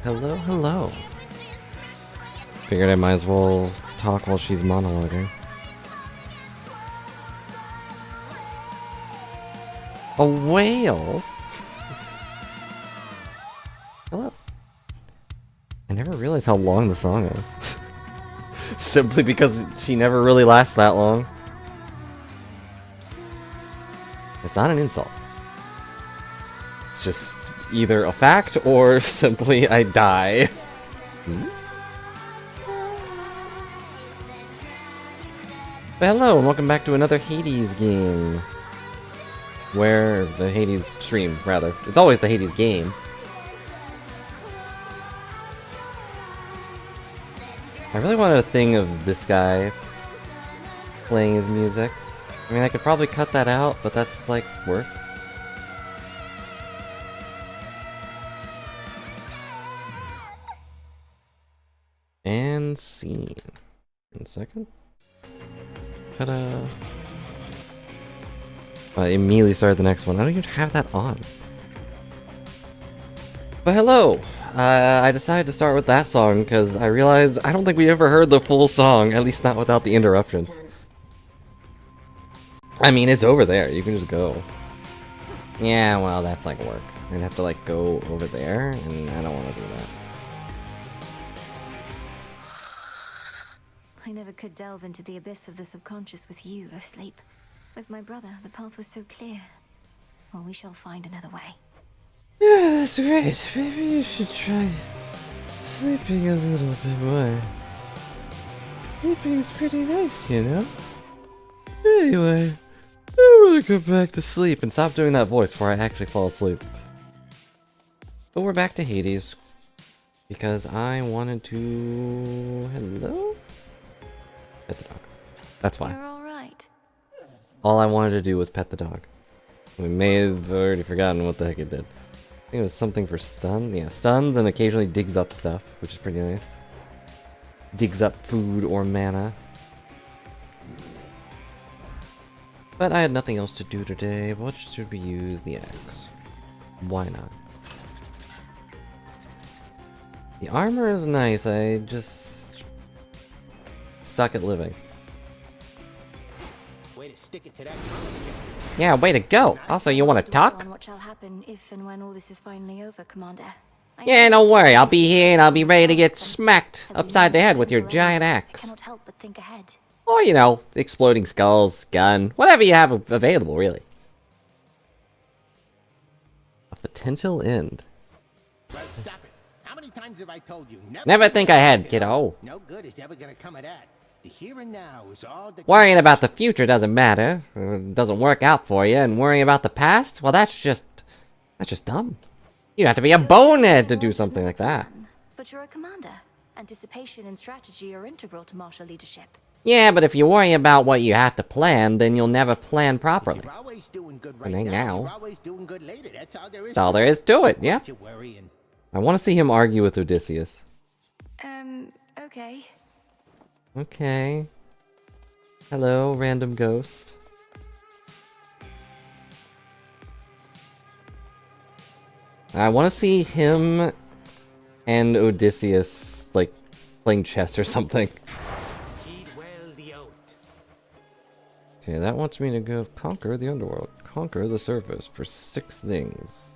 Hello, hello. Figured I might as well talk while she's monologuing. A whale? Hello. I never realized how long the song is. Simply because she never really lasts that long. It's not an insult. It's just either a fact or simply I die. Hmm? But hello and welcome back to another Hades game. Where the Hades stream, rather. It's always the Hades game. I really wanted a thing of this guy playing his music. I mean, I could probably cut that out, but that's like work. And scene. 1 second. Ta-da. I immediately started the next one. I don't even have that on. But hello! I decided to start with that song because I realized I don't think we ever heard the full song, at least not without the interruptions. I mean, it's over there. You can just go. Yeah, well, that's like work. I'd have to like go over there, and I don't want to do that. I never could delve into the abyss of the subconscious with you, O Sleep. With my brother, the path was so clear. Well, we shall find another way. Yeah, that's great. Maybe you should try sleeping a little bit more. Sleeping's pretty nice, you know? Anyway, I want to go back to sleep and stop doing that voice before I actually fall asleep. But we're back to Hades. Because I wanted to... Hello? Pet the dog. That's why. You're all right. All I wanted to do was pet the dog. We may have already forgotten what the heck it did. I think it was something for stun. Yeah, stuns and occasionally digs up stuff, which is pretty nice. Digs up food or mana. But I had nothing else to do today. What should we use? The axe. Why not? The armor is nice, I just suck at living. Way to stick it to that. Yeah, way to go! Also, you wanna talk? On what shall happen if and when all this is finally over, Commander. Yeah, don't worry, I'll be here and I'll be ready to get smacked upside the head with your giant I axe. cannot help but think ahead. Or, you know, exploding skulls, gun, whatever you have available, really. A potential end. Well, stop it. How many times have I told you? Never think ahead, kiddo. No good is ever gonna come of that. The here and now is all that. Worrying about the future doesn't matter. It doesn't work out for you, and worrying about the past? Well, that's just dumb. You have to be a bonehead to do something like that. But you're a commander. Anticipation and strategy are integral to martial leadership. Yeah, but if you worry about what you have to plan, then you'll never plan properly. You're always doing good right And now. now. You're always doing good later. That's all there is. That's all there is to it, yeah. Don't you worry and I want to see him argue with Odysseus. Okay. Okay. Hello, random ghost. I want to see him and Odysseus, like, playing chess or something. heed well the oath. Okay, that wants me to go conquer the underworld. Conquer the surface for 6 things.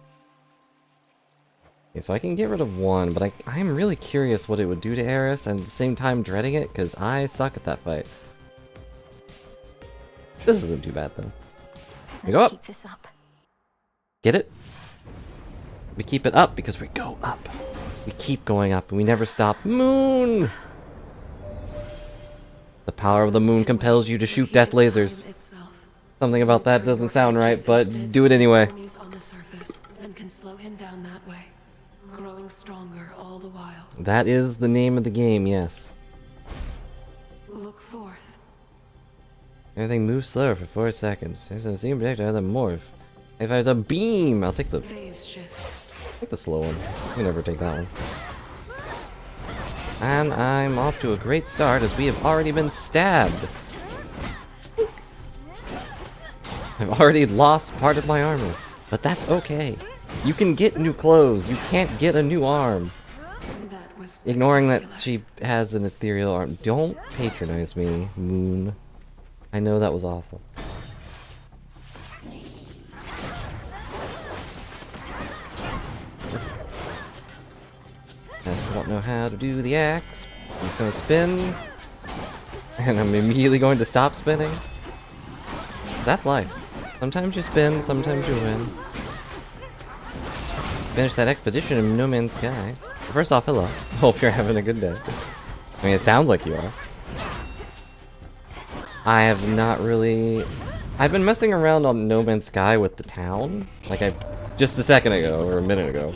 Okay, so I can get rid of one, but I'm really curious what it would do to Eris, and at the same time dreading it, because I suck at that fight. This isn't too bad, though. We go Let's up. keep this up. Get it? We keep it up because we go up. We keep going up, and we never stop. Moon! The power of the moon compels you to shoot death lasers. Something about that doesn't sound right, but do it anyway. On the surface and can slow him down that way, growing stronger all the while. That is the name of the game, yes. Look forth. Everything moves slower for 4 seconds. There's a seam projectile that morph. If there's a beam, I'll take the Phase shift. slow one. You never take that one. And I'm off to a great start as we have already been stabbed. I've already lost part of my armor, but that's okay. You can get new clothes. You can't get a new arm. was ignoring that spectacular. she has an ethereal arm. Don't patronize me, Moon. I know that was awful. I don't know how to do the axe. I'm just gonna spin. And I'm immediately going to stop spinning. That's life. Sometimes you spin, sometimes you win. Finish that expedition in No Man's Sky. First off, hello. Hope you're having a good day. I mean, it sounds like you are. I have not really... I've been messing around on No Man's Sky with the town. Like, just a second ago, or a minute ago.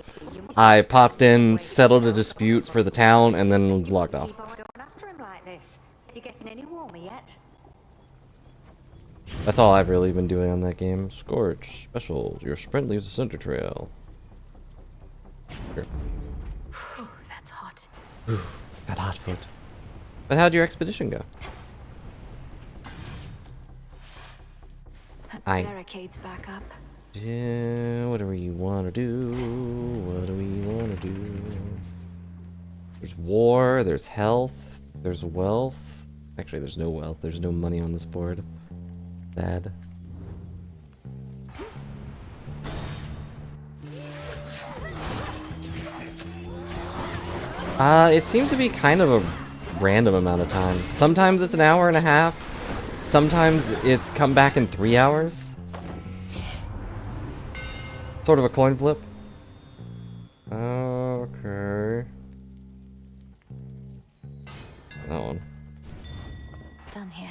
I popped in, settled a dispute for the town, and then logged off. Keep on going after him like this. You getting any warmer yet? That's all I've really been doing on that game. Scorch, special, your sprint leaves a center trail. Sure. Whew, that's hot. Got hot foot. But how'd your expedition go? That I- barricade's back up. Yeah, whatever you wanna do, what do we wanna do? There's war, there's health, there's wealth. Actually, there's no wealth, there's no money on this board. Sad. It seems to be kind of a random amount of time. Sometimes it's an hour and a half. Sometimes it's come back in 3 hours. Sort of a coin flip. Okay. That one. Done here.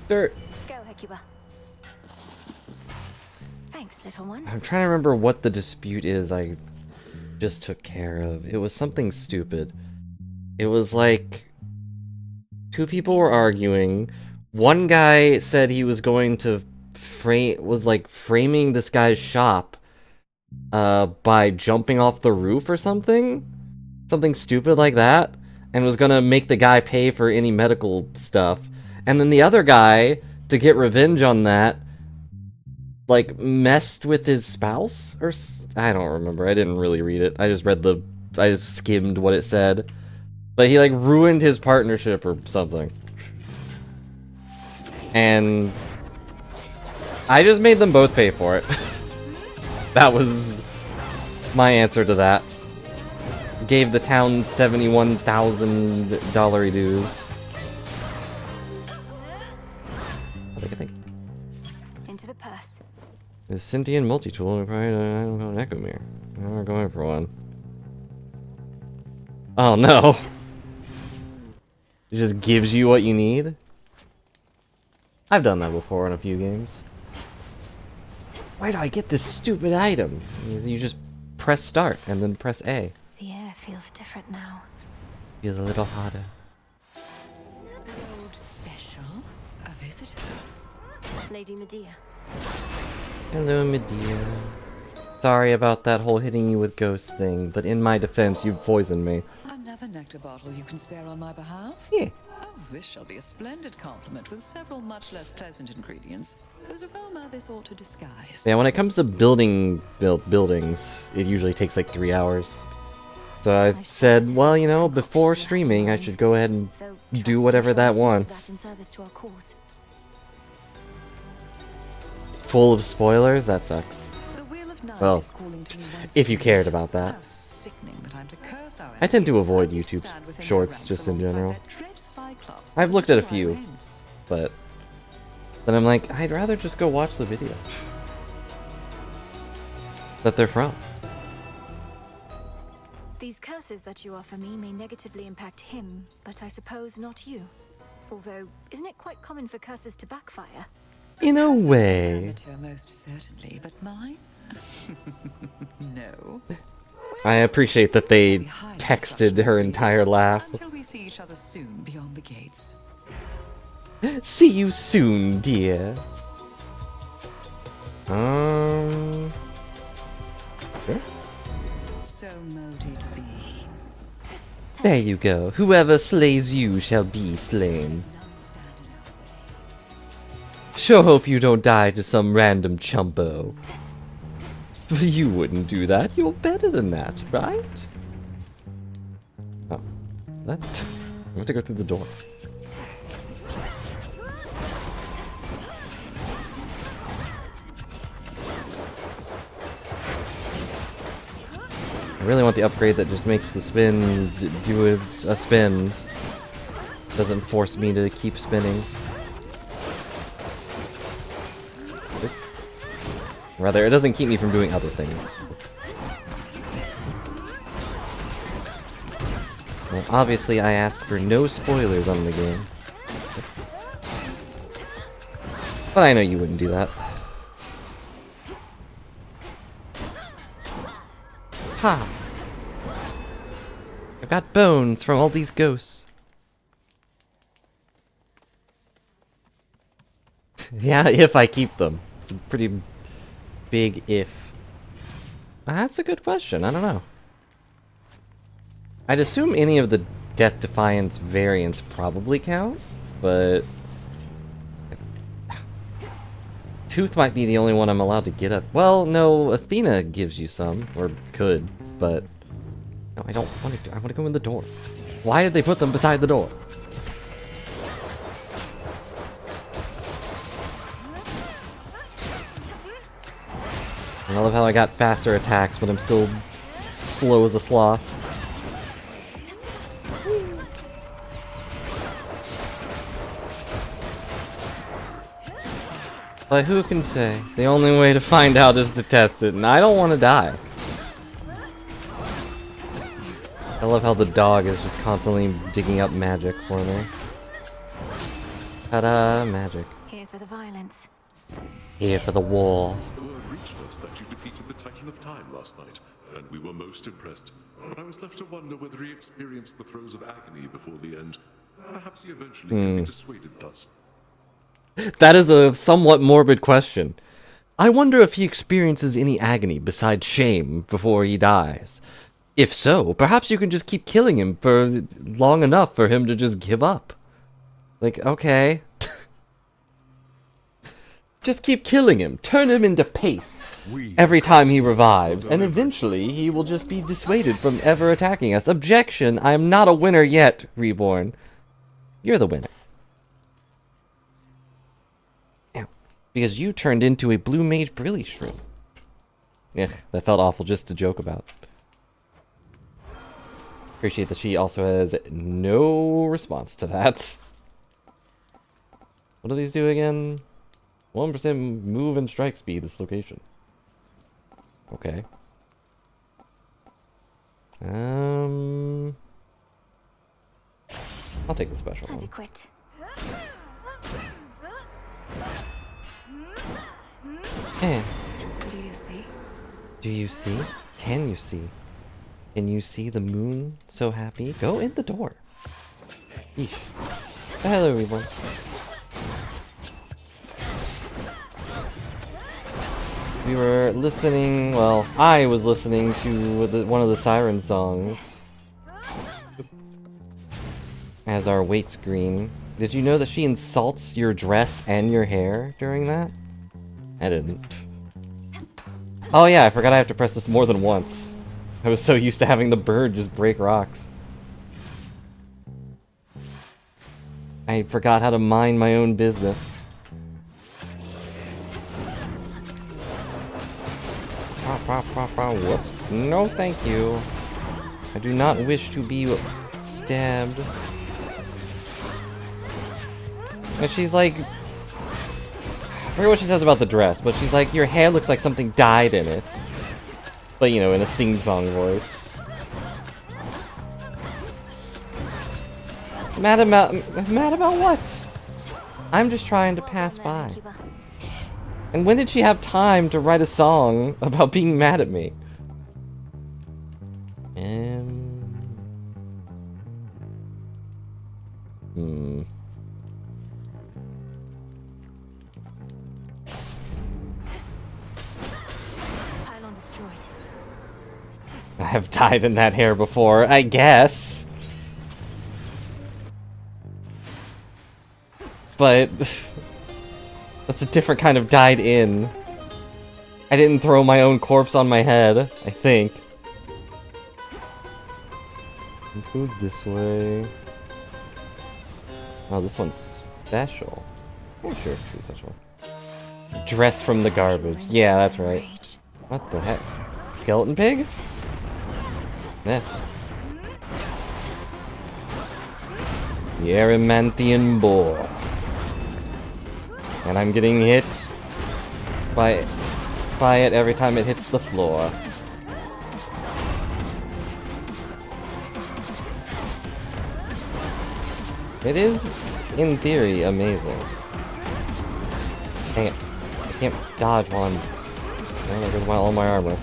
Dirt. Go, Hecuba. Thanks, little one. I'm trying to remember what the dispute is I just took care of. It was something stupid. It was like... two people were arguing. One guy said he was going to framing this guy's shop by jumping off the roof or something? Something stupid like that. And was gonna make the guy pay for any medical stuff. And then the other guy, to get revenge on that, like, messed with his spouse? Or I don't remember. I didn't really read it. I just skimmed what it said. But he, like, ruined his partnership or something. And I just made them both pay for it. That was my answer to that. Gave the town $71,000 dues. What do you think? Into the purse. The Sentient multi-tool and probably an Echo Mirror. Now we're going for one. Oh no! It just gives you what you need? I've done that before in a few games. Why do I get this stupid item? You just press start and then press A. The air feels different now. Feels a little hotter. Road special? A visitor? Lady Medea. Hello, Medea. Sorry about that whole hitting you with ghost thing, but in my defense, you've poisoned me. Another nectar bottle you can spare on my behalf? Yeah. Oh, this shall be a splendid compliment with several much less pleasant ingredients, whose aroma this ought to disguise. Yeah, when it comes to buildings, it usually takes like 3 hours. So I said, well, you know, before streaming, I should go ahead and Though do trust whatever you that shall make use of wants. that in service to our cause. Full of spoilers? That sucks. The Wheel of Night Well, is calling to me once if you again. cared about that. How sickening that I'm to curse our I tend to enemies avoid and to YouTube stand within shorts their just ranks in alongside general. that dread Cyclops I've looked at a who few. rents. But then I'm like, I'd rather just go watch the video that they're from. These curses that you offer me may negatively impact him, but I suppose not you. Although, isn't it quite common for curses to backfire? In a Curses of way. amateur, most certainly, but mine? No. I appreciate that they texted her entire laugh. Until we see each other soon beyond the gates. See you soon, dear. Sure. So mote it be. There you go. Whoever slays you shall be slain. None stand in our way. Sure hope you don't die to some random chumpo. You wouldn't do that. You're better than that, right? What? I want to go through the door. I really want the upgrade that just makes the spin do a spin. Doesn't force me to keep spinning. Rather, it doesn't keep me from doing other things. Well, obviously, I ask for no spoilers on the game. But I know you wouldn't do that. Ha! I've got bones from all these ghosts. Yeah, if I keep them. It's a pretty big if. That's a good question. I don't know. I'd assume any of the Death Defiance variants probably count, but Tooth might be the only one I'm allowed to get up. Well, no, Athena gives you some, or could, but no, I don't want to. I want to go in the door. Why did they put them beside the door? I love how I got faster attacks, but I'm still slow as a sloth. But who can say? The only way to find out is to test it, and I don't want to die. I love how the dog is just constantly digging up magic for me. Ta-da, magic. Here for the violence. Here for the war. Word reached us that you defeated the Titan of Time last night, and we were most impressed. But I was left to wonder whether he experienced the throes of agony before the end. Perhaps he eventually can be dissuaded thus. That is a somewhat morbid question. I wonder if he experiences any agony besides shame before he dies. If so, perhaps you can just keep killing him for long enough for him to just give up. Like, okay. Just keep killing him. Turn him into paste every time he revives, and eventually he will just be dissuaded from ever attacking us. Objection! I am not a winner yet, Reborn. You're the winner. Because you turned into a blue mage brilly shroom. Ugh, that felt awful just to joke about. Appreciate that she also has no response to that. What do these do again? 1% move and strike speed this location. Okay. I'll take the special one. Adequate. Do you see? Do you see? Can you see? Can you see the moon so happy? Go in the door. Yeesh. Hello, Reborn. We were listening, well, I was listening to one of the Siren songs as our weight screen. Did you know that she insults your dress and your hair during that? I didn't. Oh yeah, I forgot I have to press this more than once. I was so used to having the bird just break rocks. I forgot how to mind my own business. Whoops. No, thank you. I do not wish to be stabbed. And she's like... I forget what she says about the dress, but she's like, your hair looks like something died in it. But, you know, in a sing-song voice. Mad about what? I'm just trying to pass by. And when did she have time to write a song about being mad at me? Pylon destroyed. I have died in that hair before, I guess. But that's a different kind of died in. I didn't throw my own corpse on my head, I think. Let's go this way. Oh, this one's special. Oh, sure, it's special. Dress from the garbage. Yeah, that's right. What the heck? Skeleton pig? Yeah. The Erymantian boar. And I'm getting hit by it every time it hits the floor. It is, in theory, amazing. Dang it. I can't dodge while I'm... Oh, there goes all my armor.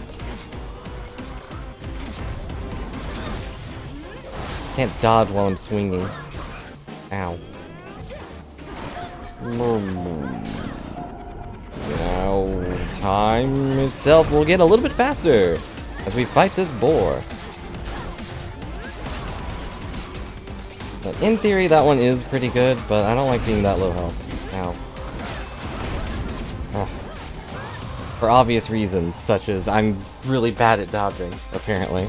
Can't dodge while I'm swinging. Ow. Now, time itself will get a little bit faster as we fight this boar. But in theory, that one is pretty good, but I don't like being that low health. Ow. Ugh. For obvious reasons, such as I'm really bad at dodging, apparently.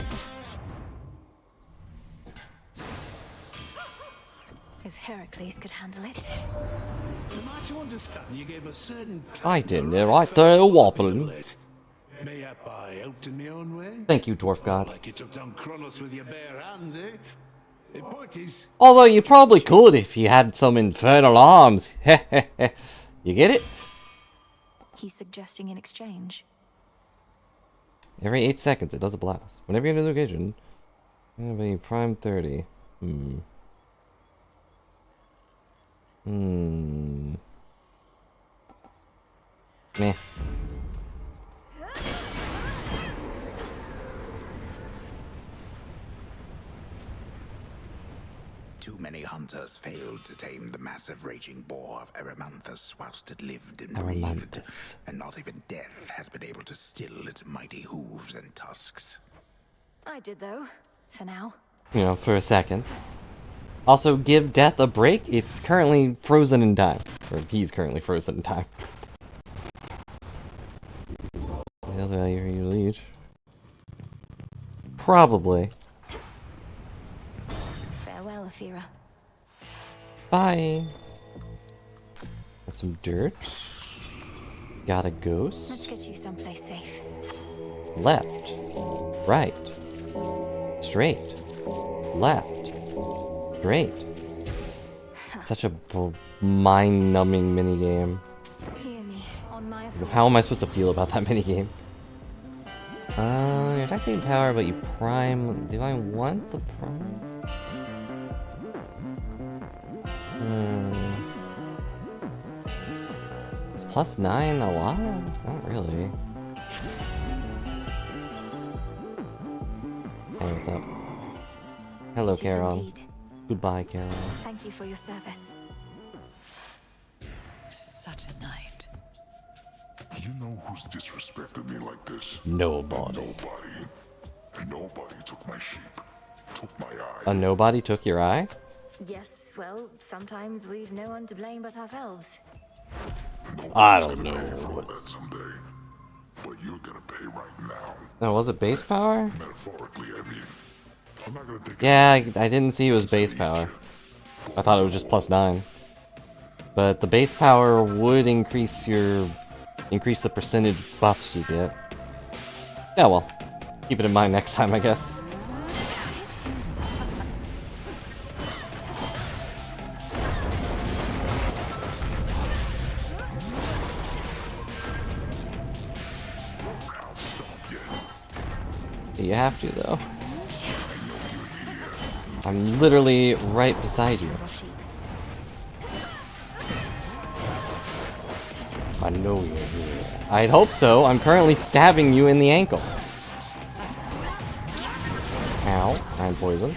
If Heracles could handle it. Am I to understand you gave a certain I didn't, right there, wobbling. Mayhap I helped in my own way? Thank you, Dwarf God. Like you took down Kronos with your bare hands, eh? The point is, Although you probably could if you had some infernal arms. You get it? He's suggesting in exchange. Every 8 seconds, it does a blast. Whenever you enter the location, you have a prime 30. Meh. Too many hunters failed to tame the massive raging boar of Erymanthus whilst it lived and breathed, Erymanthus. and not even death has been able to still its mighty hooves and tusks. I did, though. For now. You know, for a second. Also, give death a break. It's currently frozen in time. Or he's currently frozen in time. The other value you leech. Probably. Farewell, Athera. Bye. Got some dirt. Got a ghost. Let's get you someplace safe. Left. Right. Straight. Left. Straight. Such a mind-numbing minigame. Hear me on my authority. How am I supposed to feel about that minigame? You're attacking power, but you prime... Do I want the prime? Is +9 a lot? Not really. Hey, what's up? Hello, It is Carol. indeed. Goodbye, Carol. Thank you for your service. Such a night. You know who's disrespected me like this? Nobody. Nobody. Nobody took my sheep. Took my eye. A nobody took your eye? Yes, well, sometimes we've no one to blame but ourselves. I Nobody's don't gonna know pay for all what- that someday. But you're gonna pay right now. Oh, was it base power? Metaphorically, I mean. I'm not gonna take Yeah, I didn't see it was base power. I thought it was just +9. But the base power would increase the percentage buffs you get. Yeah, well, keep it in mind next time, I guess. You have to, though. I'm literally right beside you. Little sheep. I know you're here. I'd hope so. I'm currently stabbing you in the ankle. Ow. I'm poisoned.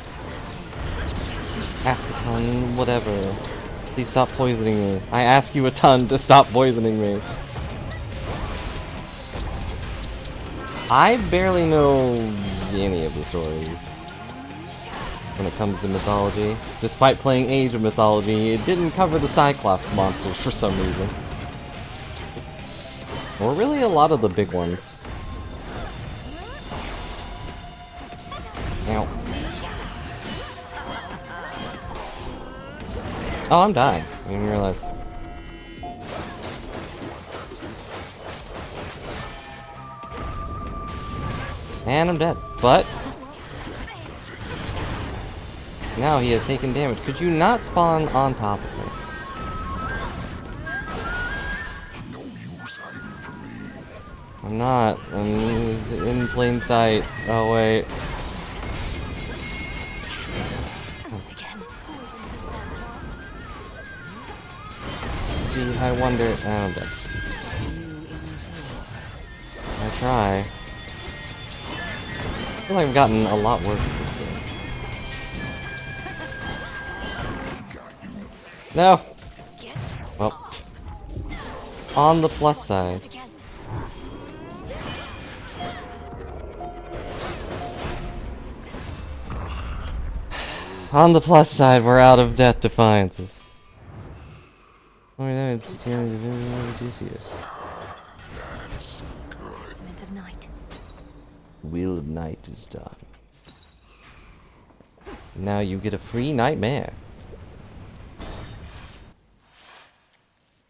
Ask a ton, whatever. Please stop poisoning me. I ask you a ton to stop poisoning me. I barely know any of the stories when it comes to mythology. Despite playing Age of Mythology, it didn't cover the Cyclops monsters for some reason. Or really a lot of the big ones. Ow. Oh, I'm dying. I didn't realize. And I'm dead. But now he has taken damage. Could you not spawn on top of me? No use hiding from me. I'm not. I'm in plain sight. Oh, wait. Not again. Poison the Cyclops. Gee, I wonder. Oh, I'm dead. I try. I feel like I've gotten a lot worse at this game. No! Well. On the plus side. Not again. On the plus side, we're out of Death Defiances. Oh, that is Odysseus. Testament of night. Wheel of Night is done. Now you get a free nightmare.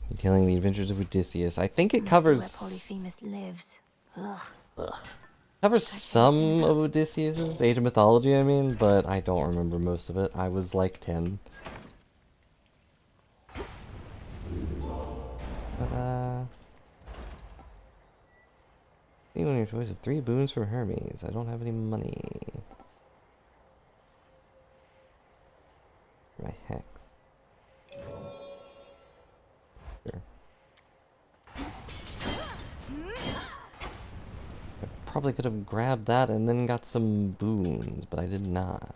Detailing the adventures of Odysseus. I think it Must be covers where Polyphemus lives. Ugh. covers change some things up. of Odysseus' Age of Mythology, I mean, but I don't remember most of it. I was like 10. Anyone your choice of 3 boons for Hermes. I don't have any money. My hex. Sure. I probably could have grabbed that and then got some boons, but I did not.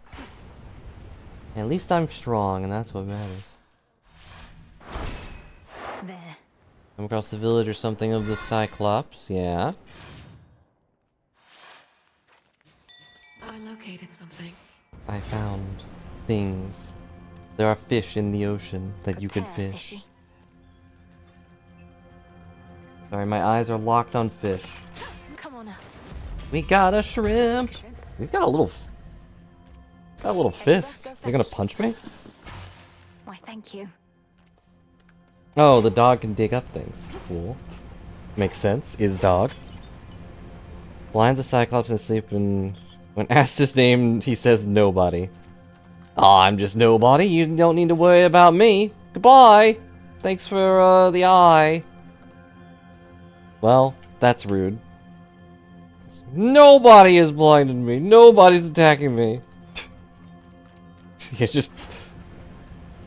At least I'm strong, and that's what matters. There. Come across the village or something of the Cyclops, yeah. I located something. I found things. There are fish in the ocean that you could Prepare, fish. fishy. Sorry, my eyes are locked on fish. Come on out. We got a shrimp. Shrimp. He's got a little fist. Is he gonna punch me? Why, thank you. Oh, the dog can dig up things. Cool. Makes sense. Is dog. Blinds the Cyclops and sleep, and when asked his name, he says nobody. Oh, I'm just nobody. You don't need to worry about me. Goodbye. Thanks for the eye. Well, that's rude. Nobody has blinded me. Nobody's attacking me. It's just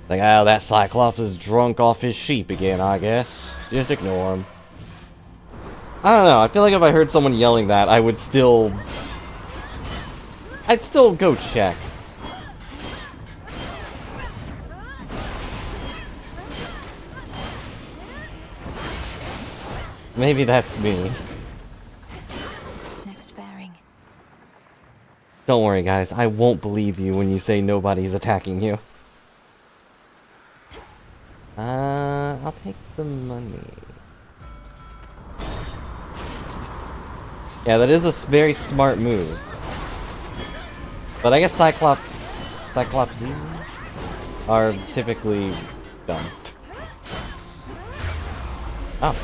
like, oh, that Cyclops is drunk off his sheep again, I guess. Just ignore him. I don't know. I feel like if I heard someone yelling that, I'd still go check. Maybe that's me. Next bearing. Don't worry, guys. I won't believe you when you say nobody's attacking you. I'll take the money. Yeah, that is a very smart move. But I guess Cyclops are typically dumb. Oh,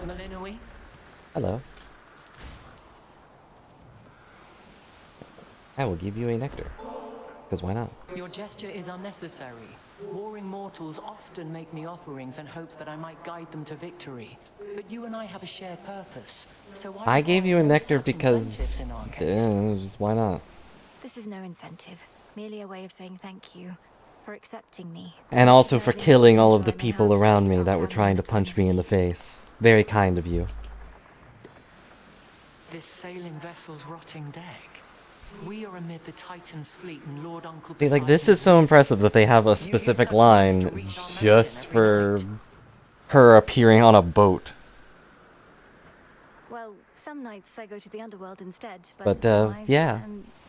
Malinoi? hello. I will give you a nectar. Because why not? Your gesture is unnecessary. Warring mortals often make me offerings in hopes that I might guide them to victory. But you and I have a shared purpose. So why I gave you a no nectar such because... incentives in our case? just why not? This is no incentive. Merely a way of saying thank you for accepting me. And also for Recognizing killing all of the potential I may people have to around make me our that were family trying to at a punch time me of in the need. face. Very kind of you. This sailing vessel's rotting deck. We are amid the Titan's fleet and Lord Uncle He's like, this Poseidon's is so fleet. impressive that they have a give specific such words to line reach our just mountain every for night. her appearing on a boat. Well, some nights I go to the underworld instead. But, otherwise, yeah.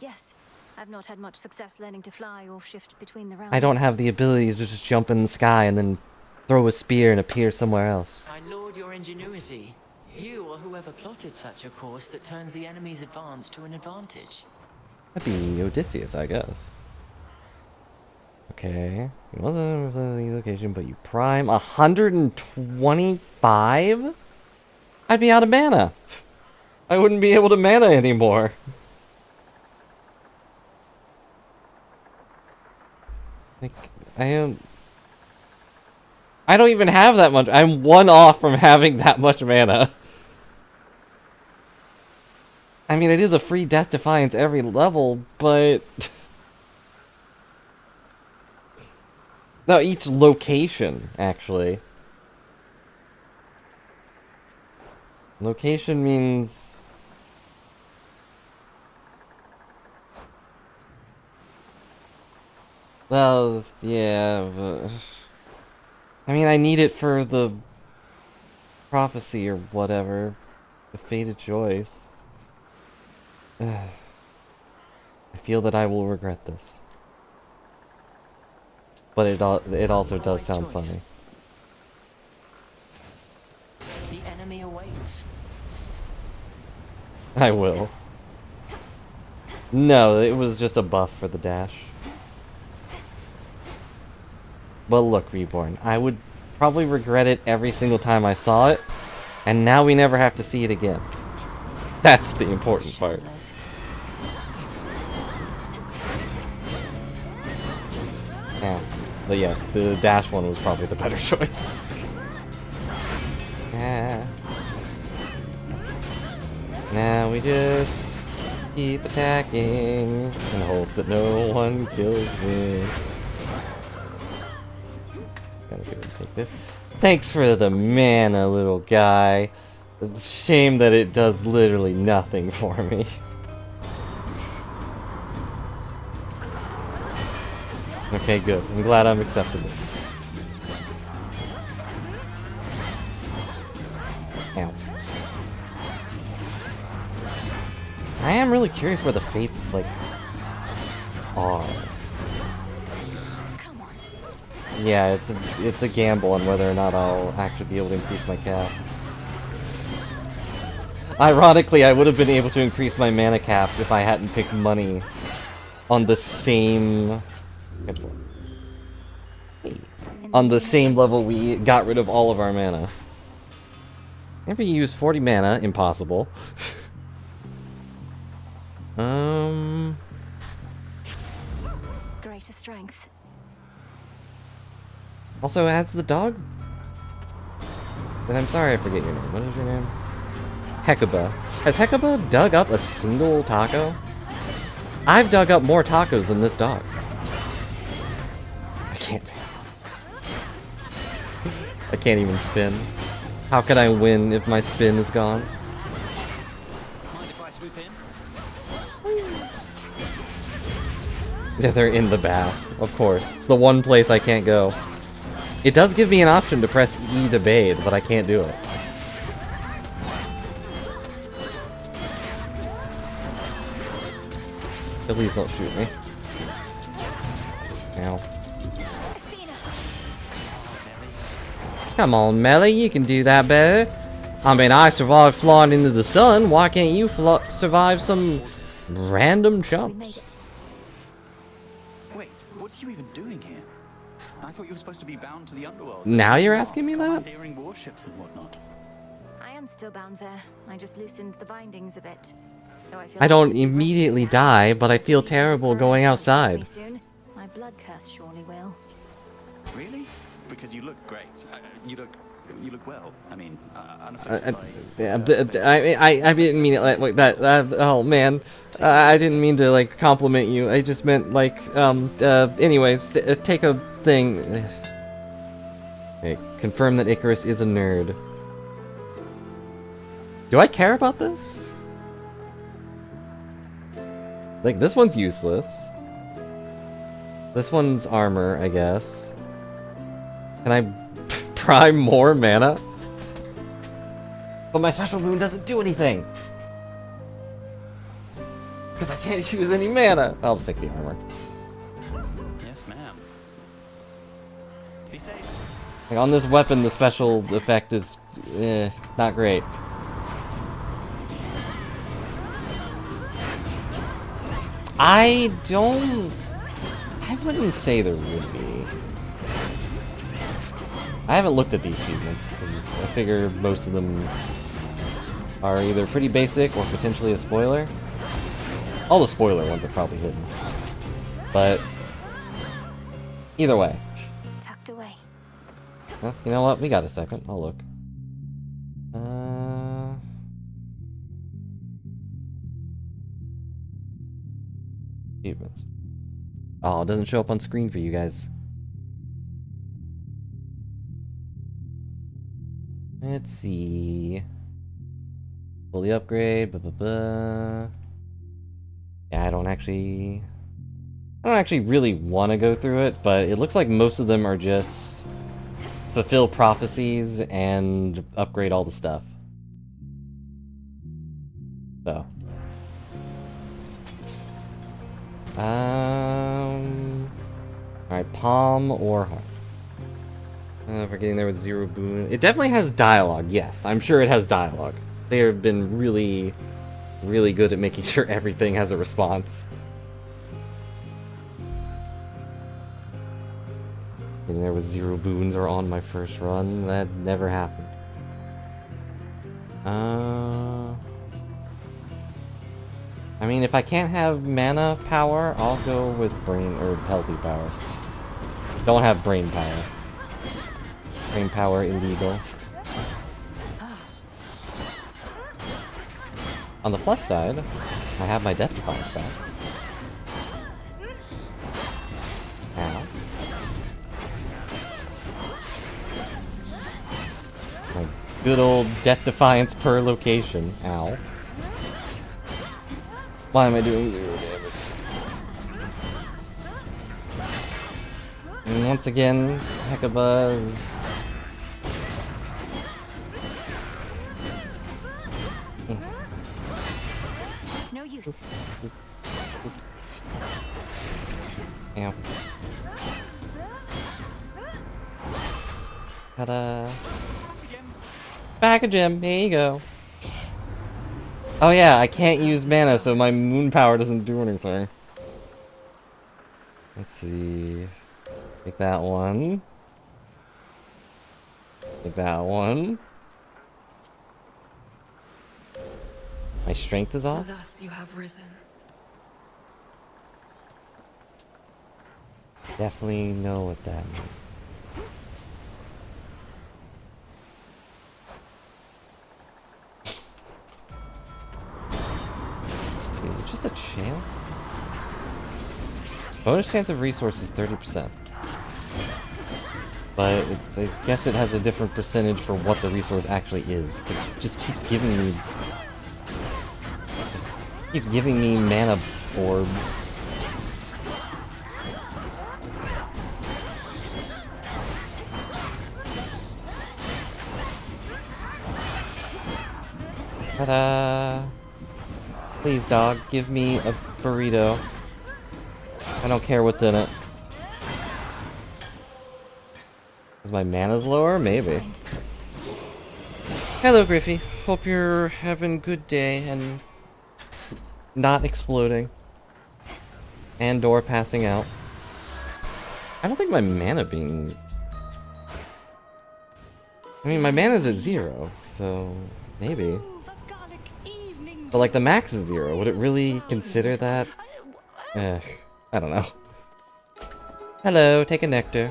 Yes, I've not had much success learning to fly or shift between the realms. I don't have the ability to just jump in the sky and then throw a spear and appear somewhere else. I laud your ingenuity. You or whoever plotted such a course that turns the enemy's advance to an advantage. That'd be Odysseus, I guess. Okay. It wasn't a location, but you prime 125? I'd be out of mana. I wouldn't be able to mana anymore. Like, I don't even have that much. I'm one off from having that much mana. I mean, it is a free Death Defiance every level, but... No, each location, actually. Location means... Well, yeah, but... I mean, I need it for the... prophecy or whatever. The fated choice. I feel that I will regret this. But it also does sound funny. The enemy awaits. I will. No, it was just a buff for the dash. Well, look, Reborn. I would probably regret it every single time I saw it, and now we never have to see it again. That's the important part. Yeah. But yes, the dash one was probably the better choice. Yeah. Now we just keep attacking and hope that no one kills me. Gotta go and take this. Thanks for the mana, little guy. It's a shame that it does literally nothing for me. Okay, good. I'm glad I'm accepted it. Ow. I am really curious where the fates, like, are. Yeah, it's a gamble on whether or not I'll actually be able to increase my cap. Ironically, I would have been able to increase my mana cap if I hadn't picked money on the same... on the same level we got rid of all of our mana. Never used 40 mana, impossible. Greater strength. Also, as the dog... And I'm sorry I forget your name. What is your name? Hecuba. Has Hecuba dug up a single taco? I've dug up more tacos than this dog. I can't. I can't even spin. How can I win if my spin is gone? Mind if I swoop in? Yeah, they're in the bath, of course. The one place I can't go. It does give me an option to press E to bathe, but I can't do it. Please don't shoot me. Ow. Come on, Melly, you can do that better. I mean, I survived flying into the sun. Why can't you survive some random jump? We made it. Wait, what are you even doing here? I thought you were supposed to be bound to the underworld. Now you're asking me that? Commandeering warships and whatnot. I am still bound there. I just loosened the bindings a bit. Though I feel I don't like immediately die, but I feel terrible going outside. soon. My blood curse surely will. Really? Because you look great. You look well. I mean, unaffected by... I didn't mean it like that. Oh man, I didn't mean to like compliment you. I just meant like anyways, take a thing. Okay, confirm that Icarus is a nerd. Do I care about this? Like this one's useless. This one's armor, I guess. Can I prime more mana? But my special boon doesn't do anything! Because I can't use any mana! I'll just take the armor. Yes, ma'am. Be safe. Like, on this weapon, the special effect is... not great. I don't I wouldn't say there would be. I haven't looked at the achievements because I figure most of them are either pretty basic or potentially a spoiler. All the spoiler ones are probably hidden. But either way. Tucked away. Well, you know what? We got a second. I'll look. Achievements. Oh, it doesn't show up on screen for you guys. Let's see. Fully upgrade. Blah, blah, blah. Yeah, I don't actually really want to go through it, but it looks like most of them are just fulfill prophecies and upgrade all the stuff. So. Alright, palm or heart. We're getting there with 0 boon. It definitely has dialogue, yes. I'm sure it has dialogue. They have been really, really good at making sure everything has a response. Getting there with 0 boons or on my first run. That never happened. I mean, if I can't have mana power, I'll go with brain or healthy power. Don't have brain power. Brain power illegal. On the plus side, I have my Death Defiance back. Ow. My good old Death Defiance per location. Ow. Why am I doing 0 damage? And once again, Hecabuzz. It's no use. Ow. Ta-da. Back a gem. There you go. Oh yeah, I can't use mana, so my moon power doesn't do anything. Let's see. Take that one. Take that one. My strength is off? Thus you have risen. Definitely know what that means. Is it just a chance? Bonus chance of resources 30%. But I guess it has a different percentage for what the resource actually is, because it just keeps giving me mana orbs. Ta-da! Please, dog, give me a burrito. I don't care what's in it. Is my mana's lower? Maybe. Hello, Griffy. Hope you're having a good day and not exploding. And or passing out. I don't think my mana being... I mean, my mana's at 0, so maybe. But like the max is 0. Would it really consider that? I don't know. Hello, take a nectar.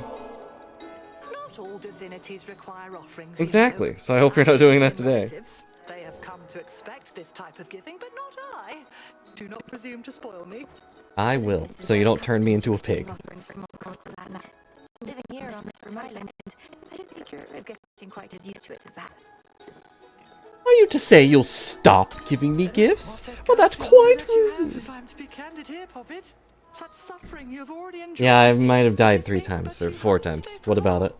Not all divinities require offerings. Exactly. So I hope you're not doing that today. They have come to expect this type of giving, but not I. Do not presume to spoil me. I will, so you don't turn me into a pig. Living here on this remote island, I don't think you're getting quite as used to it as that. Are you to say you'll stop giving me gifts? Well, that's quite rude. If I'm to be candid here, Poppet, such suffering you have already enjoyed. Yeah, I might have died 3 times, or 4 times. What about it?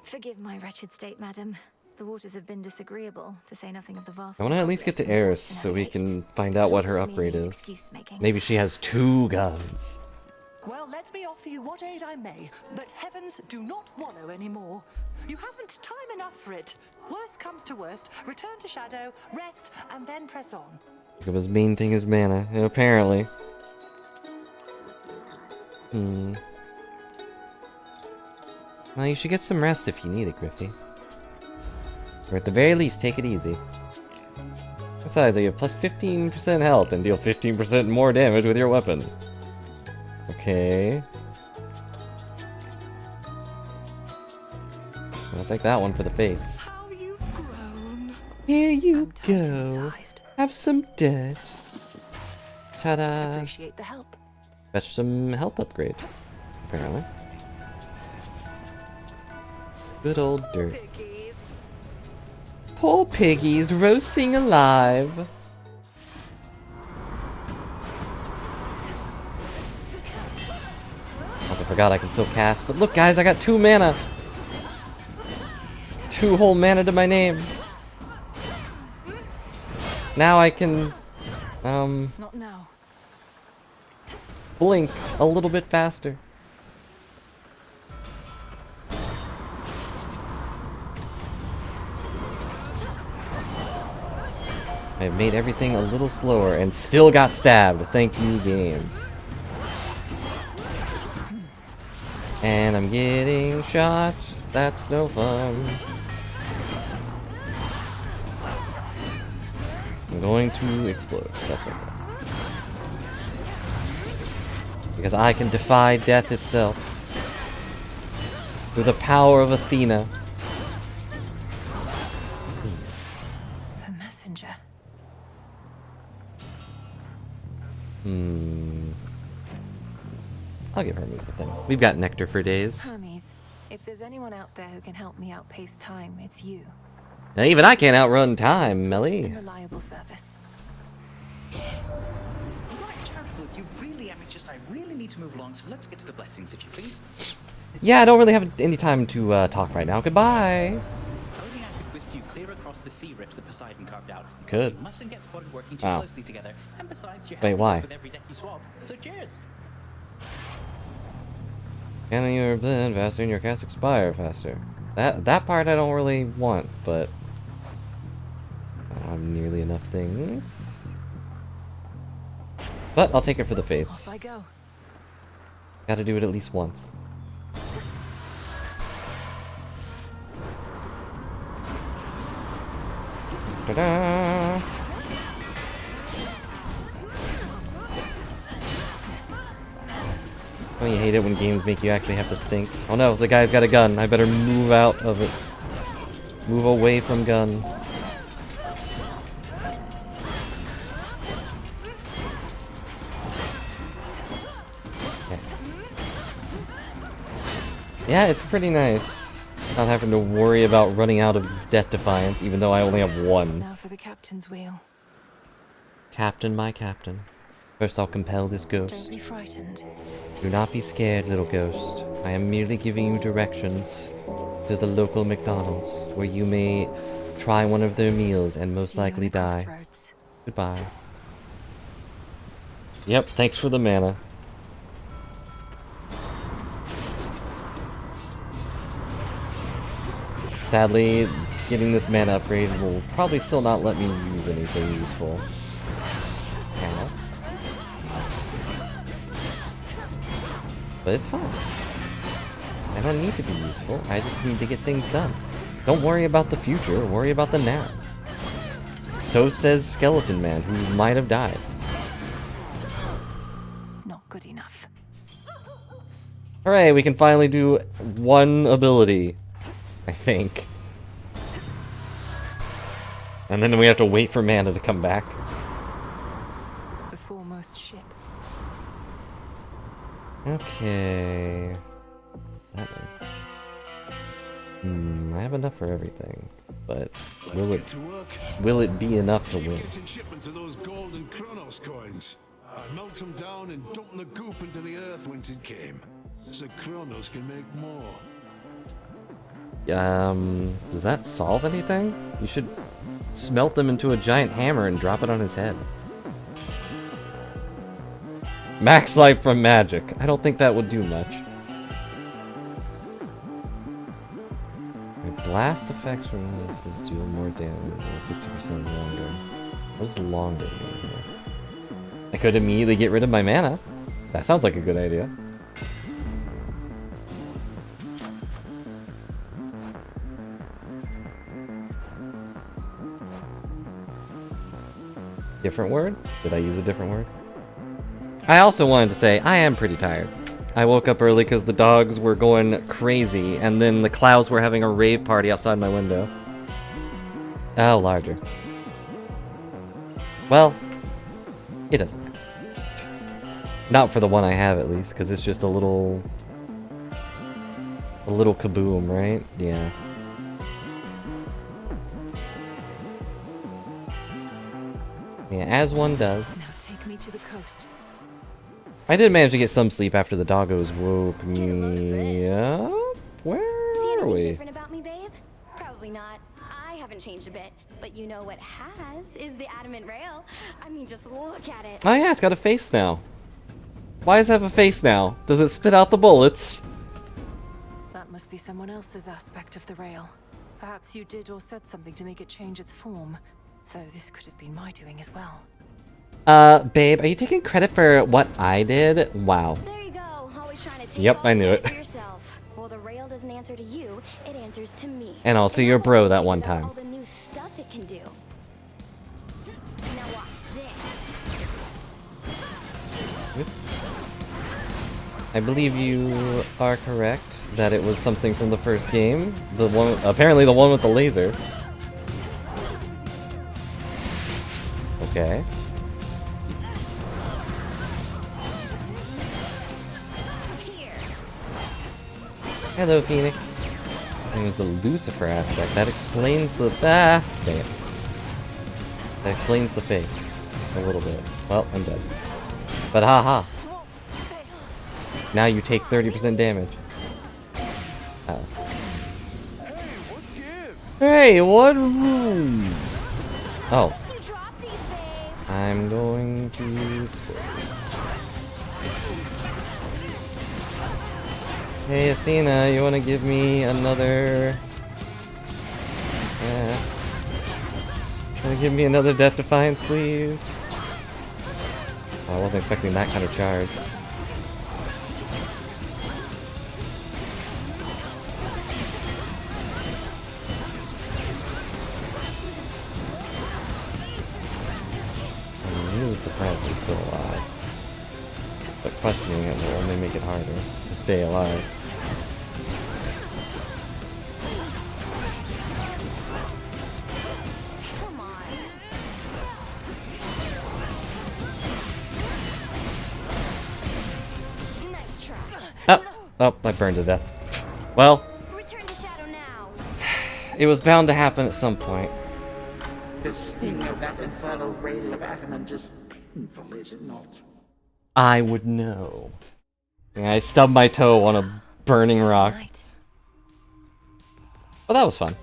Forgive my wretched state, madam. The waters have been disagreeable, to say nothing of the vast... I want to at least get to Eris so we can find out what her upgrade is. Maybe she has 2 guns. Well, let me offer you what aid I may, but heavens, do not wallow anymore. You haven't time enough for it. Worst comes to worst, return to Shadow, rest, and then press on. His main thing is mana, apparently. Well, you should get some rest if you need it, Grifty. Or at the very least, take it easy. Besides, you have plus 15% health and deal 15% more damage with your weapon. Okay. I'll take that one for the fates. Here you go. Have some dirt. Ta-da. Appreciate the help. Fetch some health upgrade, apparently. Good old dirt. Poor piggies roasting alive. Also forgot I can still cast, but look guys, I got 2 mana. 2 whole mana to my name. Now I can Not now. blink a little bit faster. I've made everything a little slower and still got stabbed. Thank you, game. And I'm getting shot. That's no fun. I'm going to explode. That's okay. Because I can defy death itself. Through the power of Athena. Please. The messenger. I'll give Hermes the thing. We've got nectar for days. Hermes, if there's anyone out there who can help me outpace time, it's you. Now, even I can't outrun time, Melly. Reliable service. Right, Charitable, you really, I really need to move along, so let's get to the blessings, if you please. Yeah, I don't really have any time to talk right now. Goodbye. If only I could whisk you clear across the sea rift that Poseidon carved out. Could. You mustn't get spotted working too Wow. closely together, and besides, you're Wait, helping why? us with every deck you swap. So cheers. Can your blend faster and your cast expire faster? That part I don't really want, but I don't have nearly enough things. But I'll take it for the fates. Off I go. Gotta do it at least once. Ta-da! Oh, you hate it when games make you actually have to think. Oh no, the guy's got a gun. I better move out of it. Move away from gun. Okay. Yeah, it's pretty nice. Not having to worry about running out of Death Defiance, even though I only have 1. Now for the captain's wheel. Captain, my captain. First I'll compel this Don't ghost. be frightened. Do not be scared, little ghost. I am merely giving you directions to the local McDonald's, where you may try one of their meals and most See you likely at the die. crossroads. Goodbye. Yep, thanks for the mana. Sadly, getting this mana upgrade will probably still not let me use anything useful. Ow. But it's fine. I don't need to be useful, I just need to get things done. Don't worry about the future, worry about the now. So says Skeleton Man, who might have died. Not good enough. Hooray, we can finally do one ability, I think. And then we have to wait for mana to come back. The foremost ship. Okay. That one. I have enough for everything, but will it be enough to win? Getting shipment of those gold and Kronos coins. I melt them down and dump the goop into the earth whence it came, so Kronos can make more. Does that solve anything? You should smelt them into a giant hammer and drop it on his head. Max life from magic. I don't think that would do much. My blast effects from this is deal more damage, 50% longer. What does longer mean here? I could immediately get rid of my mana. That sounds like a good idea. Different word? Did I use a different word? I also wanted to say, I am pretty tired. I woke up early because the dogs were going crazy, and then the clouds were having a rave party outside my window. Oh, larger. Well, it doesn't matter. Not for the one I have, at least, because it's just a little kaboom, right? Yeah. Yeah, as one does. Now take me to the coast. I did manage to get some sleep after the doggos woke me up. Where See are anything we? different about me, babe? Probably not. I haven't changed a bit. But you know what has is the adamant rail. I mean, just look at it. Oh yeah, it's got a face now. Why does it have a face now? Does it spit out the bullets? That must be someone else's aspect of the rail. Perhaps you did or said something to make it change its form. Though this could have been my doing as well. Babe, are you taking credit for what I did? Wow. There you go. Always trying to take Yep, all I the knew credit it. for yourself. Well, the rail doesn't answer to you, it answers to me. And also And your I've bro already that one figured out time. all the new stuff it can do. Now watch this. I believe you are correct that it was something from the first game. The one, apparently the one with the laser. Okay. Hello, Phoenix. It was the Lucifer aspect. That explains the... Dang it. That explains the face. A little bit. Well, I'm dead. But haha. Now you take 30% damage. Oh. Hey, what? Oh. I'm going to explode. Hey, Athena, you want to give me another... Can you give me another Death Defiance, please? Oh, I wasn't expecting that kind of charge. I'm really surprised I'm still alive. But questioning it will only make it harder to stay alive. Oh, I burned to death. Well, Return to Shadow now. it was bound to happen at some point. The sting of that infernal rail of adamant is painful, is it not? I would know. Yeah, I stubbed my toe on a burning rock. Well, that was fun.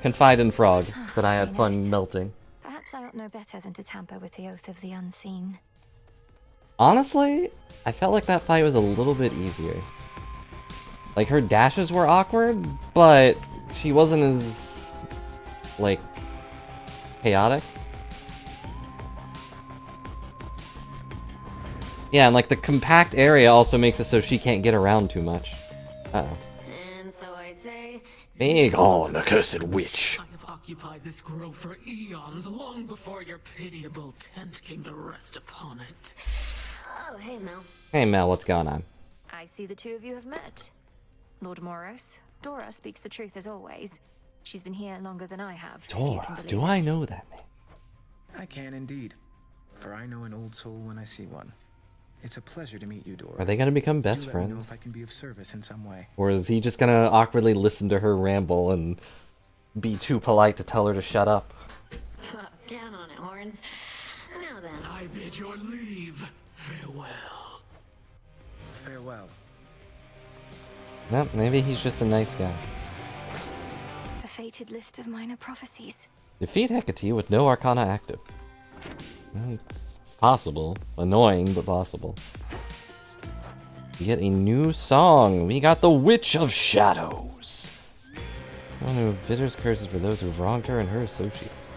Confide in Frog that I had fun melting. Perhaps I ought know better than to tamper with the oath of the unseen. Honestly, I felt like that fight was a little bit easier. Like, her dashes were awkward, but she wasn't as, like, chaotic. Yeah, and like the compact area also makes it so she can't get around too much. Uh-oh. And so I say... Big on, accursed witch. I have occupied this grove for eons, long before your pitiable tent came to rest upon it. Oh, hey, Mel. Hey Mel, what's going on? I see the two of you have met. Lord Moros. Dora speaks the truth as always. She's been here longer than I have. if you can Dora, believe do it. I know that name? I can indeed, for I know an old soul when I see one. It's a pleasure to meet you, Dora. Are they gonna become best Do let me know friends? if I can be of service in some way. Or is he just gonna awkwardly listen to her ramble and be too polite to tell her to shut up? Count on it, Horns. Now then. I bid your leave. Farewell. Farewell. Well, maybe he's just a nice guy. A fated list of minor prophecies. Defeat Hecate with no Arcana active. Well, it's possible. Annoying, but possible. We get a new song. We got the Witch of Shadows. One who bitters curses for those who wronged her and her associates.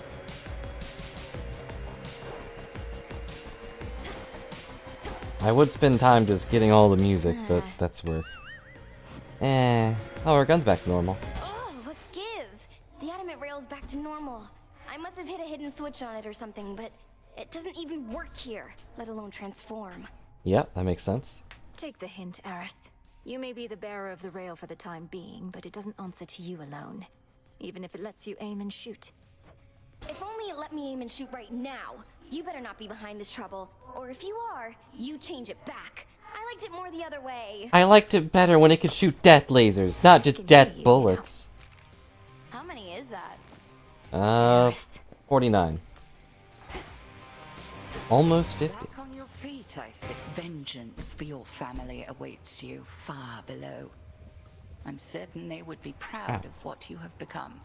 I would spend time just getting all the music, but that's work. Oh, our gun's back to normal. Oh, what gives? The adamant rail's back to normal. I must have hit a hidden switch on it or something, but It doesn't even work here, let alone transform. Yeah, that makes sense. Take the hint, Eris. You may be the bearer of the rail for the time being, but it doesn't answer to you alone. Even if it lets you aim and shoot. If only it let me aim and shoot right now. You better not be behind this trouble. Or if you are, you change it back. I liked it more the other way. I liked it better when it could shoot death lasers, not just death bullets. How many is that? 49. Almost 50. Back on your feet, I say. Vengeance for your family awaits you far below. I'm certain they would be proud of what you have become.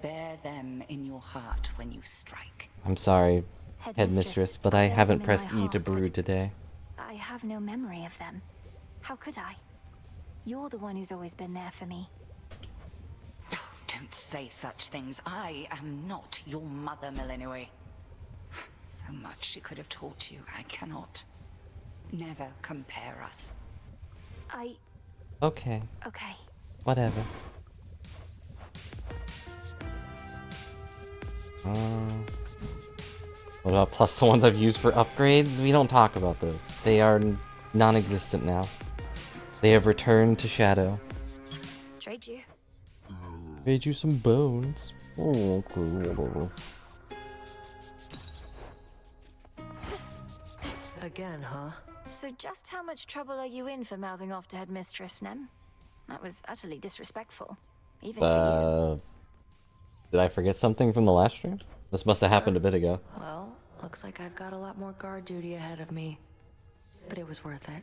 Bear them in your heart when you strike. I'm sorry, Headmistress, but I haven't pressed E to brood today. I have no memory of them. How could I? You're the one who's always been there for me. Oh, don't say such things. I am not your mother, Melinoi. So much she could have taught you. I cannot. Never compare us. Okay. Okay. Whatever. What about plus the ones I've used for upgrades? We don't talk about those. They are non-existent now. They have returned to Shadow. Trade you. Trade you some bones. Oh, cool. Again, huh? So just how much trouble are you in for mouthing off to Headmistress Nem? That was utterly disrespectful. Even for Did I forget something from the last stream? This must have happened a bit ago. Well, looks like I've got a lot more guard duty ahead of me. But it was worth it.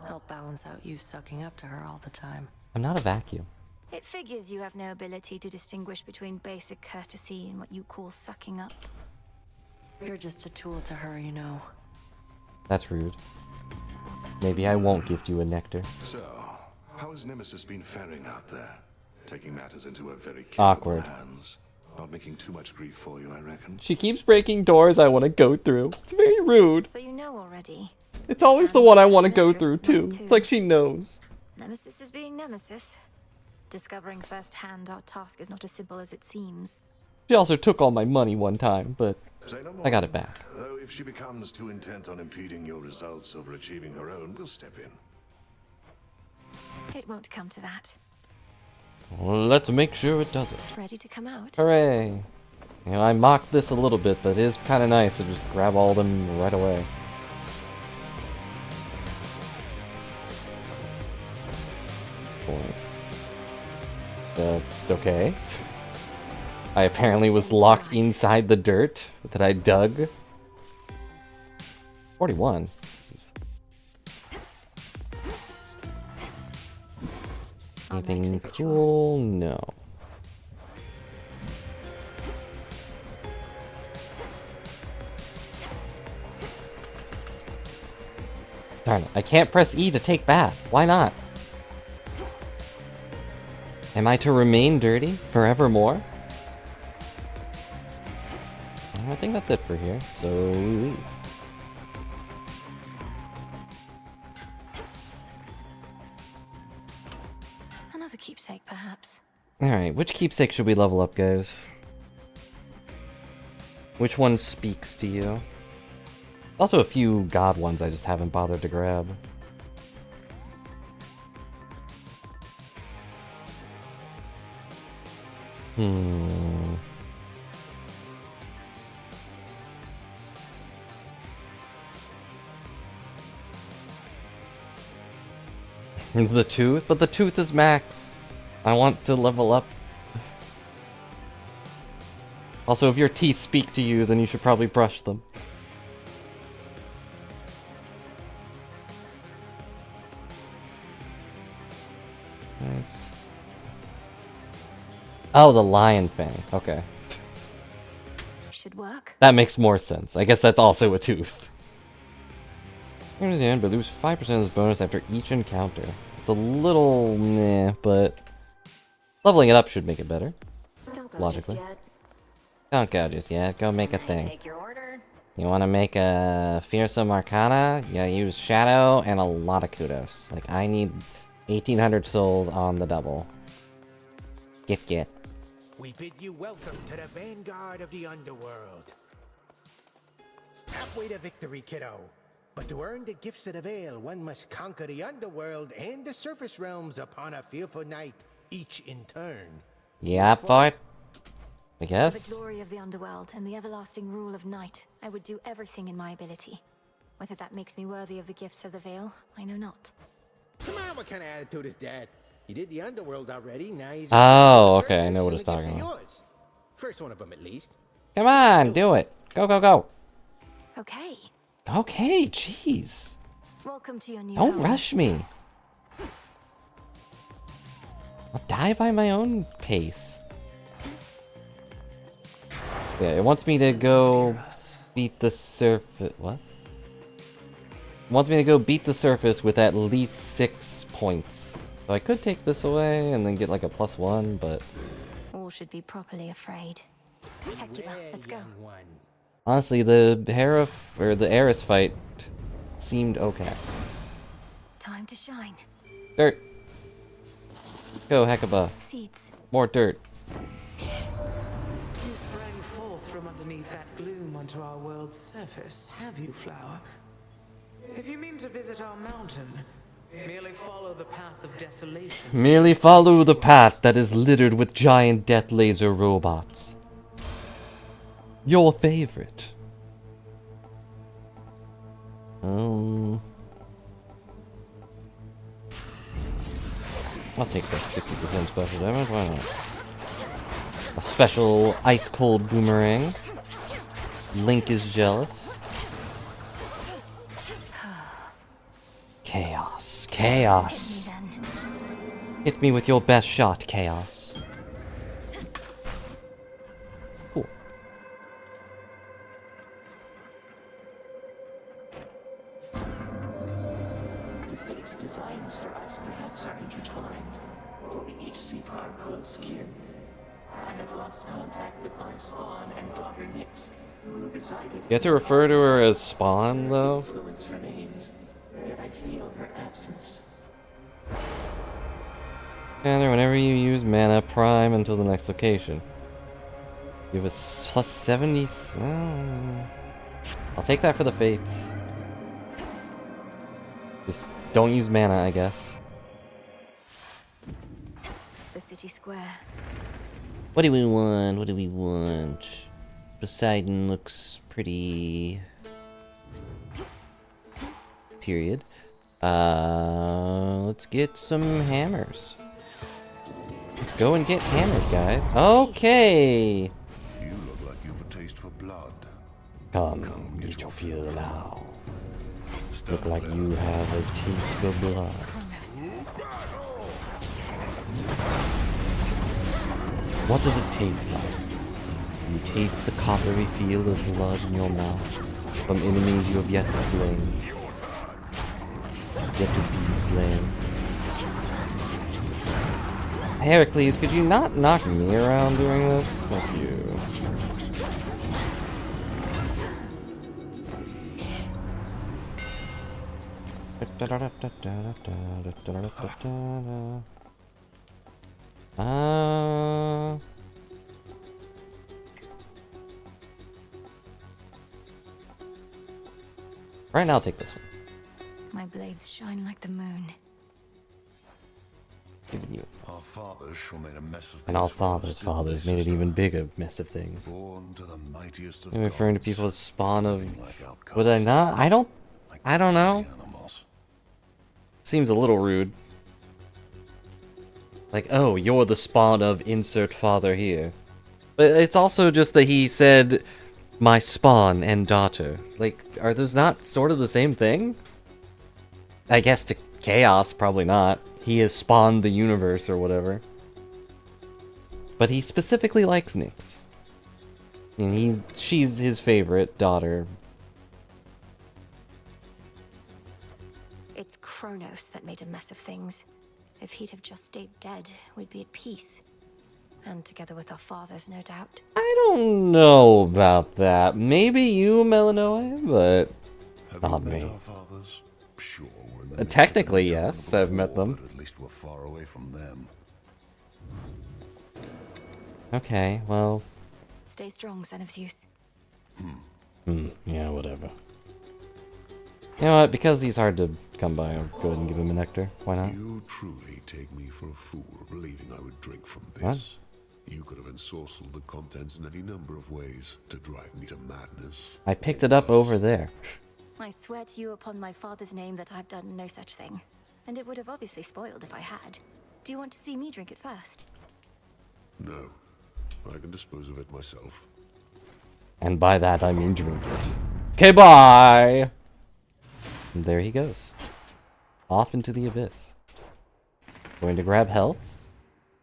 Help balance out you sucking up to her all the time. I'm not a vacuum. you. It figures you have no ability to distinguish between basic courtesy and what you call sucking up. You're just a tool to her, you know. That's rude. Maybe I won't gift you a nectar. So, how has Nemesis been faring out there? Taking matters into her very Awkward. capable hands. Not making too much grief for you, I reckon. She keeps breaking doors I want to go through. It's very rude. So you know already. It's always the one I want to go through, too. It's like she knows. Nemesis is being Nemesis. Discovering firsthand our task is not as simple as it seems. She also took all my money one time, but Say no I got more. it back. Though if she becomes too intent on impeding your results over achieving her own, we'll step in. It won't come to that. Well, let's make sure it doesn't. Ready to come out? Hooray! You know, I mocked this a little bit, but it is kind of nice to just grab all of them right away. Okay. I apparently was locked inside the dirt that I dug. 41. Jeez. Anything cool? No. Darn it, I can't press E to take bath. Why not? Am I to remain dirty forevermore? I think that's it for here, so we leave. Another keepsake, perhaps. Alright, which keepsake should we level up, guys? Which one speaks to you? Also a few god ones I just haven't bothered to grab. The tooth? But the tooth is maxed. I want to level up. Also, if your teeth speak to you, then you should probably brush them. Oh, the lion fang. Okay. Should work. That makes more sense. I guess that's also a tooth. Near the end, but lose 5% of this bonus after each encounter. It's a little meh, but leveling it up should make it better. Don't go Logically. just yet. Don't go just yet. Go make a thing. Take your order. You want to make a Fearsome Arcana? Yeah, use Shadow and a lot of kudos. Like, I need 1,800 souls on the double. Get. We bid you welcome to the vanguard of the underworld. Halfway to victory, kiddo. But to earn the gifts of the Veil, one must conquer the underworld and the surface realms upon a fearful night, each in turn. Yeah, for it. I For guess. the glory of the underworld and the everlasting rule of night, I would do everything in my ability. Whether that makes me worthy of the gifts of the Veil, I know not. Come on, what kind of attitude is that? You did the underworld already, now you just Oh, do the okay, I surface know what and it's the gifts talking are about. yours. First one of them, at least. Come on, do it. Go, go, go. Okay. Okay, jeez. Welcome to your new Don't home. rush me. I'll die by my own pace. Yeah, it wants me to go beat the surface. What? It wants me to go beat the surface with at least 6 points. So I could take this away and then get like a +1, but All should be properly afraid. Hecuba, let's go. honestly, the Hera or the Eris fight seemed okay. Time to shine. Dirt. Go, Hecuba. Seeds. More dirt. You sprang forth from underneath that gloom onto our world's surface, have you, Flower? If you mean to visit our mountain, merely follow the path of desolation. Merely follow the path that is littered with giant death laser robots. Your favorite. I'll take this 60% special damage, why not? A special ice cold boomerang. Link is jealous. Chaos. Chaos. Hit me with your best shot, Chaos. Cool. The fate's designs for us perhaps are intertwined, for we each seek our close kin. I have lost contact with my spawn and daughter Nyx, who resided. You have to refer to her as Spawn, though? Influence remains, yet I feel her absence. And whenever you use mana, prime until the next location. You have a +70. I'll take that for the fates. Just don't use mana, I guess. The city square. What do we want? What do we want? Poseidon looks pretty. Period. Let's get some hammers. Let's go and get hammered, guys. Okay. You look like you've a taste for blood. Come, get your fill now. Look like you have a taste for blood. What does it taste like? You taste the coppery feel of blood in your mouth from enemies you have yet to slay. Yet to be slain. Heracles, could you not knock me around doing this? Thank you. Right now, I'll take this one. My blades shine like the moon. Giving you. Our fathers sure made a mess of things. And our for us, fathers didn't made they, an even sister? bigger mess of things. Born to the mightiest of I'm referring to gods, people as spawn of. living like outcasts, Would I not? I don't know. animals. Seems a little rude. Like, oh, you're the spawn of insert father here. But it's also just that he said, my spawn and daughter. Like, are those not sort of the same thing? I guess to Chaos, probably not. He has spawned the universe or whatever. But he specifically likes Nyx. And she's his favorite daughter. It's Kronos that made a mess of things. If he'd have just stayed dead, we'd be at peace. And together with our fathers, no doubt. I don't know about that. Maybe you, Melanoia, but not me. Our fathers? Sure, we're in the midst of Technically, an yes, I've met war, them. but at least we're far away from them. Okay, well. Stay strong, son of Zeus. Yeah, whatever. You know what? Because he's hard to come by, I'll go ahead and give him a nectar. Why not? You truly take me for a fool, believing I would drink from this. What? You could have ensorcelled the contents in any number of ways to drive me to madness. I picked it up over there. I swear to you upon my father's name that I've done no such thing. And it would have obviously spoiled if I had. Do you want to see me drink it first? No. I can dispose of it myself. And by that I mean drink it. Okay, bye! And there he goes. Off into the abyss. Going to grab health.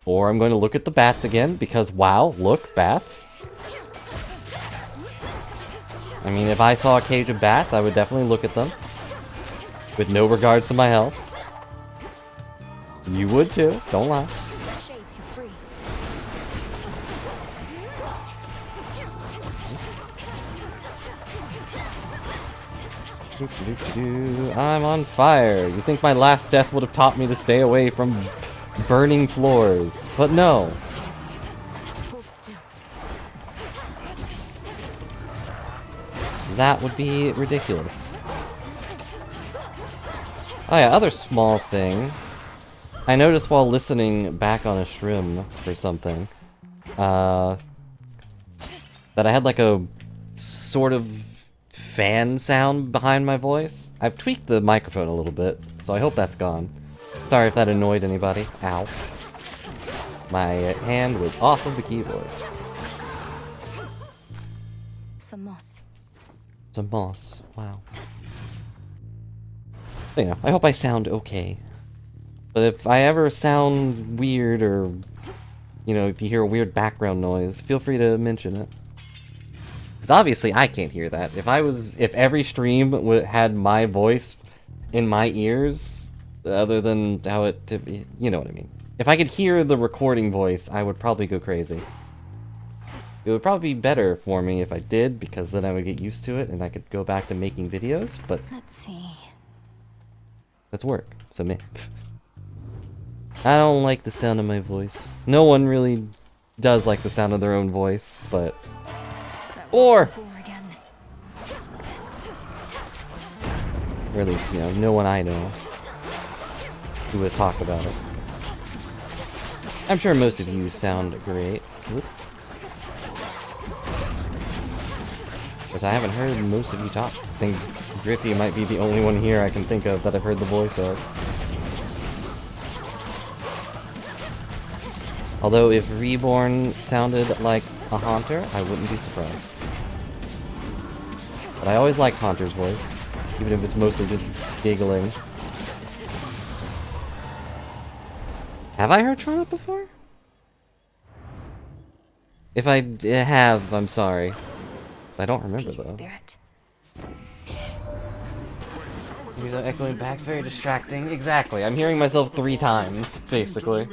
Or I'm going to look at the bats again, because wow, look, bats. I mean, if I saw a cage of bats, I would definitely look at them. With no regards to my health. You would too, don't lie. Shades, you're free. I'm on fire. You think my last death would have taught me to stay away from burning floors, but no. Hold still. That would be ridiculous. Oh yeah, other small thing. I noticed while listening back on a stream for something, that I had like a sort of fan sound behind my voice. I've tweaked the microphone a little bit, so I hope that's gone. Sorry if that annoyed anybody. Ow. My hand was off of the keyboard. Some moss. Some moss. Wow. You know, I hope I sound okay. But if I ever sound weird or, you know, if you hear a weird background noise, feel free to mention it. Because obviously I can't hear that. If every stream had my voice in my ears, other than how it, you know what I mean. If I could hear the recording voice, I would probably go crazy. It would probably be better for me if I did, because then I would get used to it and I could go back to making videos, but... Let's see. That's work. So me. I don't like the sound of my voice. No one really does like the sound of their own voice, but... Or at least, you know, no one I know who has talked about it. I'm sure most of you sound great. Because I haven't heard most of you talk. I think Griffy might be the only one here I can think of that I've heard the voice of. Although if Reborn sounded like a Haunter, I wouldn't be surprised. But I always liked Haunter's voice, even if it's mostly just giggling. Have I heard Trona before? If I have, I'm sorry. I don't remember though. Spirit. These are echoing back, very distracting. Exactly, I'm hearing myself 3 times, basically.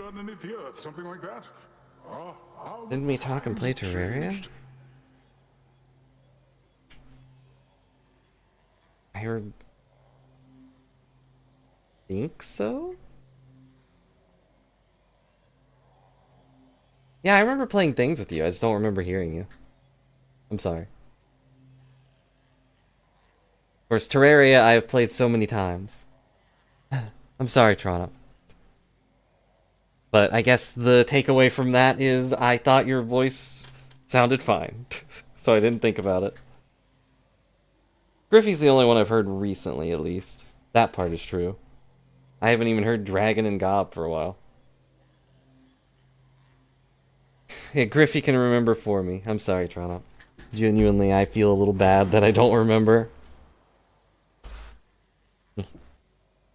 Didn't we talk and play Terraria? I think so? Yeah, I remember playing things with you, I just don't remember hearing you. I'm sorry. Of course, Terraria I have played so many times. I'm sorry, Toronto. But I guess the takeaway from that is I thought your voice sounded fine. So I didn't think about it. Griffey's the only one I've heard recently, at least. That part is true. I haven't even heard Dragon and Gob for a while. Yeah, Griffey can remember for me. I'm sorry, Toronto. Genuinely, I feel a little bad that I don't remember.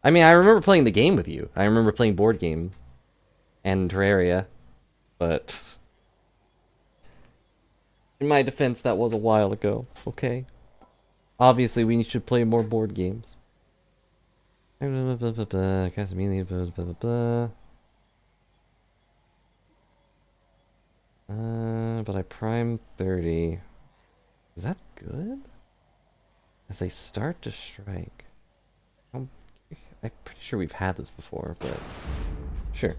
I mean, I remember playing the game with you. I remember playing board game and Terraria, but in my defense, that was a while ago, okay? Obviously, we should play more board games. But I prime 30. Is that good? As they start to strike. I'm pretty sure we've had this before, but sure.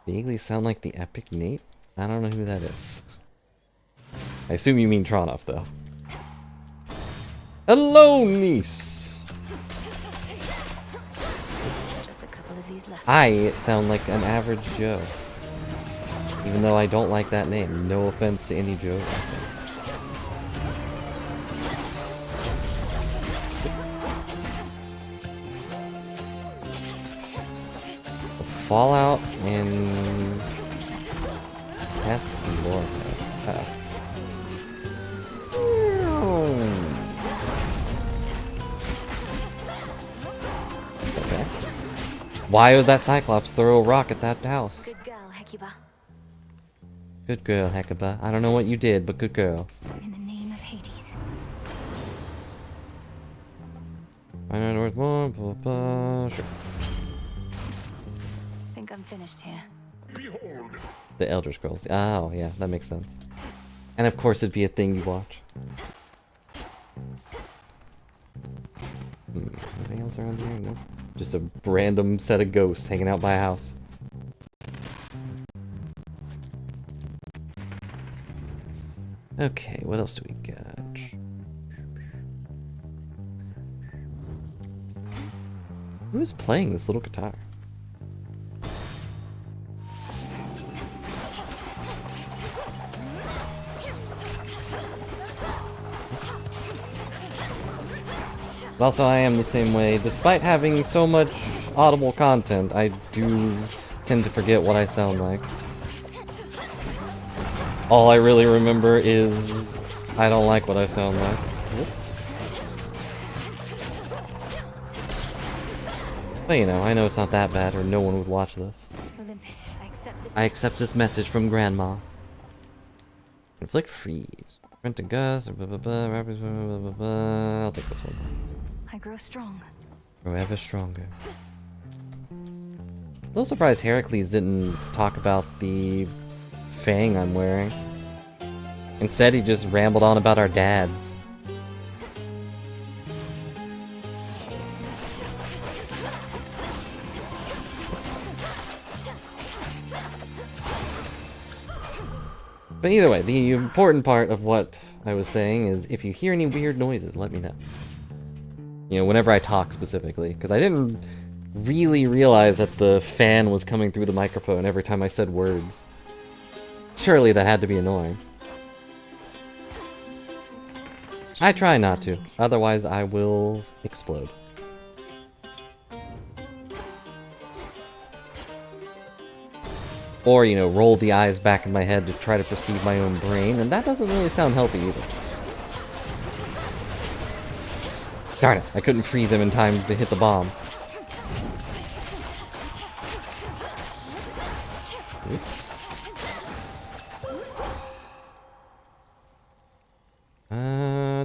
Vaguely sound like the Epic Nate? I don't know who that is. I assume you mean Tronoff, though. Hello, niece! Just a couple of these left. I sound like an average Joe. Even though I don't like that name. No offense to any Joe. Fallout and Yes, Lord. Okay. Why would that Cyclops throw a rock at that house? Good girl, Hecuba. Good girl, Hecuba. I don't know what you did, but good girl. In the name of Hades. I know worth more. Blah, blah. Sure. Think I'm finished here. Behold. The Elder Scrolls. Oh, yeah, that makes sense. And of course, it'd be a thing you watch. Anything else around here? No. Just a random set of ghosts hanging out by a house. Okay, what else do we got? Who is playing this little guitar? But also, I am the same way. Despite having so much audible content, I do tend to forget what I sound like. All I really remember is I don't like what I sound like. But you know, I know it's not that bad, or no one would watch this. Olympus, I accept this message from Grandma. Inflict freeze. Rent to Gus. Blah, blah, blah, rappers, blah, blah, blah, blah. I'll take this one. I grow strong. Grow ever stronger. A little surprised Heracles didn't talk about the fang I'm wearing. Instead, he just rambled on about our dads. But either way, the important part of what I was saying is if you hear any weird noises, let me know. You know, whenever I talk specifically, because I didn't really realize that the fan was coming through the microphone every time I said words. Surely that had to be annoying. I try not to, otherwise I will explode. Or, you know, roll the eyes back in my head to try to perceive my own brain, and that doesn't really sound healthy either. Darn it, I couldn't freeze him in time to hit the bomb.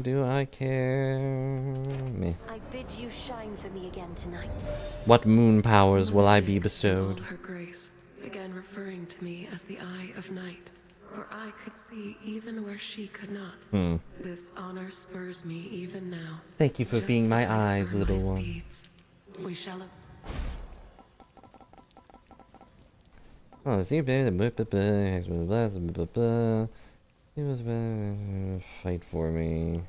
Do I care? Me. I bid you shine for me again tonight. What moon powers will I be bestowed? Her grace began referring to me as the Eye of Night, for I could see even where she could not. This honor spurs me even now. Thank you for just being my as I eyes, spur little my one. steeds. We shall. Oh, see, baby, the he was fight for me.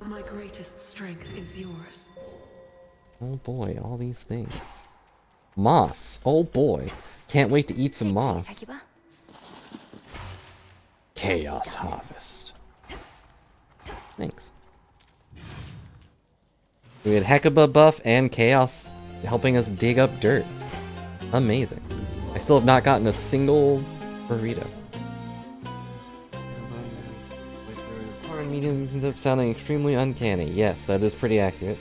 My greatest strength is yours. Oh boy, all these things. Moss. Oh boy. Can't wait to eat some moss. Chaos Harvest. Thanks. We had Hecuba buff and Chaos helping us dig up dirt. Amazing. I still have not gotten a single burrito. Medium ends up sounding extremely uncanny. Yes, that is pretty accurate.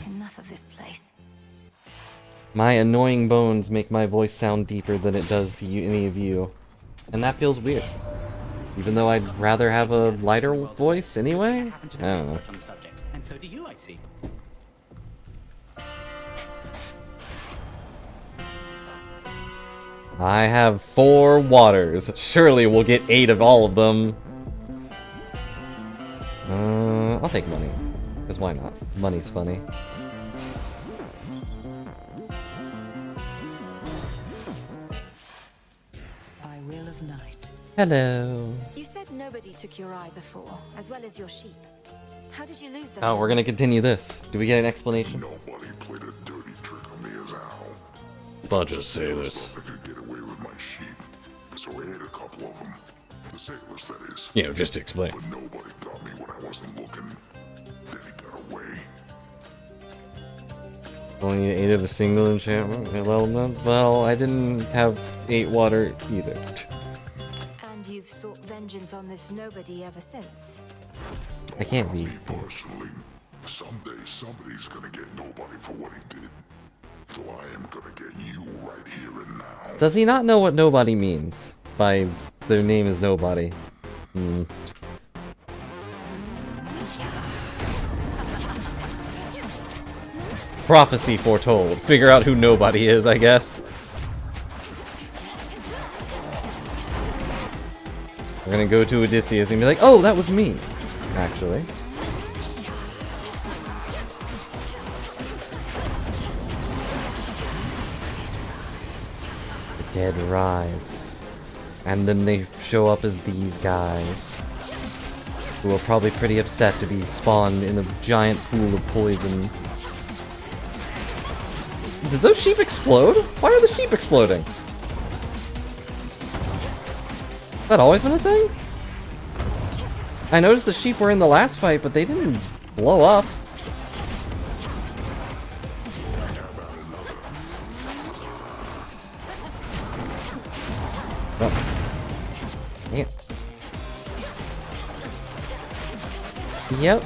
Enough of this place. My annoying bones make my voice sound deeper than it does to you, any of you. And that feels weird. Even though I'd rather have a lighter voice anyway? I don't know. And so do you, I see. I have 4 waters. Surely we'll get 8 of all of them. I'll take money. Because why not? Money's funny. Hello. You said nobody took your eye before, as well as your sheep. How did you lose them? Oh, we're gonna continue this. Do we get an explanation? Nobody played a dirty trick on me as Al. I'll just say this. I could get away with my sheep, so I ate a couple of them. The sailors, that is. You know, just to explain. But nobody got me when I wasn't looking. Then he got away. Only 8 of a single enchantment? Well, I didn't have 8 water either. And you've sought vengeance on this nobody ever since. I can't be. Personally, someday somebody's gonna get nobody for what he did. So I am gonna get you right here and now. Does he not know what nobody means? By their name is nobody. Prophecy foretold. Figure out who nobody is, I guess. We're gonna go to Odysseus and be like, oh, that was me. Actually. The dead rise. And then they show up as these guys. Who are probably pretty upset to be spawned in a giant pool of poison. Did those sheep explode? Why are the sheep exploding? Has that always been a thing? I noticed the sheep were in the last fight, but they didn't blow up. Oh. Yeah. Yep.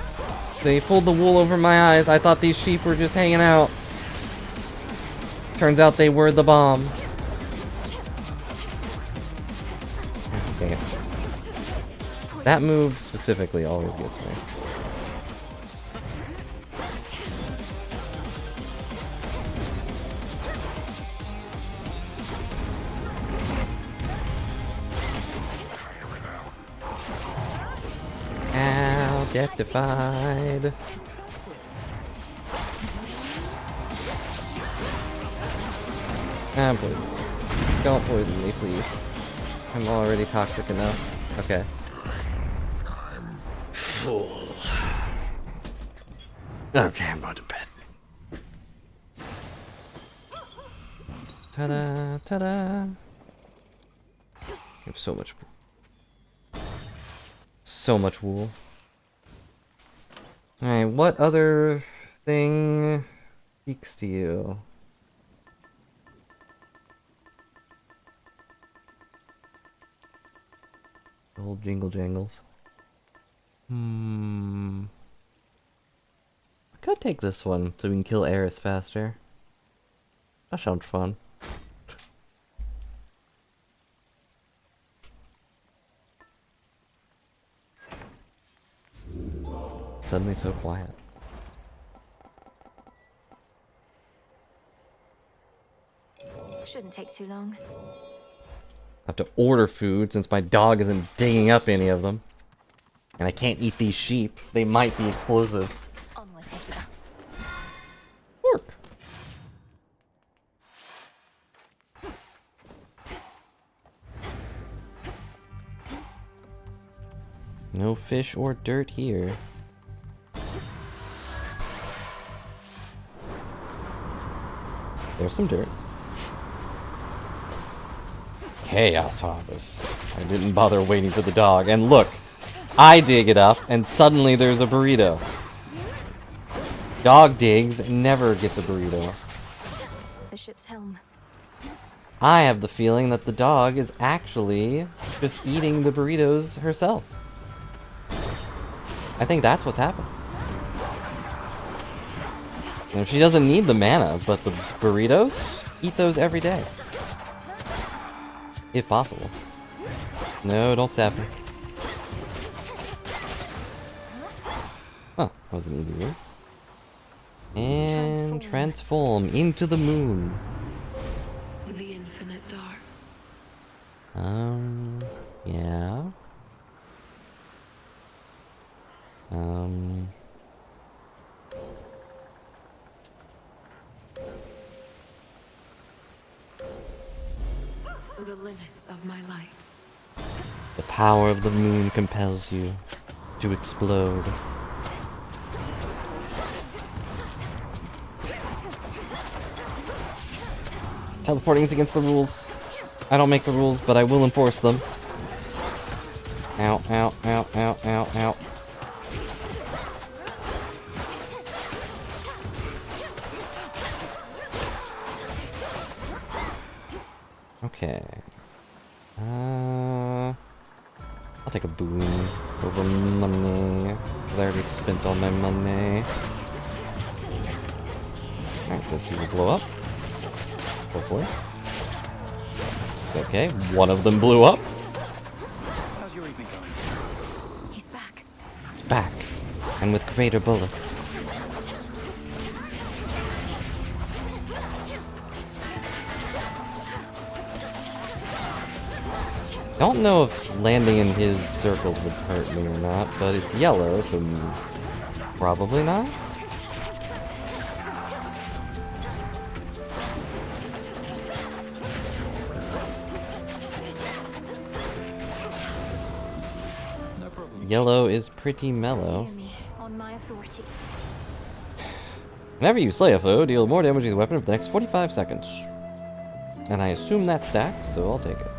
They pulled the wool over my eyes. I thought these sheep were just hanging out. Turns out they were the bomb. Dang it. That move specifically always gets me. Ow, death-defied. Poison. Don't poison me, please. I'm already toxic enough. Okay. I'm full. Okay, I'm going to bed. Ta-da, ta-da. I have so much wool. Alright, what other thing speaks to you? Old jingle jangles. I could take this one so we can kill Eris faster. That sounds fun. Suddenly so quiet. Shouldn't take too long. I have to order food since my dog isn't digging up any of them. And I can't eat these sheep. They might be explosive. Onward, Hector. Work. No fish or dirt here. There's some dirt. Chaos Harvest. I didn't bother waiting for the dog. And look, I dig it up, and suddenly there's a burrito. Dog digs, never gets a burrito. The ship's helm. I have the feeling that the dog is actually just eating the burritos herself. I think that's what's happened. You know, she doesn't need the mana, but the burritos, eat those every day. If possible. No, don't stab me. Huh, that was an easy move. And transform into the moon. The infinite dark. Yeah. The limits of my light. The power of the moon compels you to explode. Teleporting is against the rules. I don't make the rules, but I will enforce them. Ow, ow, ow, ow, ow, ow. Okay. I'll take a boon over money. 'Cause I already spent all my money. Alright, this will blow up. Hopefully. Okay, one of them blew up. How's your evening going? He's back. It's back. And with greater bullets. Don't know if landing in his circles would hurt me or not, but it's yellow, so probably not. Yellow is pretty mellow. On my authority. Whenever you slay a foe, deal more damage to the weapon for the next 45 seconds. And I assume that stacks, so I'll take it.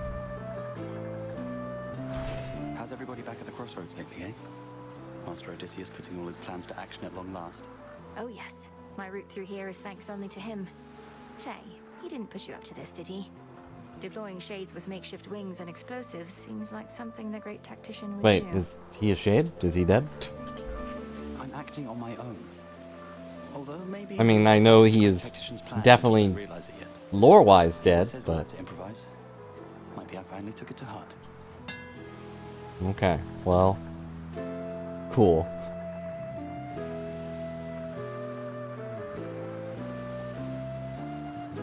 How's everybody back at the crossroads lately, eh? Master Odysseus putting all his plans to action at long last. Oh yes, my route through here is thanks only to him. Say, he didn't push you up to this, did he? Deploying shades with makeshift wings and explosives seems like something the great tactician would Wait, do. is he a shade? Is he dead? I'm acting on my own. Although maybe I mean, I know he is definitely lore-wise dead, says we'll but... have to improvise. Maybe I finally took it to heart. Okay, well... Cool.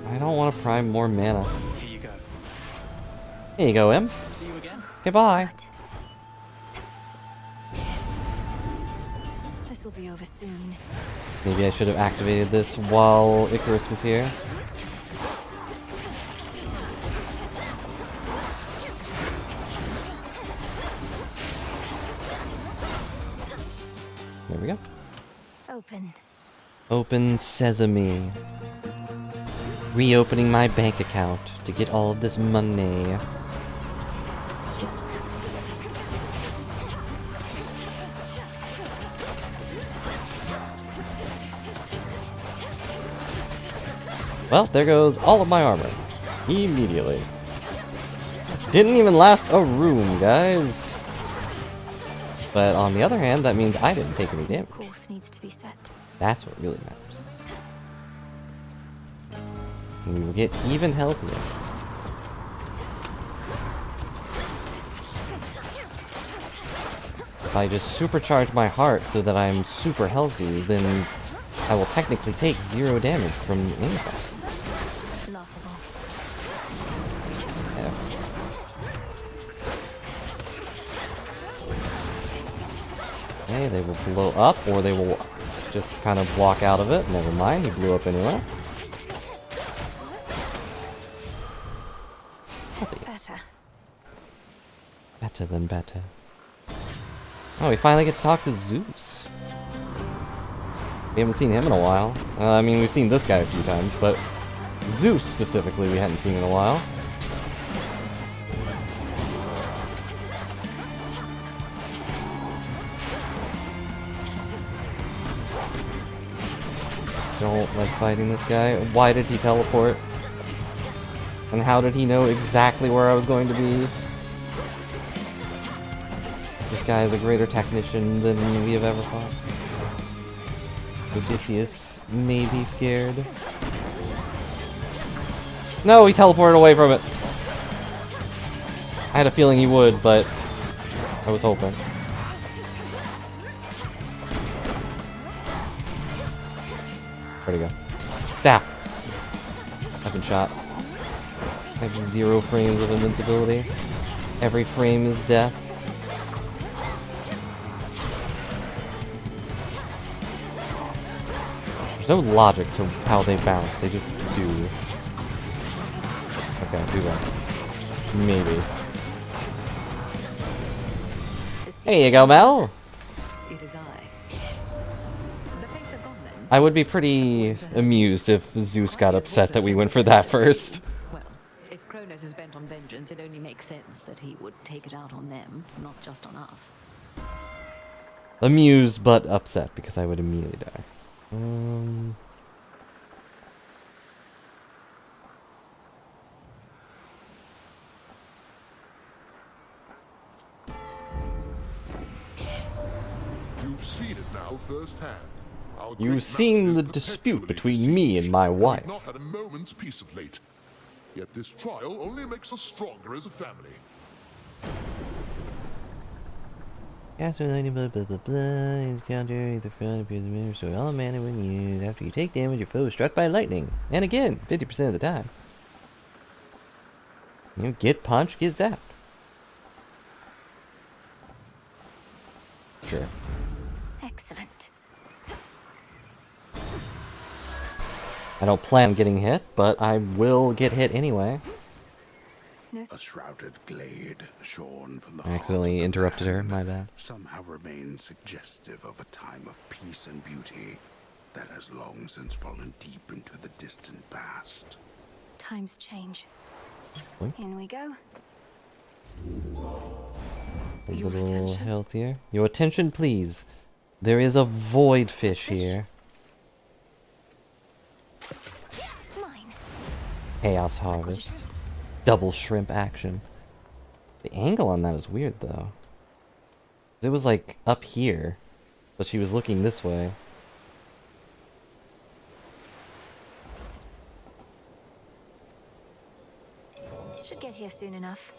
I don't want to prime more mana. Here you go. Here you go, Em. See you again. Goodbye. This'll be over soon. Maybe I should have activated this while Icarus was here. There we go. Open. Open sesame. Reopening my bank account to get all of this money. Well, there goes all of my armor. Immediately. Didn't even last a room, guys. But on the other hand, that means I didn't take any damage. Course needs to be set. That's what really matters. And we will get even healthier. If I just supercharge my heart so that I'm super healthy, then I will technically take 0 damage from anything. Okay, they will blow up, or they will just kind of walk out of it. Never mind, he blew up anyway. Better. Better than better. Oh, we finally get to talk to Zeus. We haven't seen him in a while. I mean, we've seen this guy a few times, but Zeus specifically we hadn't seen in a while. Don't like fighting this guy. Why did he teleport? And how did he know exactly where I was going to be? This guy is a greater technician than we have ever fought. Odysseus may be scared. No, he teleported away from it. I had a feeling he would, but I was hoping. Where'd he go? Stop! I've been shot. I have 0 frames of invincibility. Every frame is death. There's no logic to how they bounce, they just do. Okay, do that. Maybe. There you go, Mel. It is I. The fates are gone then. I would be pretty amused if Zeus got upset that we went for that first. Well, if Kronos is bent on vengeance, it only makes sense that he would take it out on them, not just on us. Amused but upset because I would immediately die. You've seen it now firsthand. Our You've great seen master the is dispute perpetually between me and my besieged, wife. and we've not had a moment's peace of late. Yet this trial only makes us stronger as a family. After lightning, blah blah blah blah. Encounter either front appears in the mirror, so all mana when used. After you take damage, your foe is struck by lightning. And again, 50% of the time. You know, get punched, get zapped. Sure. Excellent. I don't plan on getting hit, but I will get hit anyway. A shrouded glade, shorn from the I accidentally interrupted her, my bad. somehow remains suggestive of a time of peace and beauty that has long since fallen deep into the distant past. Times change. What? In we go. A little healthier. Your attention, please. There is a void fish here. Mine. Chaos Harvest. Double shrimp action. The angle on that is weird, though. It was like up here, but she was looking this way. Should get here soon enough.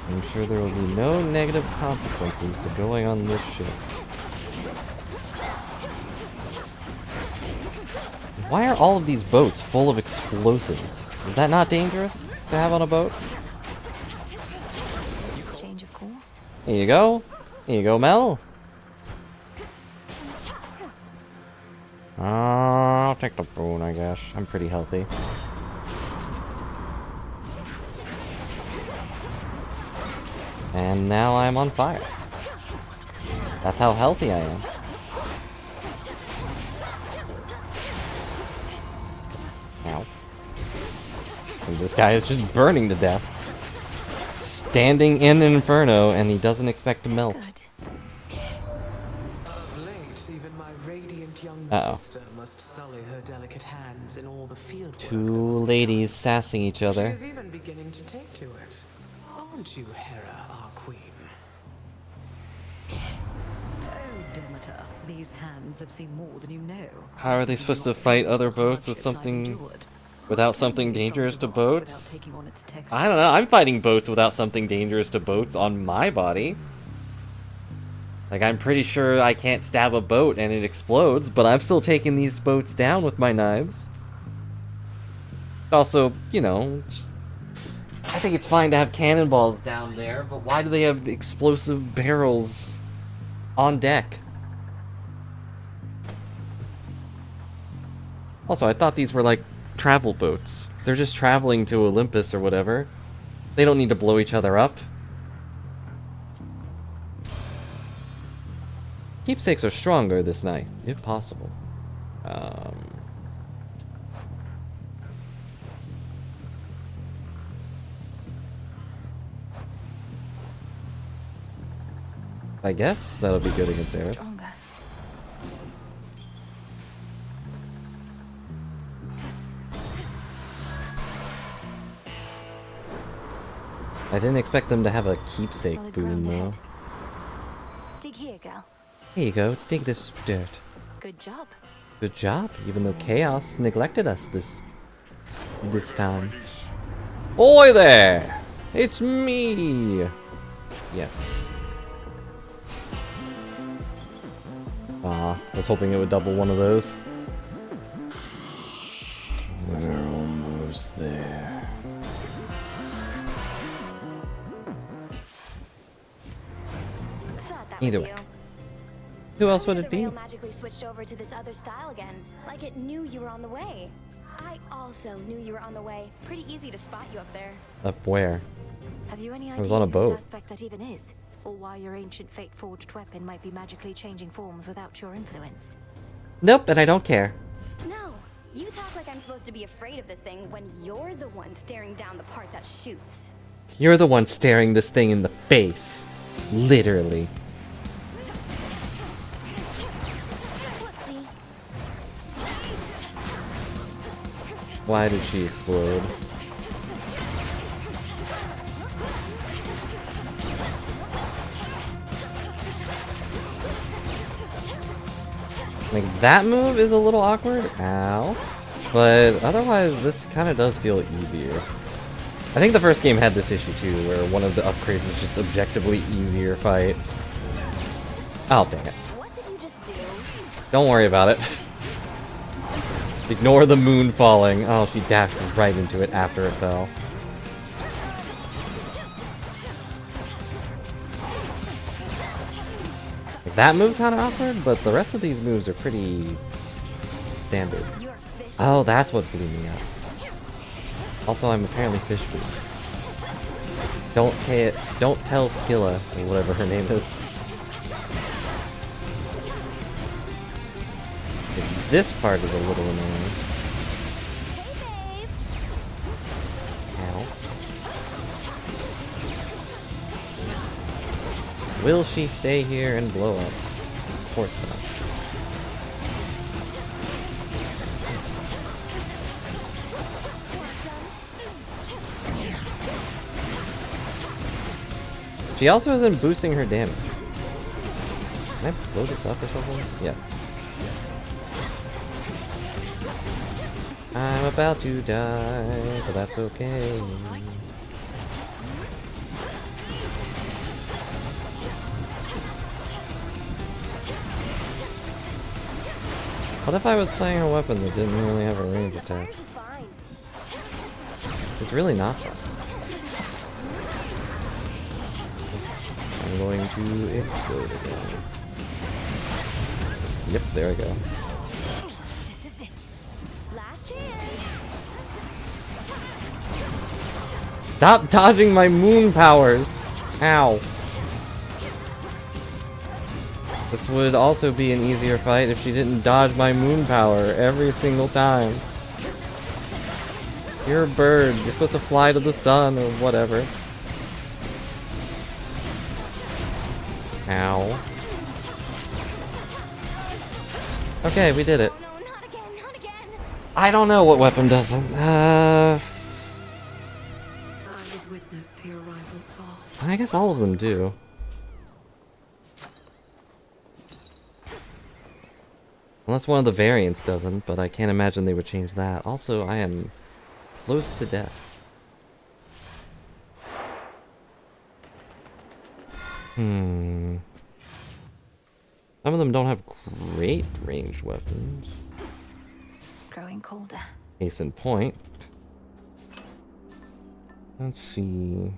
I'm sure there will be no negative consequences of going on this ship. Why are all of these boats full of explosives? Is that not dangerous to have on a boat? Change of course. Here you go. Here you go, Mel. I'll take the boon, I guess. I'm pretty healthy. And now I'm on fire. That's how healthy I am. Ow. And this guy is just burning to death. Standing in an inferno, and he doesn't expect to melt. Of late, even my radiant young Uh-oh. sister must sully her delicate hands in all the field work. Two ladies sassing each She other. is even beginning to take to it. Aren't you, Hera, our queen? Oh, Demeter, these hands have seen more than you know. How are they supposed to fight other boats with something... without something dangerous to boats? I don't know, I'm fighting boats without something dangerous to boats on my body. Like, I'm pretty sure I can't stab a boat and it explodes, but I'm still taking these boats down with my knives. Also, you know, just, I think it's fine to have cannonballs down there, but why do they have explosive barrels on deck? Also, I thought these were like travel boats. They're just traveling to Olympus or whatever. They don't need to blow each other up. Keepsakes are stronger this night, if possible. I guess that'll be good against Eris. Stronger. I didn't expect them to have a keepsake Solid boon, ground though. ahead. Dig here, girl. Here you go, dig this dirt. Good job. Good job, even though Chaos neglected us this time. Oi there! It's me! Yes. I was hoping it would double one of those. We're almost there. Thought that Either was way. you. Who else would The it be? rail magically switched over to this other style again, like it knew you were on the way. I also knew you were on the way. Pretty easy to spot you up there. Up where? Have you any I idea was on a boat. whose aspect that even is? Or why your ancient fate-forged weapon might be magically changing forms without your influence? Nope, and I don't care. No, you talk like I'm supposed to be afraid of this thing when you're the one staring down the part that shoots. You're the one staring this thing in the face. Literally. Why did she explode? Like, that move is a little awkward. Ow. But otherwise, this kind of does feel easier. I think the first game had this issue too, where one of the upgrades was just objectively easier fight. Oh, dang it. Don't worry about it. Ignore the moon falling. Oh, she dashed right into it after it fell. Like, that move's kind of awkward, but the rest of these moves are pretty standard. Oh, that's what blew me up. Also, I'm apparently fish food. Don't tell Skilla, or whatever her name is. This part is a little annoying. Ow. Will she stay here and blow up? Of course not. She also isn't boosting her damage. Can I blow this up or something? Yes. I'm about to die, but that's okay. What if I was playing a weapon that didn't really have a range attack? It's really not that. I'm going to explode again. Yep, there we go. This is it. Last chance. Stop dodging my moon powers! Ow. This would also be an easier fight if she didn't dodge my moon power every single time. You're a bird. You're supposed to fly to the sun or whatever. Ow. Okay, we did it. I don't know what weapon doesn't. I was witness to your rival's fall. I guess all of them do. Unless one of the variants doesn't, but I can't imagine they would change that. Also, I am close to death. Some of them don't have great ranged weapons. Growing colder. Case in point. Let's see.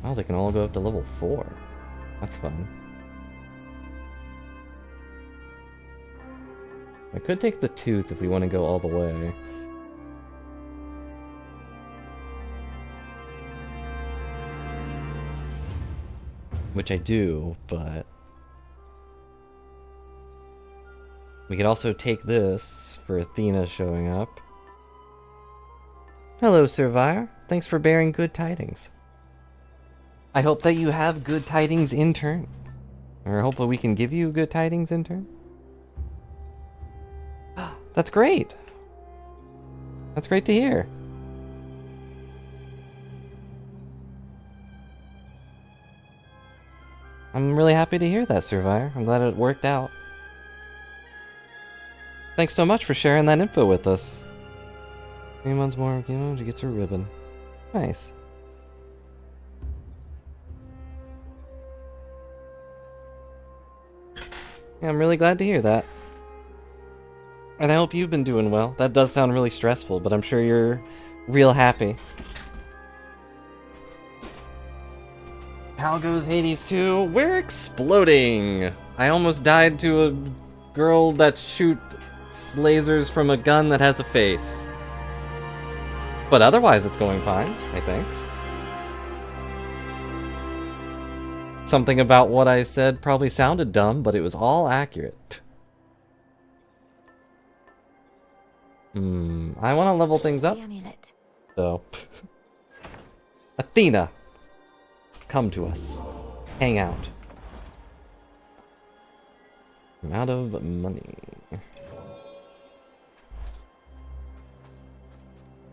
Oh, they can all go up to level 4. That's fun. I could take the tooth if we want to go all the way. Which I do, but... we could also take this for Athena showing up. Hello, Survivor. Thanks for bearing good tidings. I hope that you have good tidings in turn. Or hopefully we can give you good tidings in turn. That's great. That's great to hear. I'm really happy to hear that, Survivor. I'm glad it worked out. Thanks so much for sharing that info with us. 3 months more, you know, she gets her ribbon. Nice. Yeah, I'm really glad to hear that. And I hope you've been doing well. That does sound really stressful, but I'm sure you're real happy. How goes Hades 2? We're exploding! I almost died to a girl that shoots lasers from a gun that has a face. But otherwise it's going fine, I think. Something about what I said probably sounded dumb, but it was all accurate. I want to level things up. So, Athena, come to us. Hang out. I'm out of money.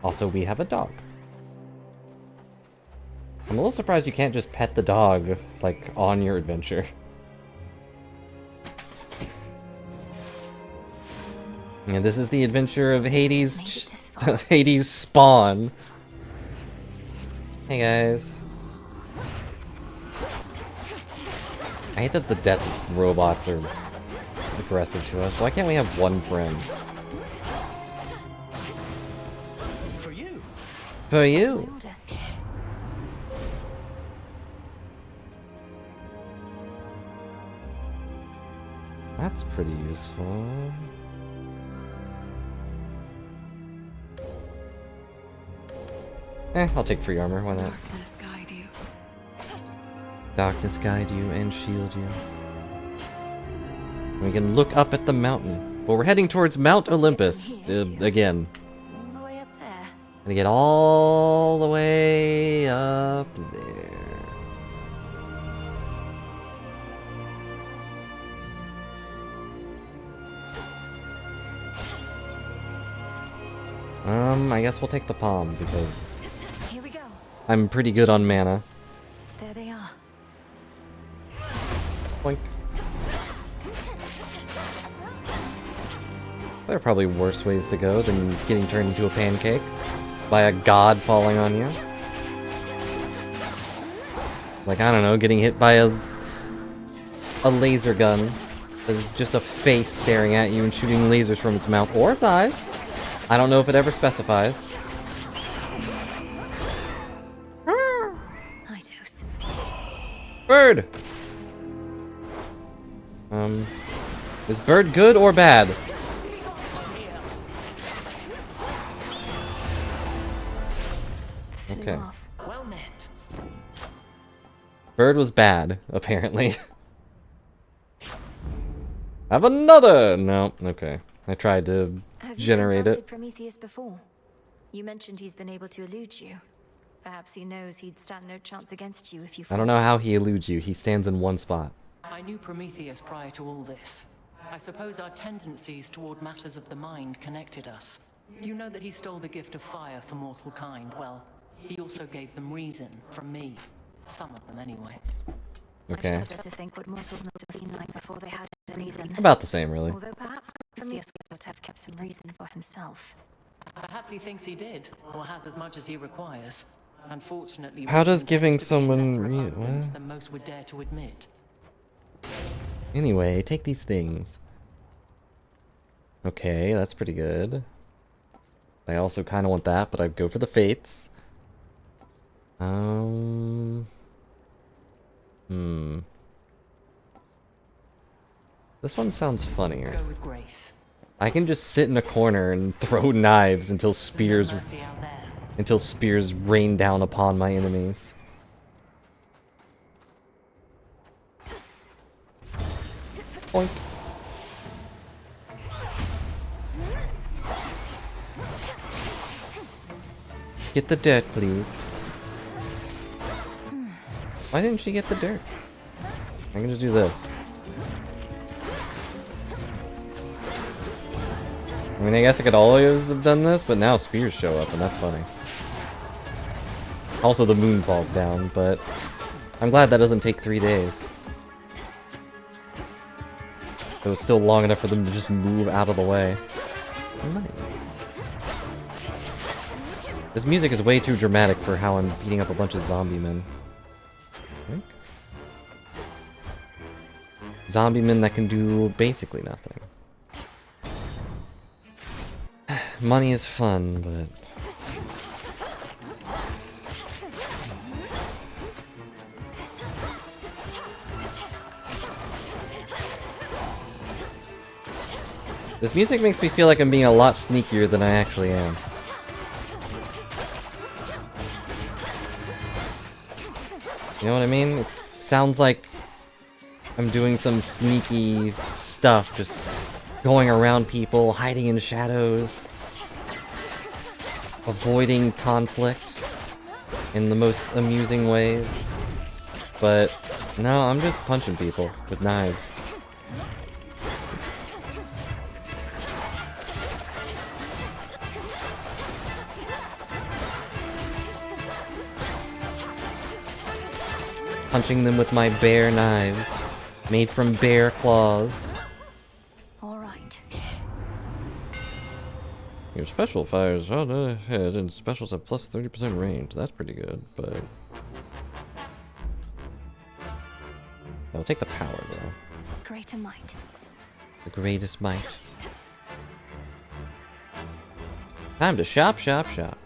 Also, we have a dog. I'm a little surprised you can't just pet the dog, like, on your adventure. And this is the adventure of Hades... Hades Spawn. Hey guys. I hate that the death robots are aggressive to us. Why can't we have one friend? For you. For you. That's pretty useful. I'll take free armor, why not? Darkness guide you. Darkness guide you and shield you. We can look up at the mountain. But we're heading towards Mount Olympus, again. All the way up there. Gonna get all the way up there. I guess we'll take the palm because Here we go. I'm pretty good on mana. There they are. Boink. There are probably worse ways to go than getting turned into a pancake by a god falling on you. Like, I don't know, getting hit by a laser gun. There's just a face staring at you and shooting lasers from its mouth or its eyes. I don't know if it ever specifies. Bird! Is Bird good or bad? Okay. Well met. Bird was bad, apparently. Have another! No, okay. I tried to generate it. Prometheus before? You mentioned he's been able to elude you. Perhaps he knows he'd stand no chance against you if you I don't know how he eludes you. He stands in one spot. I knew Prometheus prior to all this. I suppose our tendencies toward matters of the mind connected us. You know that he stole the gift of fire for mortal kind. Well, he also gave them reason from me. Some of them, anyway. Okay. I shudder to think what mortals must have been like before they had any reason. About the same, really. Although perhaps Prometheus would have kept some reason for himself. Perhaps he thinks he did, or has as much as he requires. Unfortunately, how does giving tends to be less someone repugnant than most would dare to admit. Anyway, take these things. Okay, that's pretty good. I also kind of want that, but I'd go for the fates. This one sounds funnier. Go with grace. I can just sit in a corner and throw knives until spears rain down upon my enemies. Boink. Get the dirt, please. Why didn't she get the dirt? I can just do this. I mean, I guess I could always have done this, but now spears show up, and that's funny. Also, the moon falls down, but I'm glad that doesn't take 3 days. So it's still long enough for them to just move out of the way. Nice. This music is way too dramatic for how I'm beating up a bunch of zombie men. Zombie men that can do basically nothing. Money is fun, but... This music makes me feel like I'm being a lot sneakier than I actually am. You know what I mean? It sounds like I'm doing some sneaky stuff, just going around people, hiding in shadows, avoiding conflict in the most amusing ways. But no, I'm just punching people with knives. Punching them with my bear knives, made from bear claws. All right. Your special fires out ahead, and specials have plus 30% range. That's pretty good, but I'll take the power though. Greater might. The greatest might. Time to shop, shop, shop.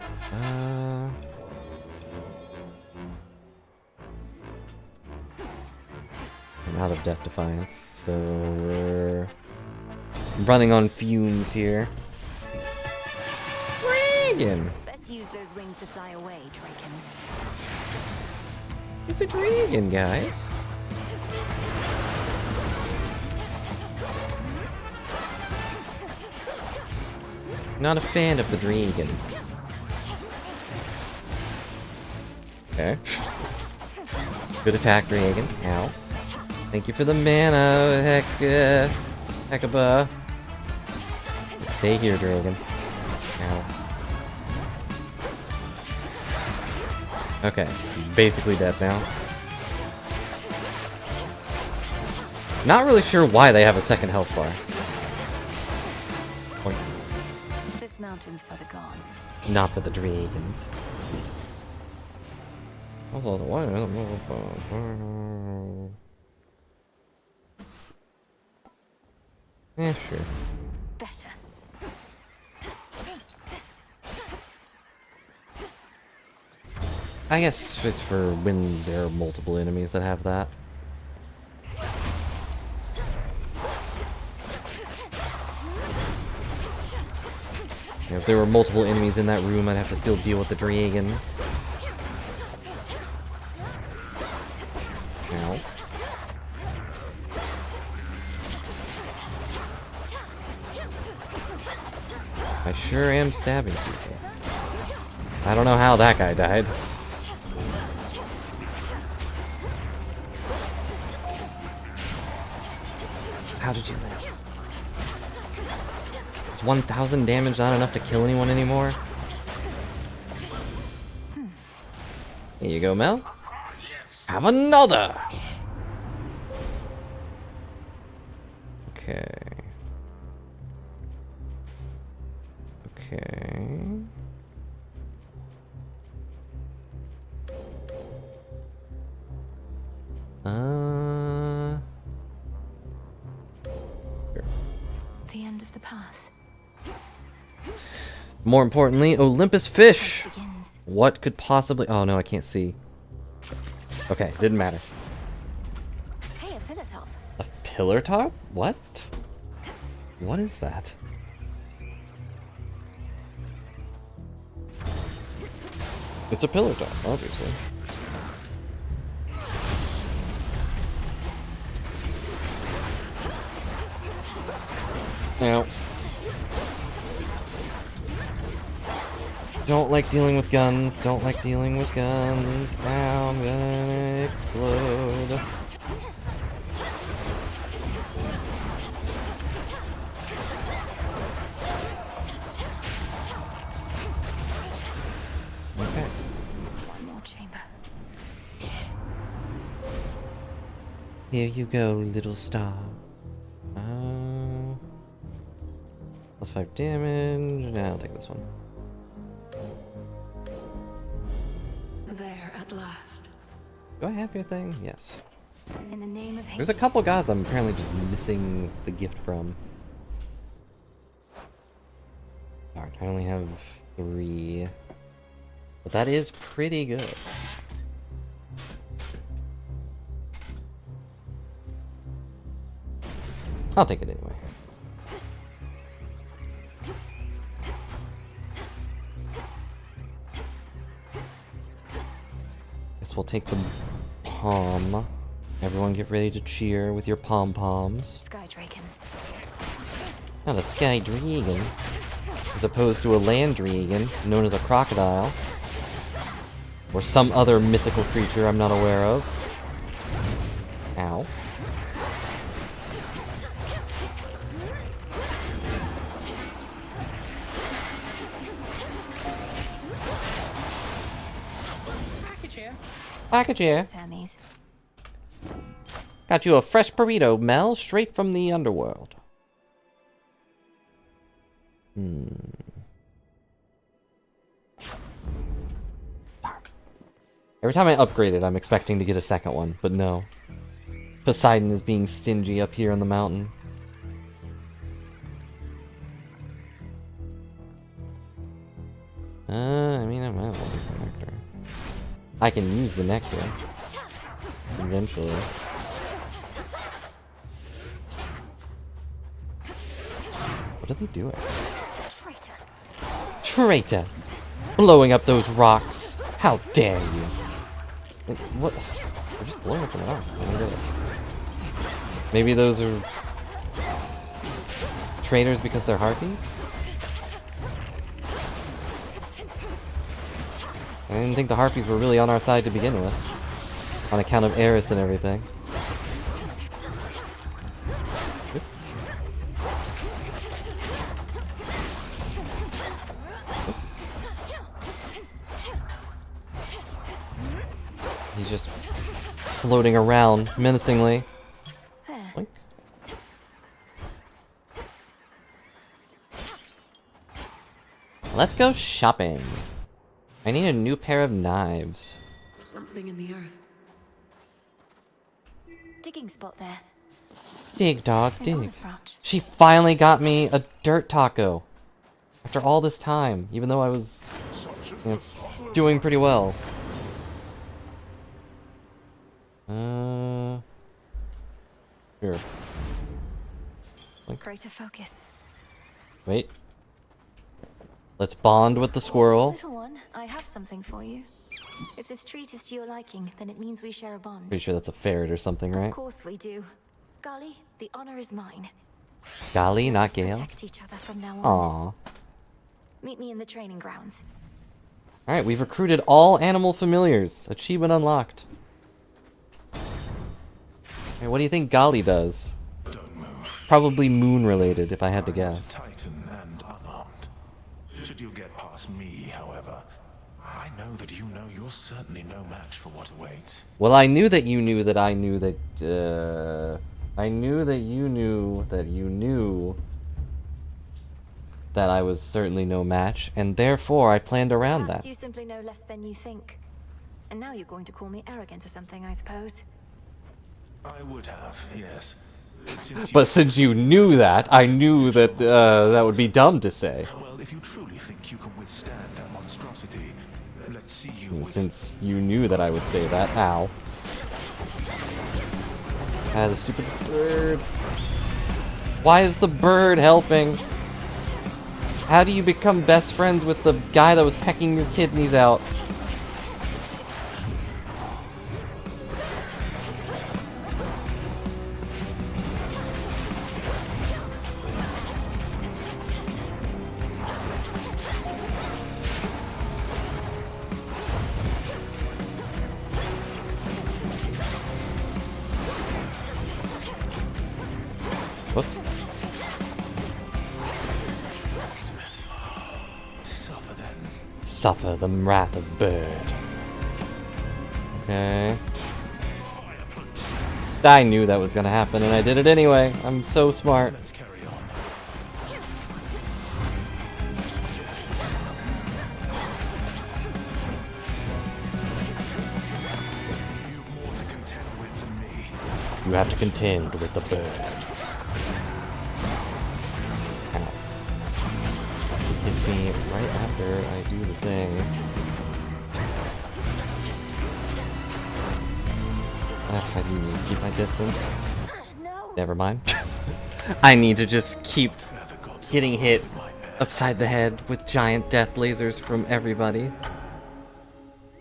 I'm out of Death Defiance, so we're running on fumes here. Dragon! Best use those wings to fly away, Draken. It's a dragon, guys. Not a fan of the dragon. Okay. Good attack, dragon. Ow. Thank you for the mana, Heckaba. Stay here, dragon. Ow. Okay, basically dead now. Not really sure why they have a second health bar. This mountain's for the gods. Not for the dragons. Yeah, sure. Better. I guess it's for when there are multiple enemies that have that. You know, if there were multiple enemies in that room, I'd have to still deal with the dragon. Ow. I sure am stabbing people. I don't know how that guy died. How did you live? Is 1,000 damage not enough to kill anyone anymore? Here you go, Mel. Have another! Okay. Okay. Here. The end of the path. More importantly, Olympus Fish! What could possibly... Oh no, I can't see. Okay, didn't matter. Hey, a pillar top. A pillar top? What? What is that? It's a pillar top, obviously. Now, don't like dealing with guns. Don't like dealing with guns. Now I'm gonna explode. Okay. One more chamber. Here you go, little star. Plus 5 damage. Nah, I'll take this one. There at last. Do I have your thing? Yes. In the name of There's a couple gods I'm apparently just missing the gift from. Alright, I only have 3. But that is pretty good. I'll take it anyway. we'll take the palm. Everyone get ready to cheer with your pom-poms. Sky Dragons. Not a sky dragon, as opposed to a land dragon, known as a crocodile. Or some other mythical creature I'm not aware of. Ow. Package here. Hermes. Got you a fresh burrito, Mel, straight from the underworld. Every time I upgrade it, I'm expecting to get a second one, but no. Poseidon is being stingy up here on the mountain. I mean, I might as well use the nectar. I can use the nectar. Eventually. What are they doing? Traitor. Traitor! Blowing up those rocks! How dare you! Like, what? They're just blowing up the rocks. I don't get it. Maybe those are traitors because they're harpies? I didn't think the harpies were really on our side to begin with. On account of Eris and everything. He's just floating around menacingly. Boink. Let's go shopping. I need a new pair of knives. Something in the earth. Digging spot there. Dig, dog, An dig. olive branch. She finally got me a dirt taco. After all this time, even though I was doing pretty well. Here. Greater focus. Wait. Let's bond with the squirrel. Little one, I have something for you. If this treat is to your liking, then it means we share a bond. Pretty sure that's a ferret or something, right? Of course we do. Golly, the honor is mine. Golly, not Gale. Protect each other from now on. Aww. Meet me in the training grounds. Alright, we've recruited all animal familiars. Achievement unlocked. Hey, what do you think Golly does? Probably moon related, if I had to guess. Titan and unarmed. Should you get past me, however, I know that you know you're certainly no match for what awaits. Well, I knew that you knew that I knew that, I knew that you knew that you knew that I was certainly no match, and therefore I planned around Perhaps that. you simply know less than you think. And now you're going to call me arrogant or something, I suppose. I would have, yes. But since you knew that, I knew that that would be dumb to say. Well, if you truly think you can withstand that monstrosity, let's see you. Since you knew that I would say that, ow. Ah, the stupid bird. Why is the bird helping? How do you become best friends with the guy that was pecking your kidneys out? Whoops. Suffer then. Suffer the wrath of bird. Okay. I knew that was gonna happen and I did it anyway. I'm so smart. Let's carry on. You've more to contend with than me. You have to contend with the bird. Ow. It hits me right after I do the thing. I need to just keep my distance. Never mind. I need to just keep getting hit upside the head with giant death lasers from everybody.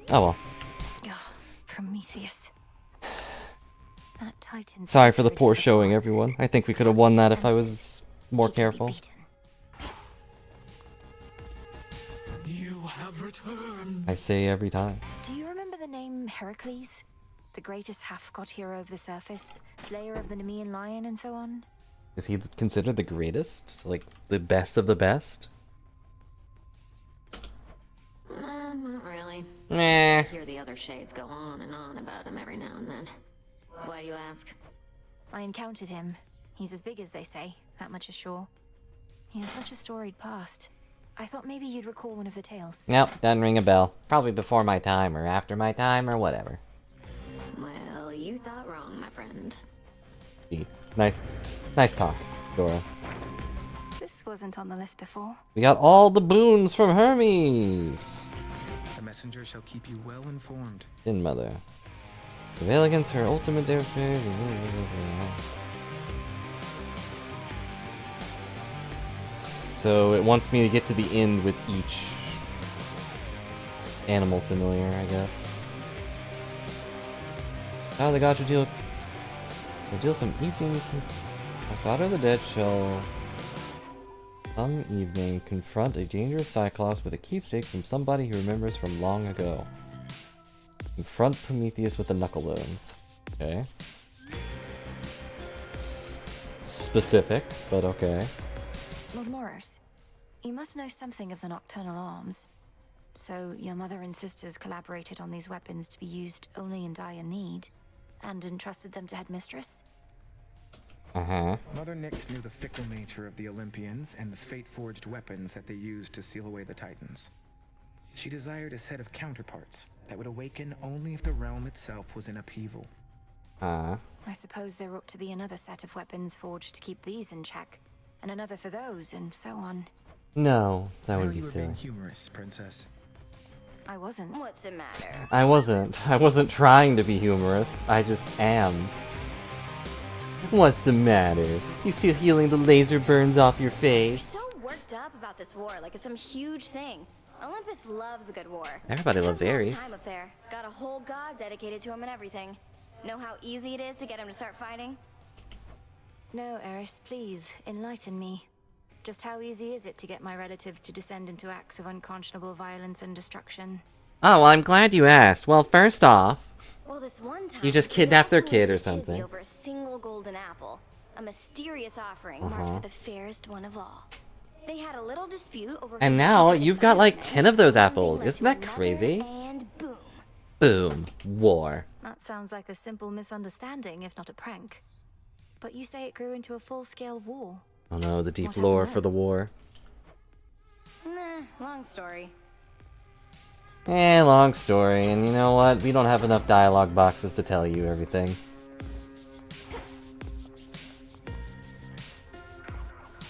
Oh well. Prometheus. That Titan's Sorry for the hatred poor the showing, gods. everyone. I think we It's could have beyond won his that if I senses. was more careful. You have returned. I say every time. Do you remember the name Heracles? The greatest half-god hero of the surface, slayer of the Nemean lion, and so on? Is he considered the greatest? Like, the best of the best? Not really. Nah. I hear the other shades go on and on about him every now and then. Why do you ask? I encountered him. He's as big as they say, that much is sure. He has such a storied past. I thought maybe you'd recall one of the tales. Nope, doesn't ring a bell. Probably before my time, or after my time, or whatever. Well, you thought wrong, my friend. Nice talk, Dora. This wasn't on the list before. We got all the boons from Hermes! The messenger shall keep you well informed. Din Mother. Prevail against her ultimate defense. So it wants me to get to the end with each animal familiar, I guess. Now the god should deal some evening. My daughter of the dead shall some evening confront a dangerous Cyclops with a keepsake from somebody who remembers from long ago. Confront Prometheus with the knuckle bones. Okay. Specific, but okay. Lord Morris, you must know something of the Nocturnal Arms. So your mother and sisters collaborated on these weapons to be used only in dire need, and entrusted them to Headmistress? Uh-huh. Mother Nyx knew the fickle nature of the Olympians and the fate-forged weapons that they used to seal away the Titans. She desired a set of counterparts that would awaken only if the realm itself was in upheaval. I suppose there ought to be another set of weapons forged to keep these in check, and another for those, and so on. No, that I would know be you were silly. being humorous, Princess. I wasn't. What's the matter? I wasn't trying to be humorous. I just am. What's the matter? You still healing the laser burns off your face? You're so worked up about this war, like it's some huge thing. Olympus loves a good war. Everybody loves They have a long Ares. time up there. Got a whole god dedicated to him and everything. Know how easy it is to get him to start fighting? No, Eris, please, enlighten me. Just how easy is it to get my relatives to descend into acts of unconscionable violence and destruction? Oh, well, I'm glad you asked. Well, first off, Well, this one time you just they kidnapped their lost kid or Dizzy something. over a single golden apple, a mysterious offering Uh-huh. marked for the fairest one of all. They had a little dispute over. And who now should you've get got the like diamonds, 10 of those and one apples. thing led Isn't to that another, crazy? And boom. Boom. War. That sounds like a simple misunderstanding, if not a prank. But you say it grew into a full-scale war. Oh no, the deep What lore happened for the war. Nah, long story. Long story, and you know what? We don't have enough dialogue boxes to tell you everything.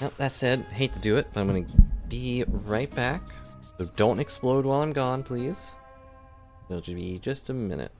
Nope, that said, hate to do it, but I'm gonna be right back. So don't explode while I'm gone, please. It'll be just a minute.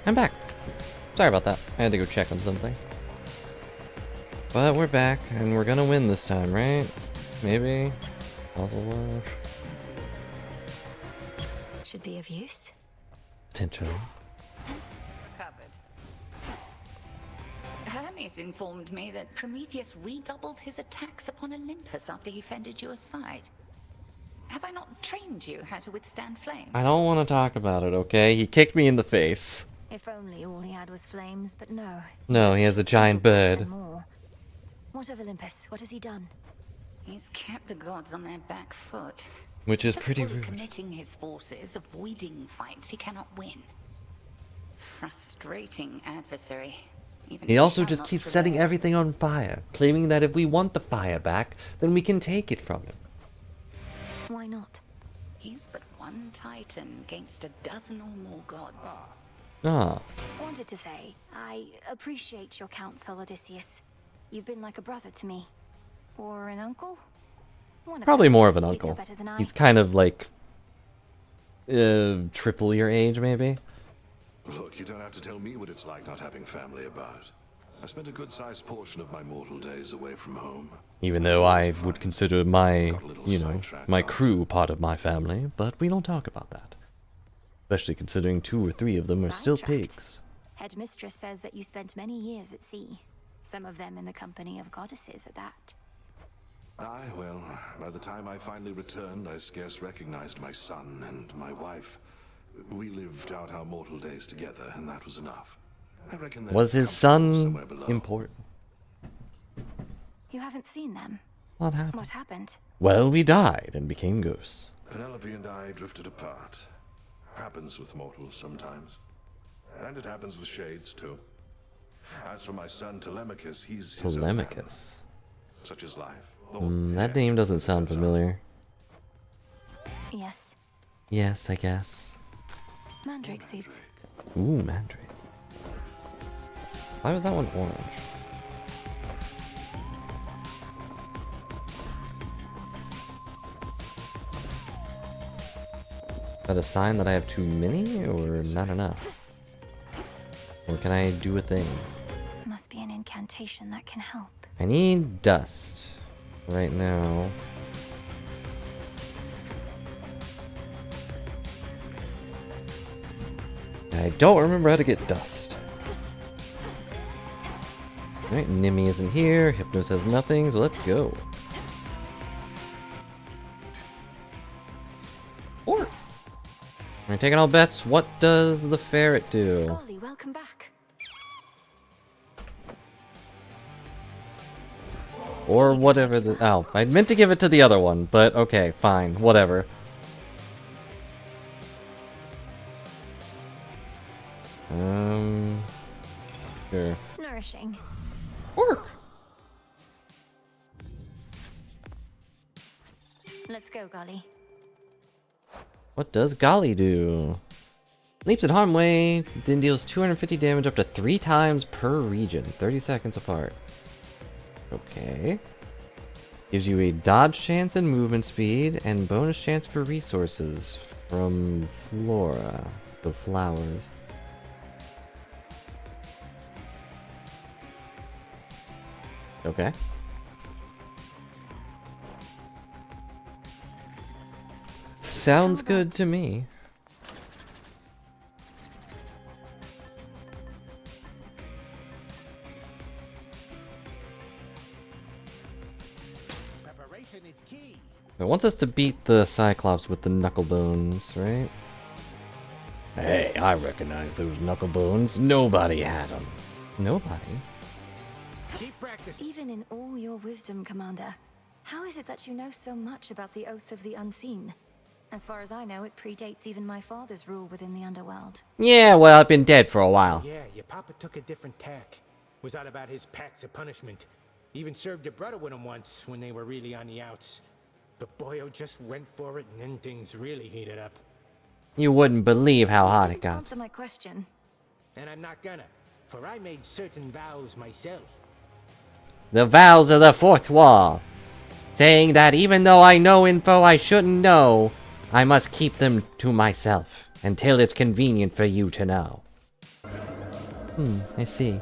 I'm back. Sorry about that. I had to go check on something. But we're back, and we're gonna win this time, right? Maybe? Puzzle. Should be of use. Potentially. Recovered. Hermes informed me that Prometheus redoubled his attacks upon Olympus after he fended you aside. Have I not trained you how to withstand flames? I don't want to talk about it, okay? He kicked me in the face. If only all he had was flames, but no. No, he has a giant bird. More. What of Olympus? What has he done? He's kept the gods on their back foot. Which is Just pretty fully rude. committing his forces, avoiding fights he cannot win. Frustrating adversary. Even He if also shall just not keeps prevail. setting everything on fire, claiming that if we want the fire back, then we can take it from him. Why not? He's but one titan against a dozen or more gods. Ah, Wanted to say, I appreciate your counsel, Odysseus. You've been like a brother to me. Or an uncle? One of probably us. more of an You'd know uncle. better than I. He's kind of like triple your age, maybe. Look, you don't have to tell me what it's like not having family about. I spent a good-sized portion of my mortal days away from home. Even though I would consider my, you know, my crew part of my family, but we don't talk about that. Especially considering 2 or 3 of them are still Sidetracked. pigs. Headmistress says that you spent many years at sea. Some of them in the company of goddesses at that. Aye, well, by the time I finally returned, I scarce recognized my son and my wife. We lived out our mortal days together, and that was enough. I reckon they're Was his comfortable son somewhere below. important? You haven't seen them? What happened? What happened? Well, we died and became ghosts. Penelope and I drifted apart. Happens with mortals sometimes. And it happens with shades, too. As for my son Telemachus, he's his own animal. Telemachus. Such is life. That name doesn't sound familiar. Yes. Yes, I guess. Mandrake seeds. Ooh, mandrake. Why was that one orange? Is that a sign that I have too many, or not enough? Or can I do a thing? Must be an incantation that can help. I need dust right now. I don't remember how to get dust. Alright, Nimmy isn't here. Hypnos has nothing, so let's go. Or we're taking all bets. What does the ferret do? Golly, welcome back. Or whatever the... Oh, I meant to give it to the other one, but okay, fine, whatever. Sure. Nourishing. Pork. Let's go, Golly. What does Golly do? Leaps at harm way, then deals 250 damage up to 3 times per region, 30 seconds apart. Okay. Gives you a dodge chance and movement speed, and bonus chance for resources from flora, so flowers. Okay. Sounds good to me. Preparation is key. It wants us to beat the Cyclops with the knuckle bones, right? Hey, I recognize those knuckle bones. Nobody had them. Nobody? Keep practicing. Even in all your wisdom, Commander, how is it that you know so much about the Oath of the Unseen? As far as I know, it predates even my father's rule within the underworld. Yeah, well, I've been dead for a while. Yeah, your papa took a different tack. Was all about his packs of punishment. Even served your brother with him once when they were really on the outs. But Boyo just went for it, and then things really heated up. You wouldn't believe how hot it got. Answer my question. And I'm not gonna, for I made certain vows myself. The vows of the fourth wall. Saying that even though I know info I shouldn't know, I must keep them to myself until it's convenient for you to know. I see.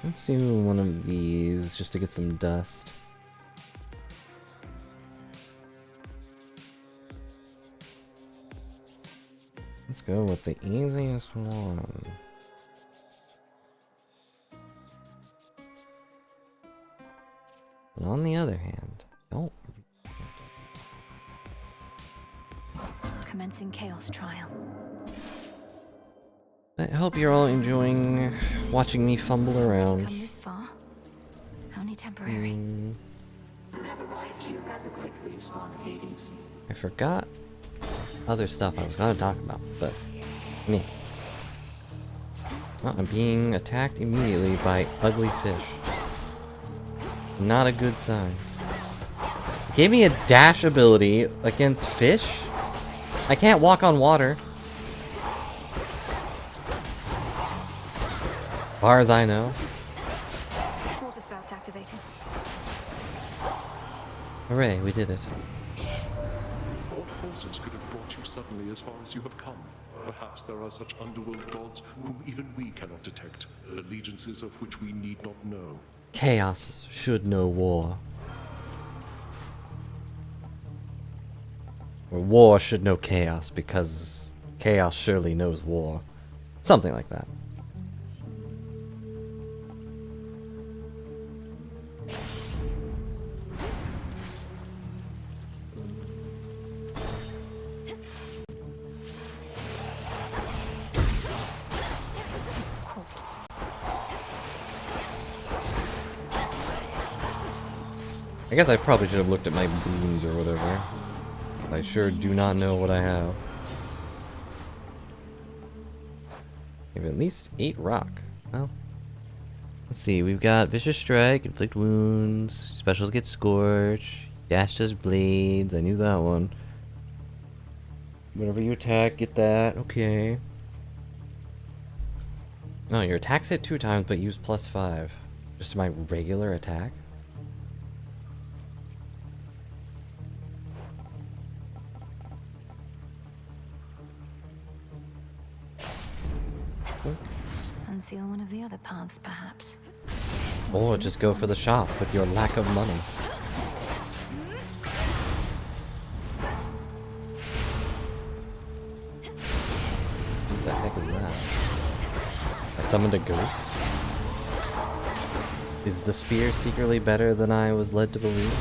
Let's do one of these just to get some dust. Let's go with the easiest one. But on the other hand, don't. Commencing Chaos Trial. I hope you're all enjoying watching me fumble around. Come this far? Only temporary. You have arrived here rather quickly, Spawn of Hades. I forgot other stuff I was gonna talk about, but me. Oh, I'm being attacked immediately by ugly fish. Not a good sign. Gave me a dash ability against fish? I can't walk on water. Far as I know. Water spouts activated. Hooray, we did it. What forces could have brought you suddenly as far as you have come? Perhaps there are such underworld gods whom even we cannot detect, allegiances of which we need not know. Chaos should know war. Or war should know chaos, because chaos surely knows war. Something like that. I guess I probably should have looked at my boons or whatever. I sure do not know what I have. I have at least 8 rock. Well, let's see. We've got Vicious Strike, Inflict Wounds, Specials get Scorch, Dash does Blades. I knew that one. Whenever you attack, get that. Okay. No, your attack's hit 2 times, but use +5. Just my regular attack. Unseal one of the other paths, perhaps. Or just go for the shop with your lack of money. What the heck is that? I summoned a ghost? Is the spear secretly better than I was led to believe?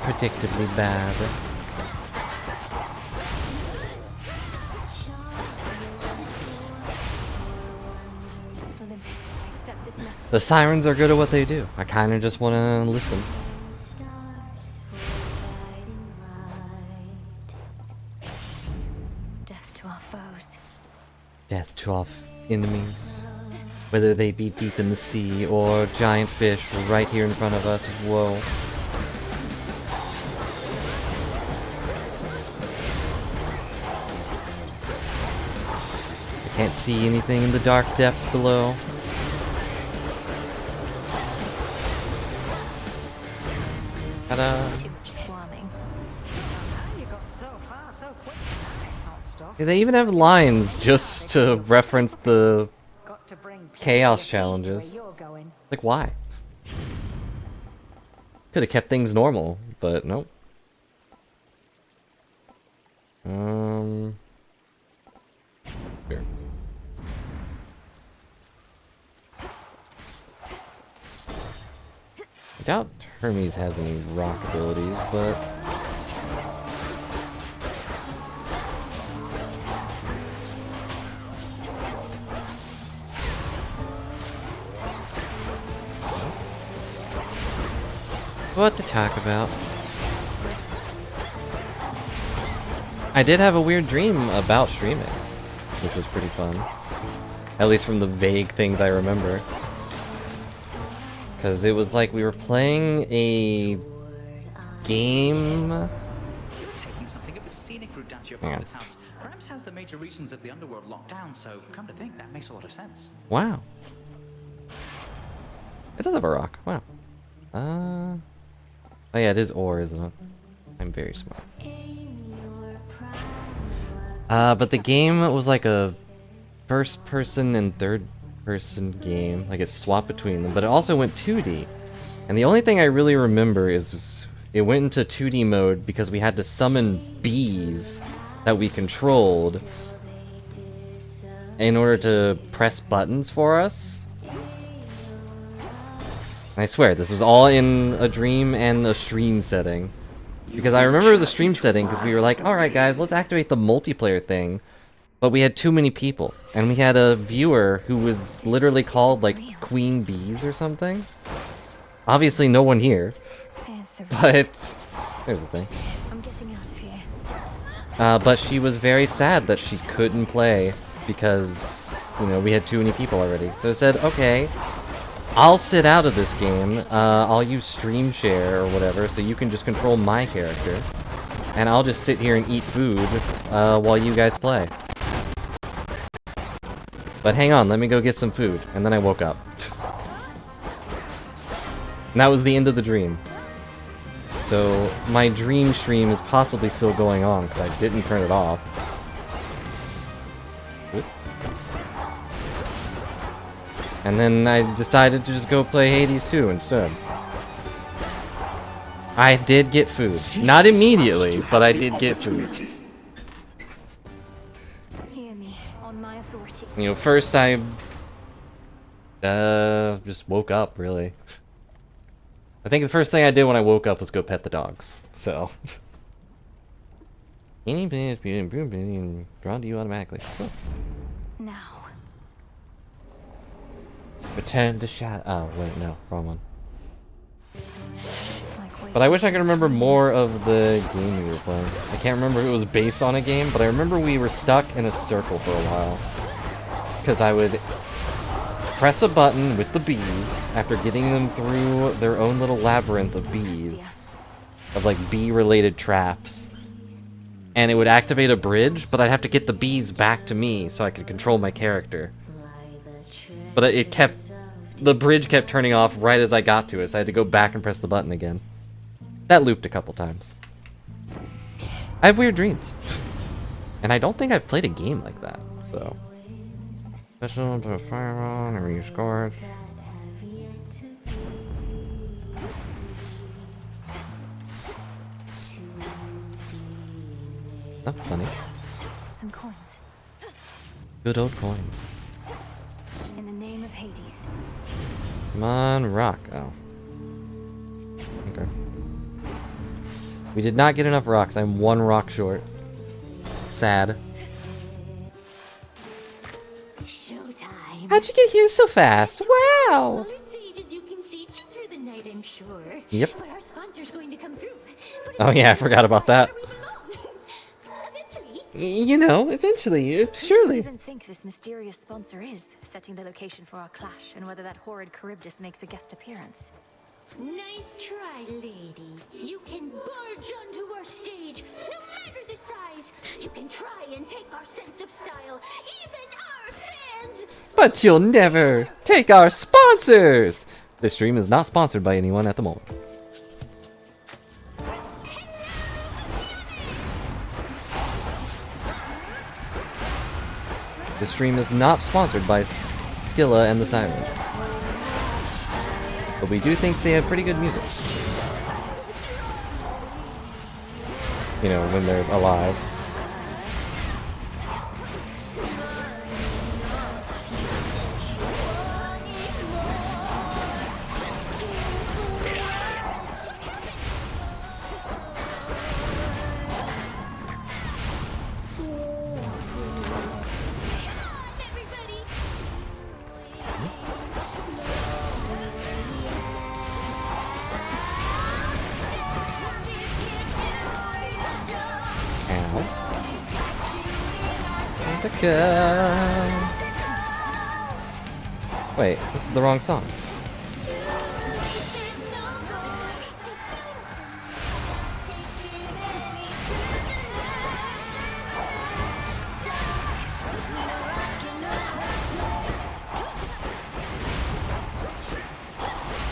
Predictably bad. The sirens are good at what they do. I kind of just want to listen. Death to our foes. Death to our enemies. Whether they be deep in the sea or giant fish right here in front of us. Whoa. Can't see anything in the dark depths below. Ta-da! Yeah, they even have lines just to reference the chaos challenges. Like, why? Could have kept things normal, but nope. Here. I doubt Hermes has any rock abilities, but... what to talk about? I did have a weird dream about streaming, which was pretty fun. At least from the vague things I remember. Because it was like we were playing a game. Taking something of a scenic route down to your father's house. Gramps has the major regions of the underworld locked down, so come to think, that makes a lot of sense. Wow. It does have a rock. Wow. Oh yeah, it is ore, isn't it? I'm very smart. But the game was like a first-person and third-person game. Like it swapped between them, but it also went 2D. And the only thing I really remember is it went into 2D mode because we had to summon bees that we controlled in order to press buttons for us. And I swear, this was all in a dream and a stream setting. Because I remember it was a stream setting because we were like, alright guys, let's activate the multiplayer thing. But we had too many people. And we had a viewer who was literally called like Queen Bees or something. Obviously no one here. But there's the thing. I'm getting out of here. But she was very sad that she couldn't play because, you know, we had too many people already. So I said, okay, I'll sit out of this game. I'll use Stream Share or whatever, so you can just control my character. And I'll just sit here and eat food while you guys play. But hang on, let me go get some food. And then I woke up. And that was the end of the dream. So my dream stream is possibly still going on because I didn't turn it off. Oop. And then I decided to just go play Hades 2 instead. I did get food. Not immediately, but I did get food. Hear me, on my authority. You know, first I just woke up, really. I think the first thing I did when I woke up was go pet the dogs. So anything is being drawn to you automatically. Oh. Now. Pretend to shadow. Oh wait, no, wrong one. But I wish I could remember more of the game we were playing. I can't remember if it was based on a game, but I remember we were stuck in a circle for a while. Because I would press a button with the bees after getting them through their own little labyrinth of bees. Of like bee-related traps. And it would activate a bridge, but I'd have to get the bees back to me so I could control my character. But it kept... The bridge kept turning off right as I got to it, so I had to go back and press the button again. That looped a couple times. I have weird dreams. And I don't think I've played a game like that, so... Special to fireball and rescored. Oh, funny. Some coins. Good old coins. In the name of Hades. Come on, rock. Oh. Okay. We did not get enough rocks. I'm one rock short. Sad. Showtime. How'd you get here so fast? Wow! Smaller stages you can see just for the night, I'm sure. Yep. But our sponsor's going to come through. Oh yeah, I forgot about that. Eventually. You know, eventually, surely. I even think this mysterious sponsor is setting the location for our clash, and whether that horrid Charybdis makes a guest appearance. Nice try, lady. You can barge onto our stage, no matter the size. You can try and take our sense of style, even our fans. But you'll never take our sponsors! This stream is not sponsored by anyone at the moment. This stream is not sponsored by Skilla and the Sirens. But we do think they have pretty good music. You know, when they're alive. Wait, this is the wrong song.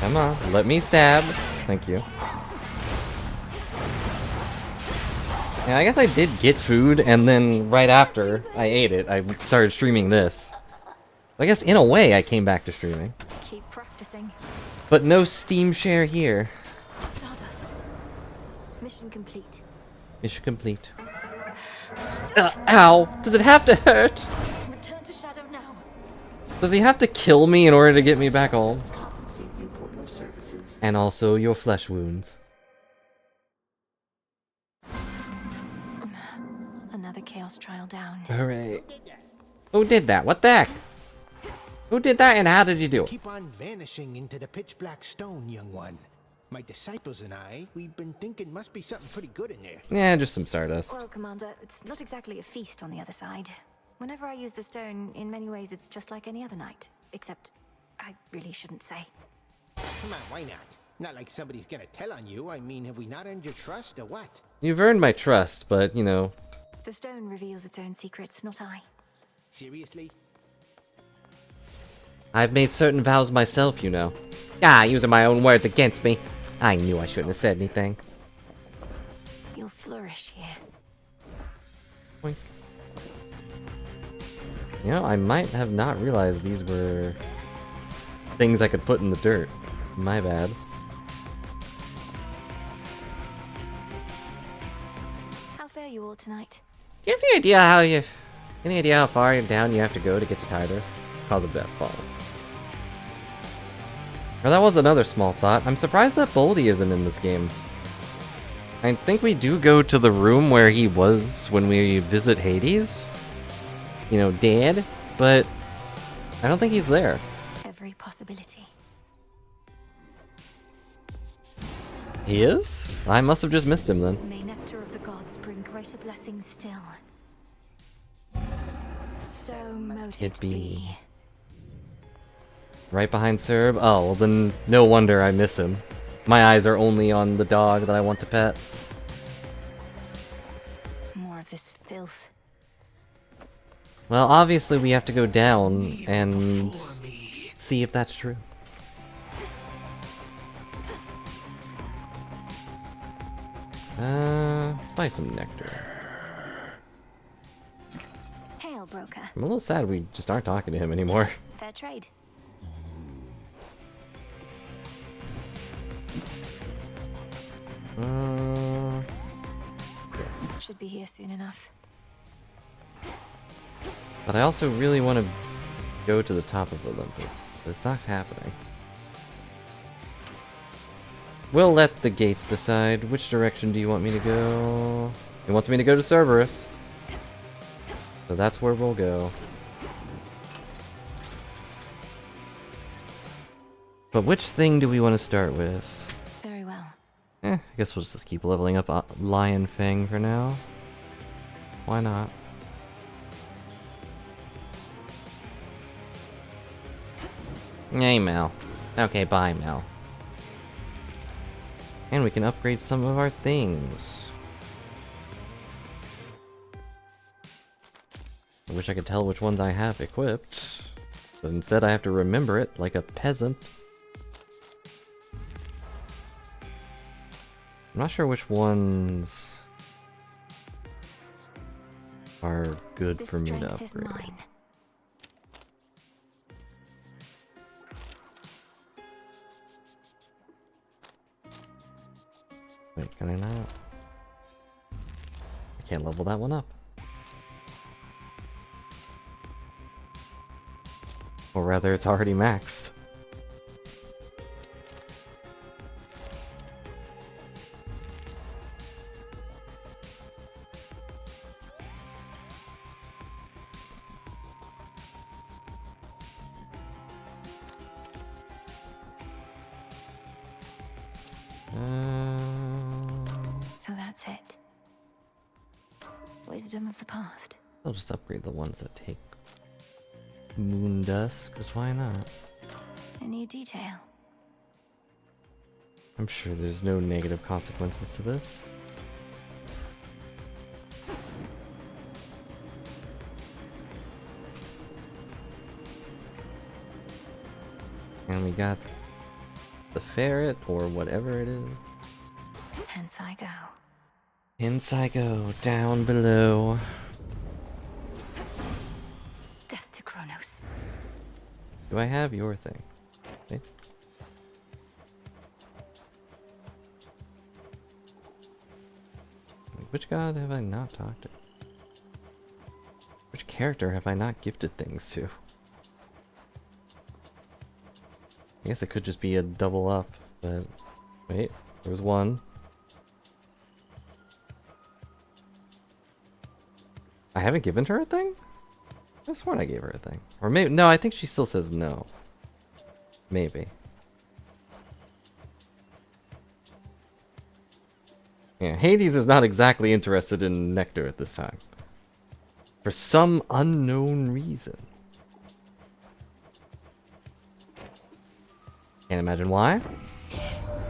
Come on, let me stab. Thank you. Yeah, I guess I did get food, and then right after I ate it, I started streaming this. I guess in a way I came back to streaming. Keep practicing. But no Steam share here. Stardust. Mission complete. Mission complete. Ow! Does it have to hurt? Return to Shadow now. Does he have to kill me in order to get me back home? Compensate you for your services. And also your flesh wounds. Another Chaos trial down. Hooray. Who did that? What the heck? Who did that and how did you do it? Keep on vanishing into the pitch black stone, young one. My disciples and I, we've been thinking must be something pretty good in there. Yeah, just some stardust. Well, Commander, it's not exactly a feast on the other side. Whenever I use the stone, in many ways it's just like any other night. Except, I really shouldn't say. Come on, why not? Not like somebody's gonna tell on you. I mean, have we not earned your trust or what? You've earned my trust, but, you know... The stone reveals its own secrets, not I. Seriously? I've made certain vows myself, you know. Ah, using my own words against me. I knew I shouldn't have said anything. You'll flourish here. Boink. You know, I might have not realized these were things I could put in the dirt. My bad. How fare you all tonight? Do you have any idea how far down you have to go to get to Tidus? Cause of Deathfall. Or that was another small thought. I'm surprised that Boldy isn't in this game. I think we do go to the room where he was when we visit Hades. You know, dead, but I don't think he's there. Every possibility. He is? I must have just missed him then. May nectar of the gods bring greater blessings still. So mote it be. Right behind Serb? Oh, well then no wonder I miss him. My eyes are only on the dog that I want to pet. More of this filth. Well, obviously we have to go down and see if that's true. Let's buy some nectar. Hail, broker. I'm a little sad we just aren't talking to him anymore. Fair trade. Should be here soon enough. But I also really want to go to the top of Olympus. But it's not happening. We'll let the gates decide. Which direction do you want me to go? He wants me to go to Cerberus. So that's where we'll go. But which thing do we want to start with? Very well. I guess we'll just keep leveling up Lion Fang for now. Why not? Hey, Mel. Okay, bye, Mel. And we can upgrade some of our things. I wish I could tell which ones I have equipped. But instead I have to remember it like a peasant. I'm not sure which ones are good for me to upgrade. Wait, can I not? I can't level that one up. Or rather, it's already maxed. So that's it. Wisdom of the past. I'll just upgrade the ones that take moon dust, because why not? A new detail. I'm sure there's no negative consequences to this. And we got the ferret or whatever it is. Hence I go. Hence I go, down below. Death to Kronos. Do I have your thing? Okay. Which god have I not talked to? Which character have I not gifted things to? I guess it could just be a double up, but wait, there was one. I haven't given her a thing? I sworn I gave her a thing. Or maybe, no, I think she still says no. Maybe. Yeah, Hades is not exactly interested in Nectar at this time. For some unknown reason. Can't imagine why.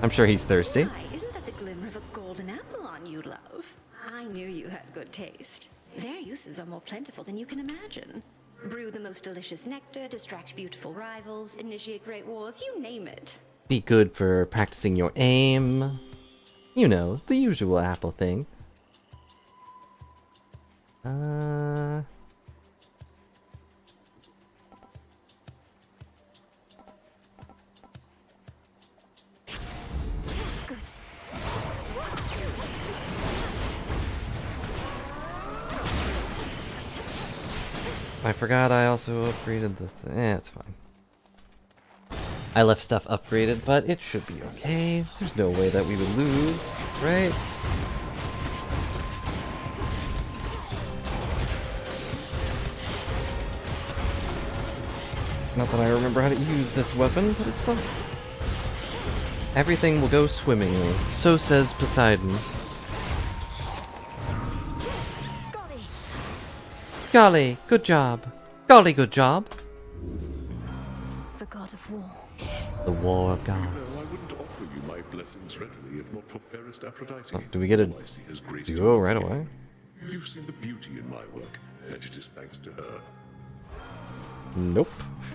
I'm sure he's thirsty. Why, isn't that the glimmer of a golden apple on you, love? I knew you had good taste. Their uses are more plentiful than you can imagine. Brew the most delicious nectar, distract beautiful rivals, initiate great wars, you name it. Be good for practicing your aim. You know, the usual apple thing. Good. I forgot I also upgraded the it's fine. I left stuff upgraded, but it should be okay. There's no way that we would lose, right? Not that I remember how to use this weapon, but it's fine. Everything will go swimmingly. So says Poseidon. Golly, good job. Golly, good job. The god of war. The war of gods. No, I wouldn't offer you my blessings readily if not for fairest Aphrodite. Oh, do we get a All I see is grace duo towards right you. away? You've seen the beauty in my work, and it is thanks to her. Nope.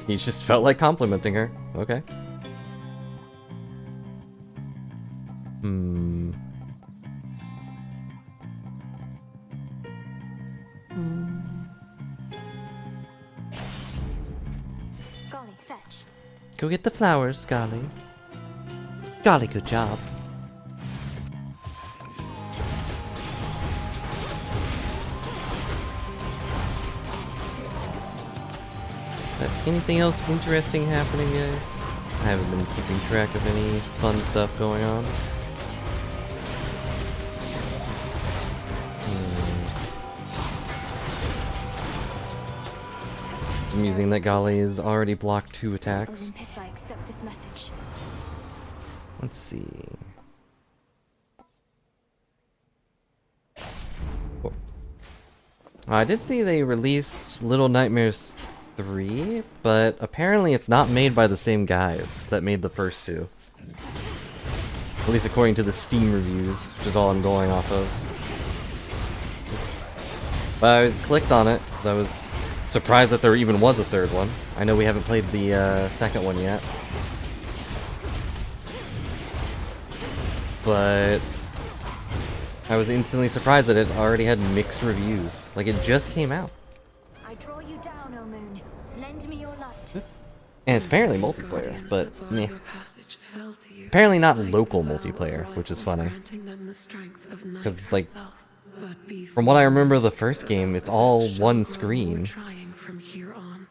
He just felt like complimenting her. Okay. Golly, fetch. Go get the flowers, Golly. Golly, good job. Anything else interesting happening, guys? I haven't been keeping track of any fun stuff going on. Amusing that Golly has already blocked 2 attacks. Olympus, I accept this message. Let's see. Oh. I did see they released Little Nightmares 3, but apparently it's not made by the same guys that made the first 2. At least according to the Steam reviews, which is all I'm going off of. But I clicked on it, because I was surprised that there even was a third one. I know we haven't played the second one yet. But I was instantly surprised that it already had mixed reviews. Like, it just came out. I draw you down, O moon. Lend me your light. And it's apparently multiplayer, but meh. Apparently not local multiplayer, which is funny. Because it's like, from what I remember the first game, it's all one screen. From here on.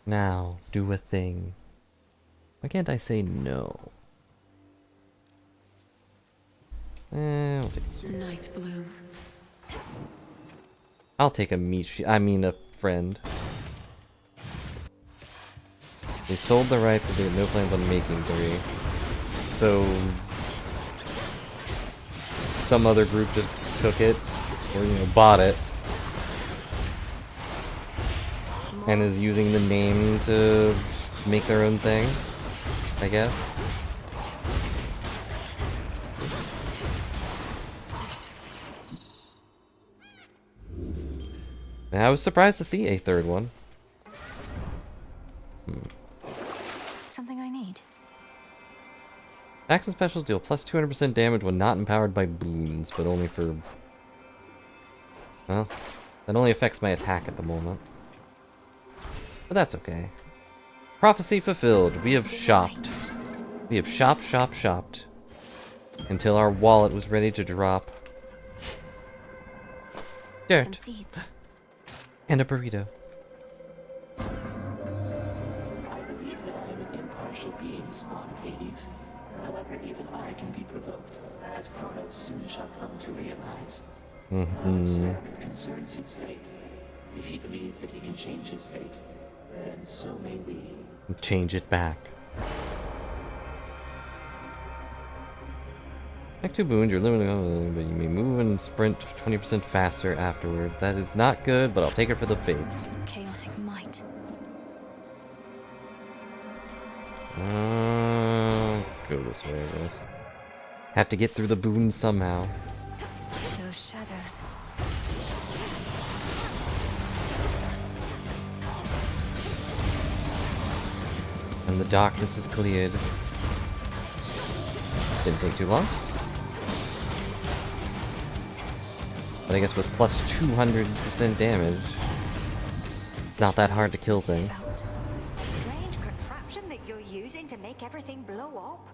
Now, do a thing. Why can't I say no? We'll take this one. Night bloom. I'll take a friend. They sold the rights, but they had no plans on making 3. So some other group just took it, or bought it, and is using the name to make their own thing, I guess. And I was surprised to see a third one. Something I need. Attacks and specials deal plus 200% damage when not empowered by boons, but only for... Well, that only affects my attack at the moment. But that's okay. Prophecy fulfilled. We have shopped. We have shopped. Until our wallet was ready to drop. Dirt. Some seeds. And a burrito. I believe that I am an impartial being, spawn of Hades. However, even I can be provoked, as Kronos soon shall come to realize. Our experiment concerns his fate. If he believes that he can change his fate, then so may we. Change it back. Like 2 boons, you're limited, but you may move and sprint 20% faster afterward. That is not good, but I'll take it for the fates. Chaotic might. Go this way, I guess. Have to get through the boons somehow. Those shadows. And the darkness is cleared. Didn't take too long. But I guess with plus 200% damage, it's not that hard to kill things. Strange contraption that you're using to make everything blow up.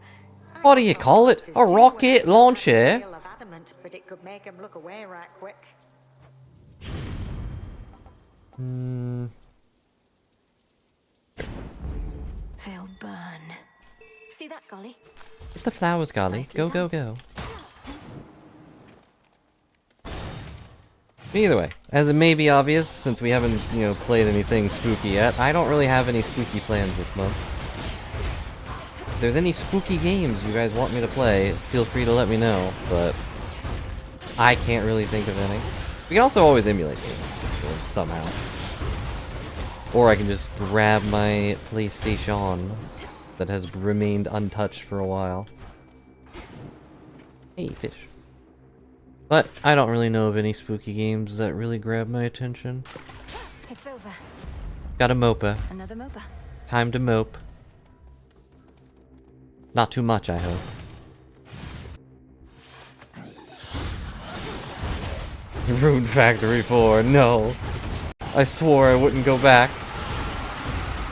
What do you call it? A rocket launcher? Of adamant, but it could make him look away right quick. They'll burn. See that, Golly? Get the flowers, Golly. Go, go, go. Either way, as it may be obvious, since we haven't, played anything spooky yet, I don't really have any spooky plans this month. If there's any spooky games you guys want me to play, feel free to let me know, but I can't really think of any. We can also always emulate games, somehow. Or I can just grab my PlayStation that has remained untouched for a while. Hey, fish. But I don't really know of any spooky games that really grab my attention. It's over. Got a mopa. Another mopa. Time to mope. Not too much, I hope. Rune Factory 4, no. I swore I wouldn't go back.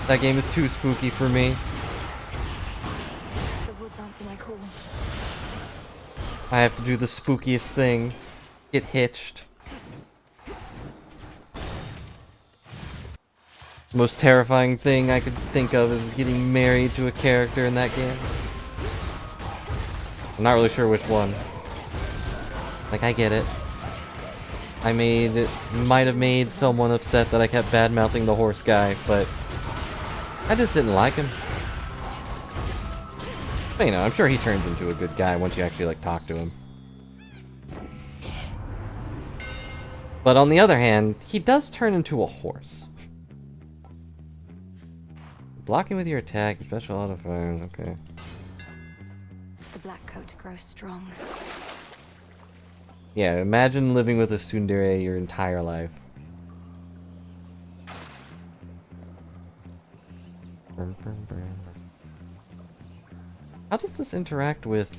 That game is too spooky for me. The woods answer my call. I have to do the spookiest thing. Get hitched. Most terrifying thing I could think of is getting married to a character in that game. I'm not really sure which one. Like, I get it. Might have made someone upset that I kept bad-mouthing the horse guy, but I just didn't like him. But, I'm sure he turns into a good guy once you actually, talk to him. But on the other hand, he does turn into a horse. Blocking with your attack, special auto fires, okay. The black coat grows strong. Yeah, imagine living with a tsundere your entire life. How does this interact with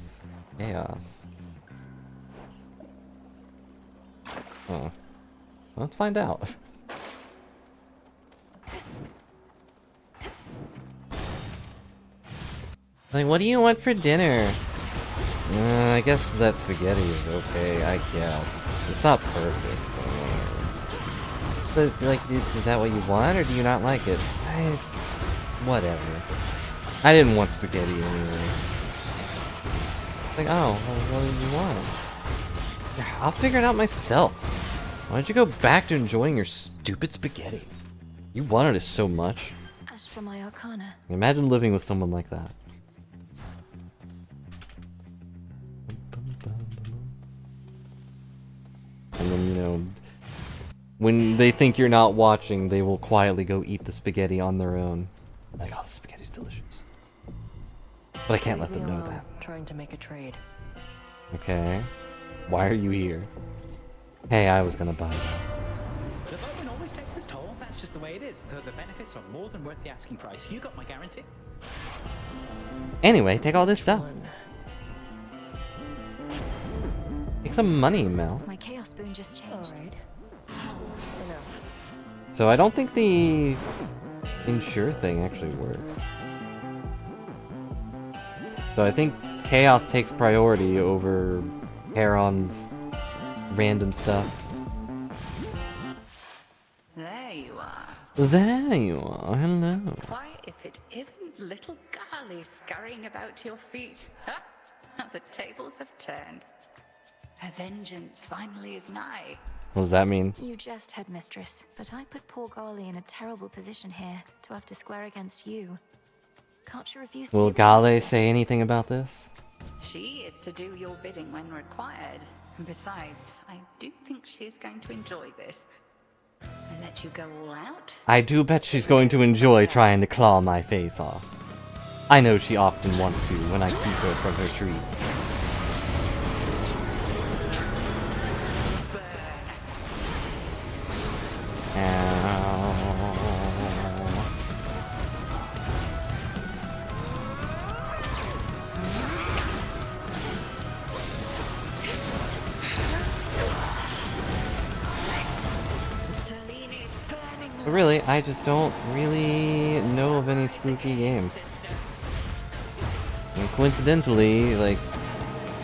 chaos? Oh. Let's find out. Like, what do you want for dinner? I guess that spaghetti is okay, I guess. It's not perfect. But, is that what you want, or do you not like it? It's... whatever. I didn't want spaghetti anyway. Like, oh, what did you want? I'll figure it out myself. Why don't you go back to enjoying your stupid spaghetti? You wanted it so much. As for my arcana. Imagine living with someone like that. And then, when they think you're not watching, they will quietly go eat the spaghetti on their own. Like, oh, the spaghetti's delicious. But I can't let them know that. Trying to make a trade. Okay. Why are you here? Hey, I was gonna buy that. That's just the way it is. The benefits are more than worth the asking price. You got my guarantee. Anyway, take all this stuff. Take some money, Mel. My chaos boon just changed. So I don't think the insure thing actually worked. So I think chaos takes priority over Charon's random stuff. There you are. There you are. Hello. Why, if it isn't little Garly scurrying about your feet. Huh? The tables have turned. Her vengeance finally is nigh. What does that mean? You jest, headmistress, but I put poor Garly in a terrible position here to have to square against you. Can't you refuse to Will be a part of Gale this? say anything about this? She is to do your bidding when required. And besides, I do think she's going to enjoy this. I let you go all out. I do bet she's going to enjoy trying to claw my face off. I know she often wants to when I keep her from her treats. But really, I just don't really know of any spooky games. And coincidentally, like,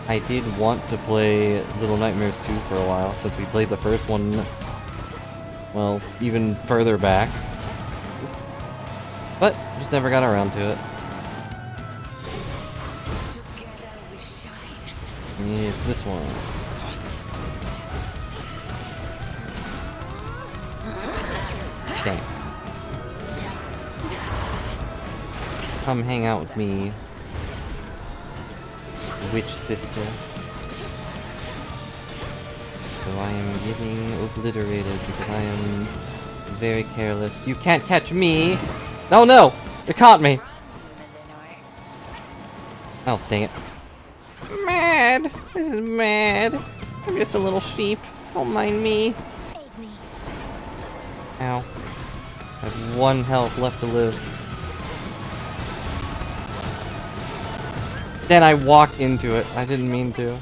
I did want to play Little Nightmares 2 for a while, since we played the first one, well, even further back. But, just never got around to it. Yeah, it's this one. Dang. Come hang out with me, witch sister. So I am getting obliterated because I am very careless. You can't catch me! Oh no! You caught me! Oh, dang it. Mad! This is mad! I'm just a little sheep. Don't mind me. Ow. I have 1 health left to live. Then I walked into it. I didn't mean to.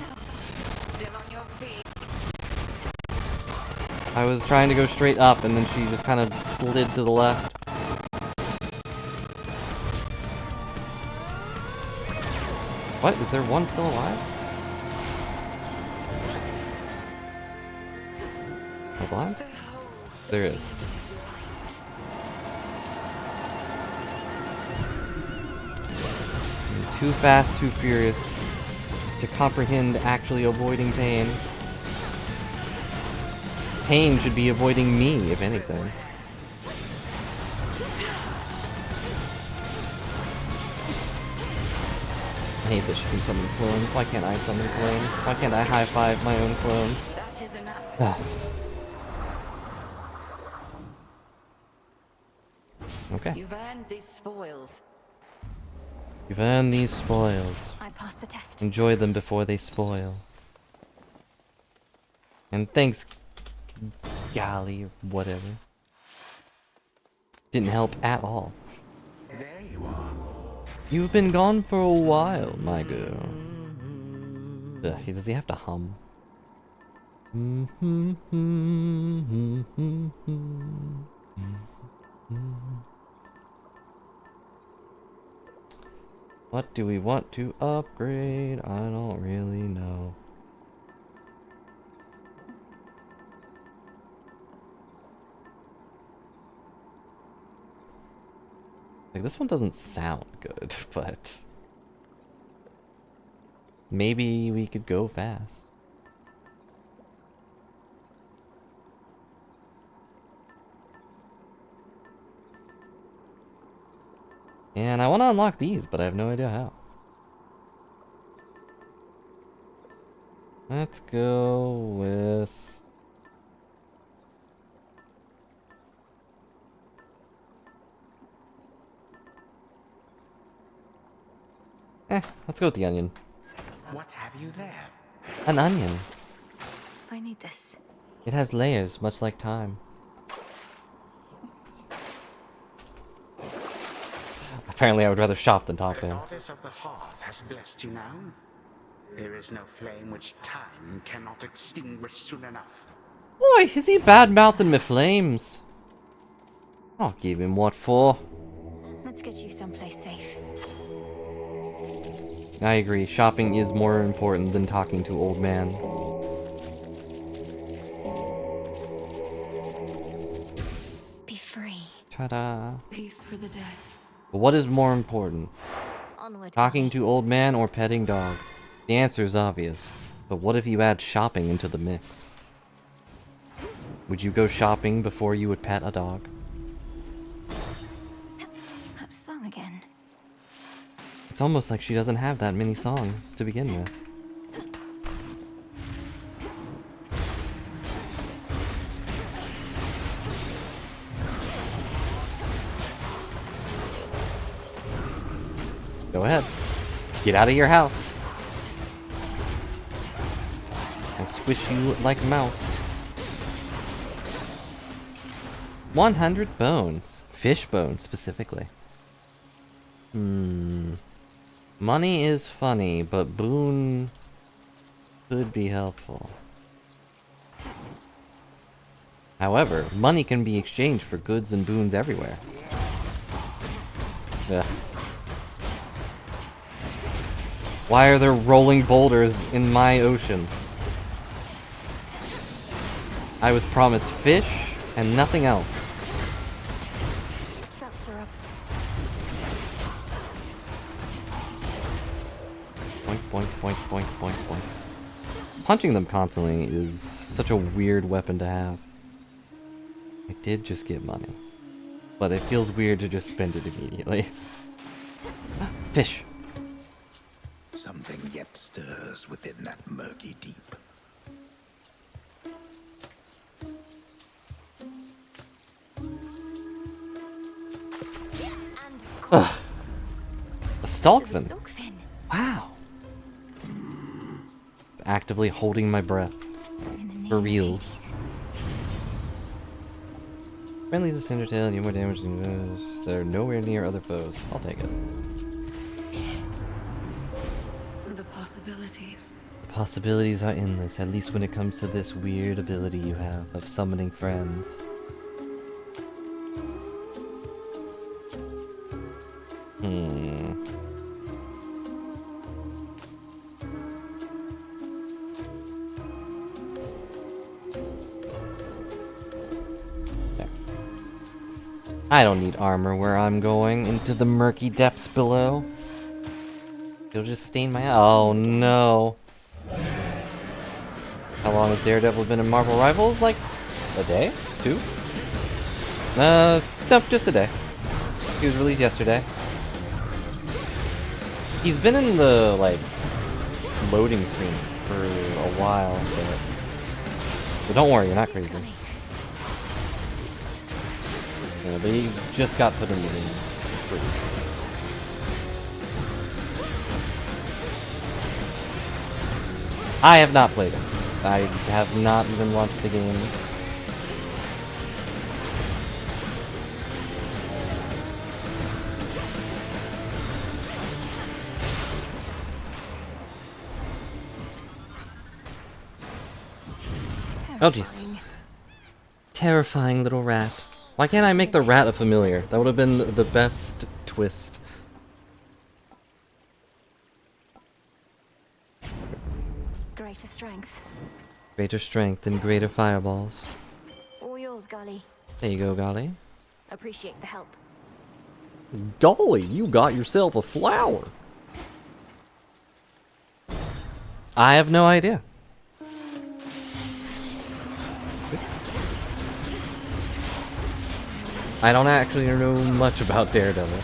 I was trying to go straight up and then she just kind of slid to the left. What? Is there one still alive? Am I blind? There is. I'm too fast, too furious to comprehend actually avoiding pain. Pain should be avoiding me, if anything. I hate that she can summon clones. Why can't I summon clones? Why can't I high-five my own clones? That is enough. Okay. You've earned these spoils. You've earned these spoils. I passed the test. Enjoy them before they spoil. And thanks, golly, or whatever. Didn't help at all. There you are. You've been gone for a while, my girl. Ugh, does he have to hum? What do we want to upgrade? I don't really know. Like, this one doesn't sound good, but maybe we could go fast. And I want to unlock these, but I have no idea how. Let's go with... let's go with the onion. What have you there? An onion. I need this. It has layers, much like time. Apparently, I would rather shop than talk to him. Goddess of the hearth has blessed you now. There is no flame which time cannot extinguish soon enough. Boy, is he bad-mouthing me flames? I'll give him what for. Let's get you someplace safe. I agree, shopping is more important than talking to old man. Be free. Ta-da. Peace for the dead. But what is more important? Onward. Talking to old man or petting dog? The answer is obvious. But what if you add shopping into the mix? Would you go shopping before you would pet a dog? That song again. It's almost like she doesn't have that many songs to begin with. Go ahead. Get out of your house. I'll squish you like a mouse. 100 bones. Fish bones, specifically. Money is funny, but boon could be helpful. However, money can be exchanged for goods and boons everywhere. Ugh. Why are there rolling boulders in my ocean? I was promised fish and nothing else. Sprouts are up. Boink, boink, boink, boink, boink, boink. Punching them constantly is such a weird weapon to have. I did just get money, but it feels weird to just spend it immediately. Fish. Something yet stirs within that murky deep. Ugh. A stalkfin. Wow. Actively holding my breath. For reals. Friendlies of Cindertail do more damage than those that are nowhere near other foes. I'll take it. The possibilities. The possibilities are endless, at least when it comes to this weird ability you have of summoning friends. There. I don't need armor where I'm going, into the murky depths below. You'll just stain my... Oh no. How long has Daredevil been in Marvel Rivals? Like, a day? 2? No, just a day. He was released yesterday. He's been in the, like, loading screen for a while, but don't worry, you're not crazy. Yeah, but he just got put in the game. I have not played it. I have not even launched the game. Oh jeez. Terrifying little rat. Why can't I make the rat a familiar? That would have been the best twist. Greater strength. Greater strength and greater fireballs. All yours, Golly. There you go, Golly. Appreciate the help. Golly, you got yourself a flower. I have no idea. I don't actually know much about Daredevil.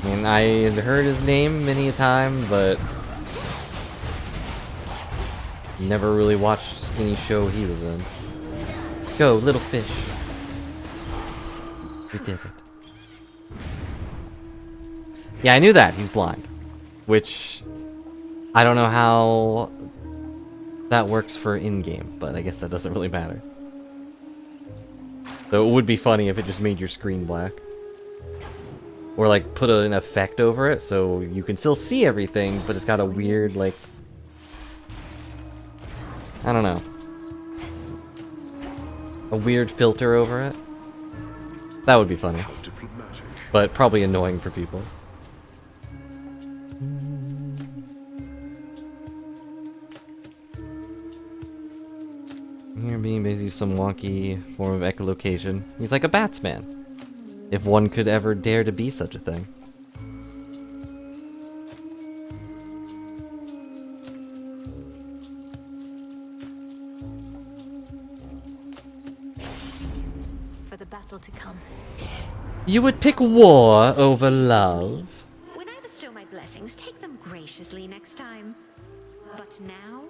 I mean, I had heard his name many a time, but never really watched any show he was in. Go, little fish. We did it. Yeah, I knew that. He's blind. Which, I don't know how that works for in-game, but I guess that doesn't really matter. So it would be funny if it just made your screen black. Or like put an effect over it so you can still see everything, but it's got a weird like... I don't know. A weird filter over it. That would be funny. But probably annoying for people. Here being basically some wonky form of echolocation. He's like a batsman. If one could ever dare to be such a thing. For the battle to come. You would pick war over love? When I bestow my blessings, take them graciously next time. But now...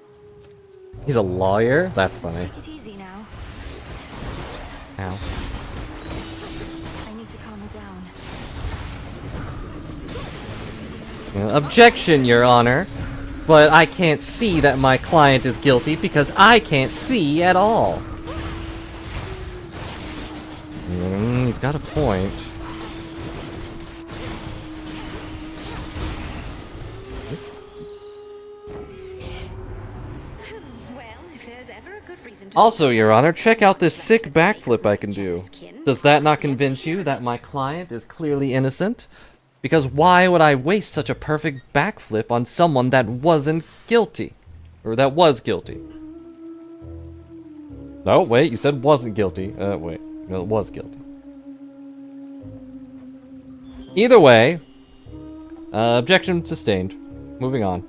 He's a lawyer? That's funny. Take it easy now. Ow. I need to calm her down. Objection, Your Honor. But I can't see that my client is guilty because I can't see at all. He's got a point. Also, Your Honor, check out this sick backflip I can do. Does that not convince you that my client is clearly innocent? Because why would I waste such a perfect backflip on someone that wasn't guilty? Or that was guilty? No, wait, you said wasn't guilty. Wait. No, it was guilty. Either way, objection sustained. Moving on.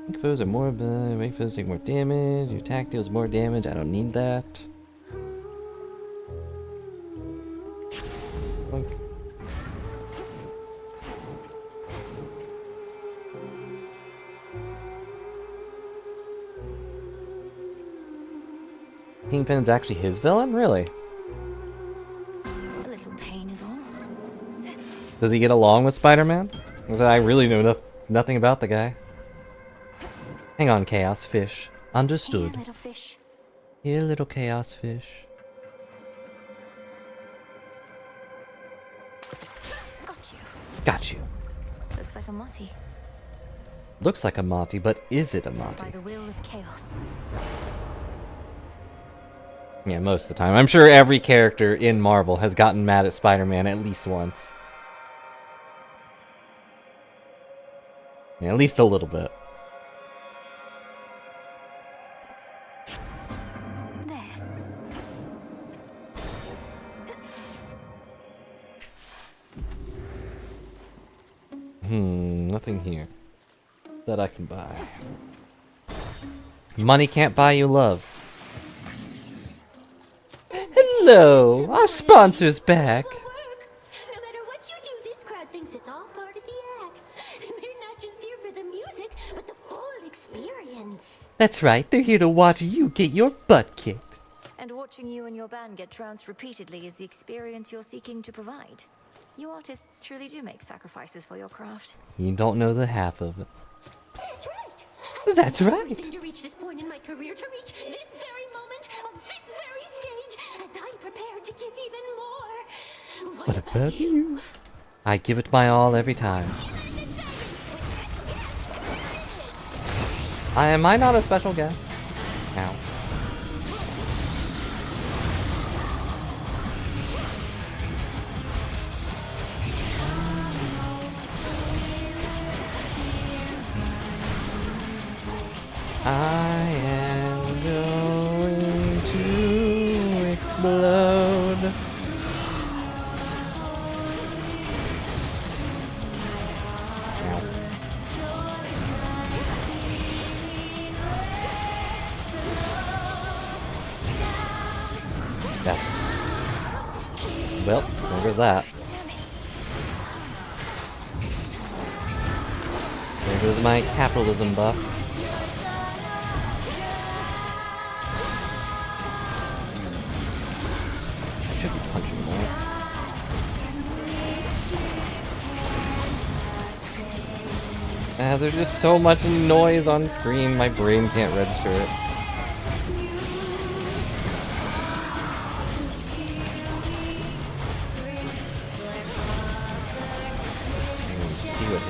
Make foes are more, make foes take more damage. Your attack deals more damage. I don't need that. Okay. Kingpin's actually his villain? Really? A little pain is all. Does he get along with Spider-Man? I really know nothing about the guy. Hang on, Chaos Fish. Understood. Here, little fish. Here, little Chaos Fish. Got you. Got you. Looks like a Moti. Looks like a Moti, but is it a Moti? By the will of chaos. Yeah, most of the time. I'm sure every character in Marvel has gotten mad at Spider-Man at least once. Yeah, at least a little bit. Nothing here that I can buy. Money can't buy you love. Hello, our sponsor's back. No matter what you do, this crowd thinks it's all part of the act. They're not just here for the music, but the full experience. That's right, they're here to watch you get your butt kicked. And watching you and your band get trounced repeatedly is the experience you're seeking to provide. You artists truly do make sacrifices for your craft. You don't know the half of it. That's right. That's right. Everything to reach this point in my career, to reach this very moment on this very stage, and I'm prepared to give even more. What about you? I give it my all every time. Am I not a special guest? Ow. I am going to explode. Yeah. Well, there goes that. There goes my capitalism buff. Should be punching more. There's just so much noise on screen, my brain can't register it.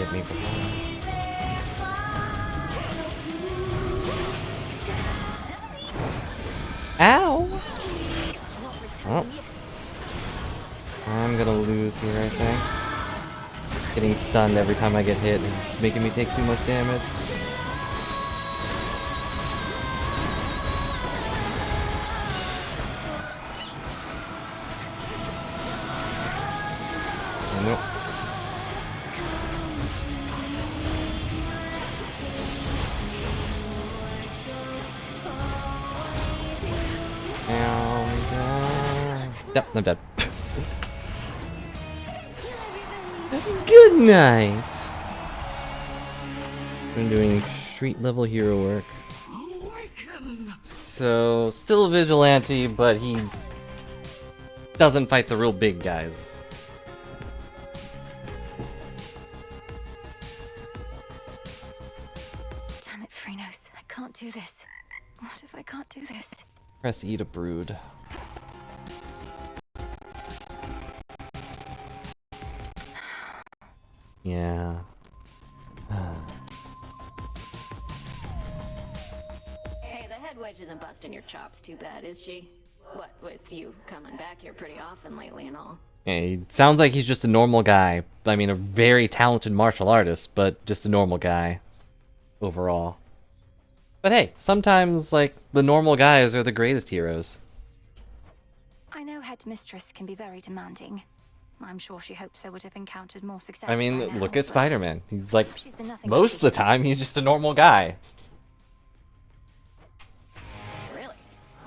hit me before. Ow! Oh. I'm gonna lose here, I think. Getting stunned every time I get hit is making me take too much damage. Nope. Yep, I'm dead. Good night! I'm doing street level hero work. So, still a vigilante, but he doesn't fight the real big guys. Damn it, Phrenos. I can't do this. What if I can't do this? Press E to brood. Yeah. Hey, the head wedge isn't busting your chops too bad, is she? What, with you coming back here pretty often lately and all? Yeah, he sounds like he's just a normal guy. I mean, a very talented martial artist, but just a normal guy overall. But hey, sometimes, like, the normal guys are the greatest heroes. I know Headmistress can be very demanding. I'm sure she hopes I would have encountered more success. I mean, by now, look at but Spider-Man. He's like, she's been nothing but most of the patient. time, he's just a normal guy. Really?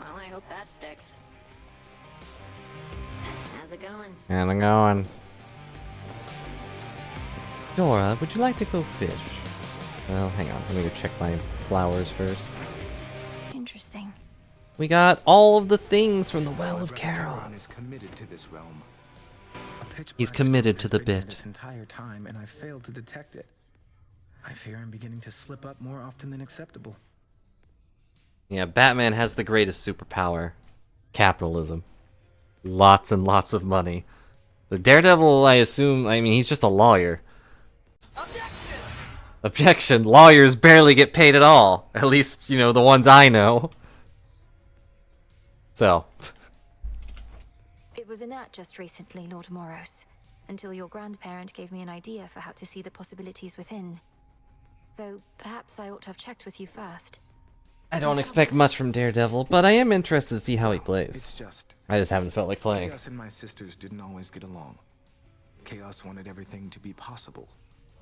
Well, I hope that sticks. How's it going? And I'm going. Dora, would you like to go fish? Well, hang on. Let me go check my flowers first. Interesting. We got all of the things from the Well of Carol. Is committed to this realm. A pitch He's black committed storm to has the begun bit. This entire time, and I failed to detect it. I fear I'm beginning to slip up more often than acceptable. Yeah, Batman has the greatest superpower. Capitalism. Lots and lots of money. The Daredevil, I assume, I mean, he's just a lawyer. Objection! Lawyers barely get paid at all. At least, you know, the ones I know. So. It was inert just recently, Lord Moros, until your grandparent gave me an idea for how to see the possibilities within. Though, perhaps I ought to have checked with you first. I don't expect much from Daredevil, but I am interested to see how he plays. It's just I just haven't felt like playing. Chaos and my sisters didn't always get along. Chaos wanted everything to be possible,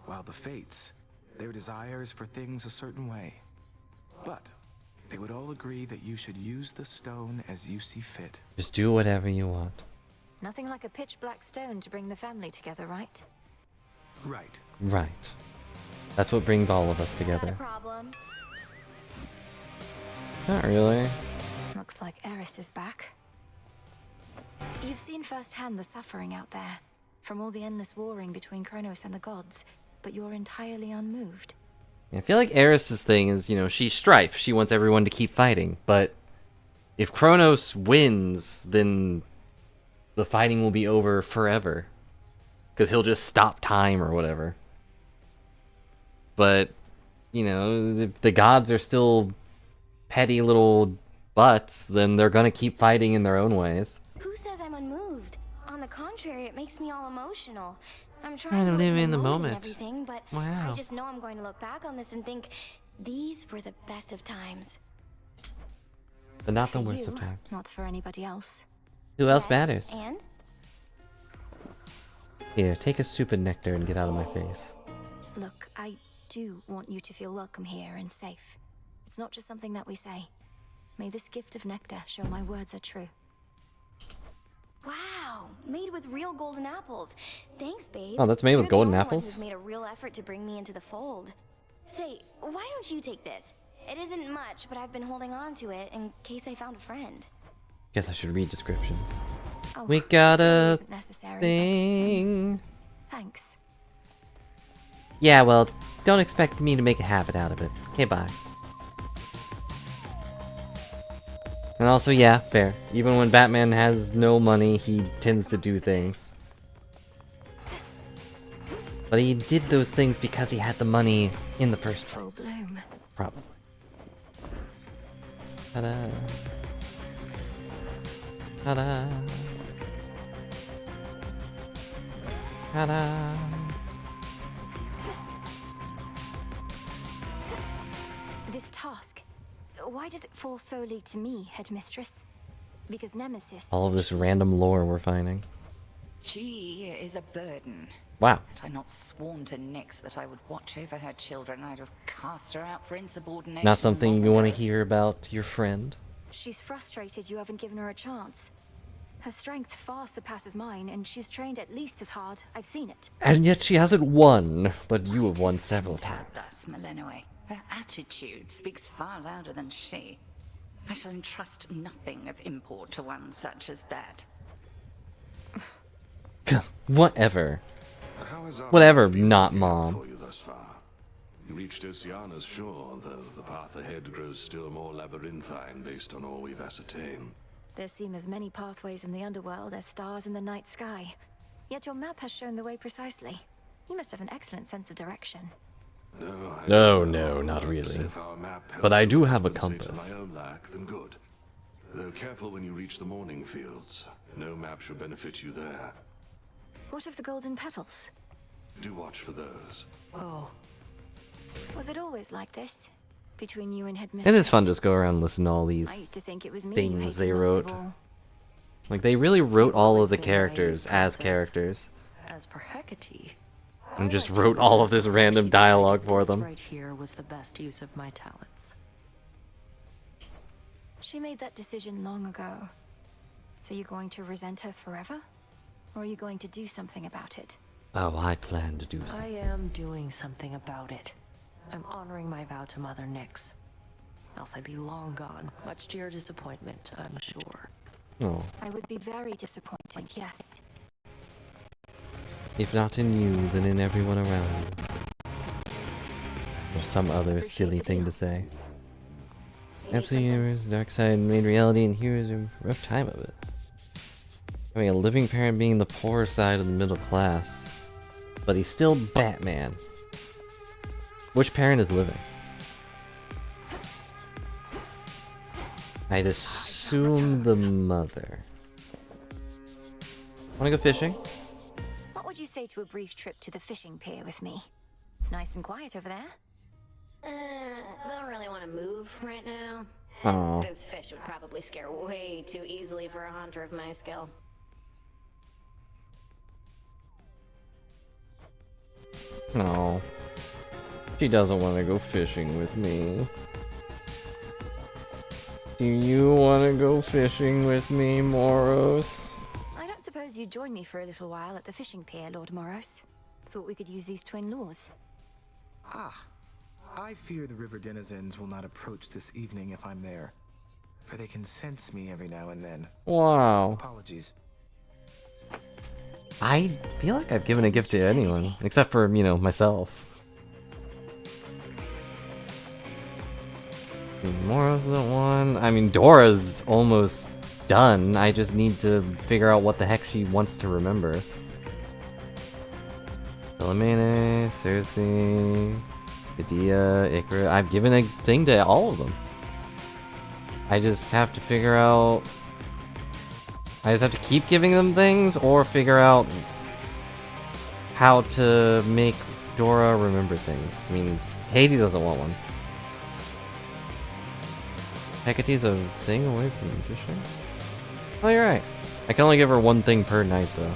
while the Fates, their desire is for things a certain way. But they would all agree that you should use the stone as you see fit. Just do whatever you want. Nothing like a pitch black stone to bring the family together, right? Right. Right. That's what brings all of us together. Problem. Not really. Looks like Eris is back. You've seen firsthand the suffering out there, from all the endless warring between Kronos and the gods, but you're entirely unmoved. I feel like Eris's thing is, you know, she's strife. She wants everyone to keep fighting. But if Kronos wins, then the fighting will be over forever. Because he'll just stop time or whatever. But, you know, if the gods are still petty little butts, then they're going to keep fighting in their own ways. Who says I'm unmoved? On the contrary, it makes me all emotional. I'm Trying trying to to live live in the and moment. everything, but Wow. I just know I'm going to look back on this and think these were the best of times. But not For the worst you, of times. not for anybody else. Who else Yes, matters? And Here, take a stupid nectar and get out of my face. Look, I do want you to feel welcome here and safe. It's not just something that we say. May this gift of nectar show my words are true. wow, made with real golden apples. Thanks, babe. Oh, that's made with You're the golden only one apples? who's made a real effort to bring me into the fold. Say, why don't you take this? It isn't much, but I've been holding on to it in case I found a friend. Guess I should read descriptions. Oh, We this got really a isn't necessary, but, thing. thanks. Yeah, well, don't expect me to make a habit out of it. Okay, bye. And also, yeah, fair. Even when Batman has no money, he tends to do things. But he did those things because he had the money in the first place. Bloom. Probably. Ta-da. Ta-da. Ta-da. This task, why does it fall solely to me, headmistress? Because Nemesis... All of this random lore we're finding. She is a burden. Wow. Had I not sworn to Nyx that I would watch over her children, I'd have cast her out for insubordination. Not something long you want to ago. hear about your friend? She's frustrated you haven't given her a chance. Her strength far surpasses mine, and she's trained at least as hard. I've seen it. And yet she hasn't won, but you have won several times. Thus, Melinoe. Her attitude speaks far louder than she. I shall entrust nothing of import to one such as that. Whatever. How has our Whatever, been not working out mom. for you thus far? You reached Oceana's shore, though the path ahead grows still more labyrinthine based on all we've ascertained. There seem as many pathways in the underworld as stars in the night sky. Yet your map has shown the way precisely. You must have an excellent sense of direction. No, not really. If our map But I helps do you have a compensate for compass. my own lack, then good. Though careful when you reach the morning fields. No map should benefit you there. What of the golden petals? Do watch for those. Oh. Was it always like this? Between you and headmistress? It is fun to just go around and listen to all these I used to think it was me who things hated they most of wrote. all. Like, they really wrote all of the been naive, characters as princess. characters. As for Hecate, And just wrote all of this random dialogue for this them. right here was the best use of my talents. She made that decision long ago. So you're going to resent her forever? Or are you going to do something about it? Oh, I plan to do I something. am doing something about it. I'm honoring my vow to Mother Nyx. Else I'd be long gone, much to your disappointment, I'm sure. Oh, I would be very disappointed, yes. if not in you, then in everyone around you. Or some other silly thing to say. Absolute universe, dark side made reality, and here's a rough time of it. Having a living parent being the poorer side of the middle class. But he's still Batman. Which parent is living? I'd assume the mother. Wanna go fishing? What would you say to a brief trip to the fishing pier with me? It's nice and quiet over there. Don't really want to move right now. Aw. Those fish would probably scare way too easily for a hunter of my skill. No. She doesn't want to go fishing with me. Do you want to go fishing with me, Moros? I don't suppose you'd join me for a little while at the fishing pier, Lord Moros. Thought we could use these twin lures. Ah, I fear the river denizens will not approach this evening if I'm there, for they can sense me every now and then. Wow. Apologies. I feel like I've given a gift to anyone, except for, you know, myself. Moros isn't one. I mean, Dora's almost done. I just need to figure out what the heck she wants to remember. Philomene, Cersei, Medea, Ikra. I've given a thing to all of them. I just have to figure out... I just have to keep giving them things, or figure out how to make Dora remember things. I mean, Hades doesn't want one. Hecate's a thing away from fishing? Oh, you're right. I can only give her one thing per night, though.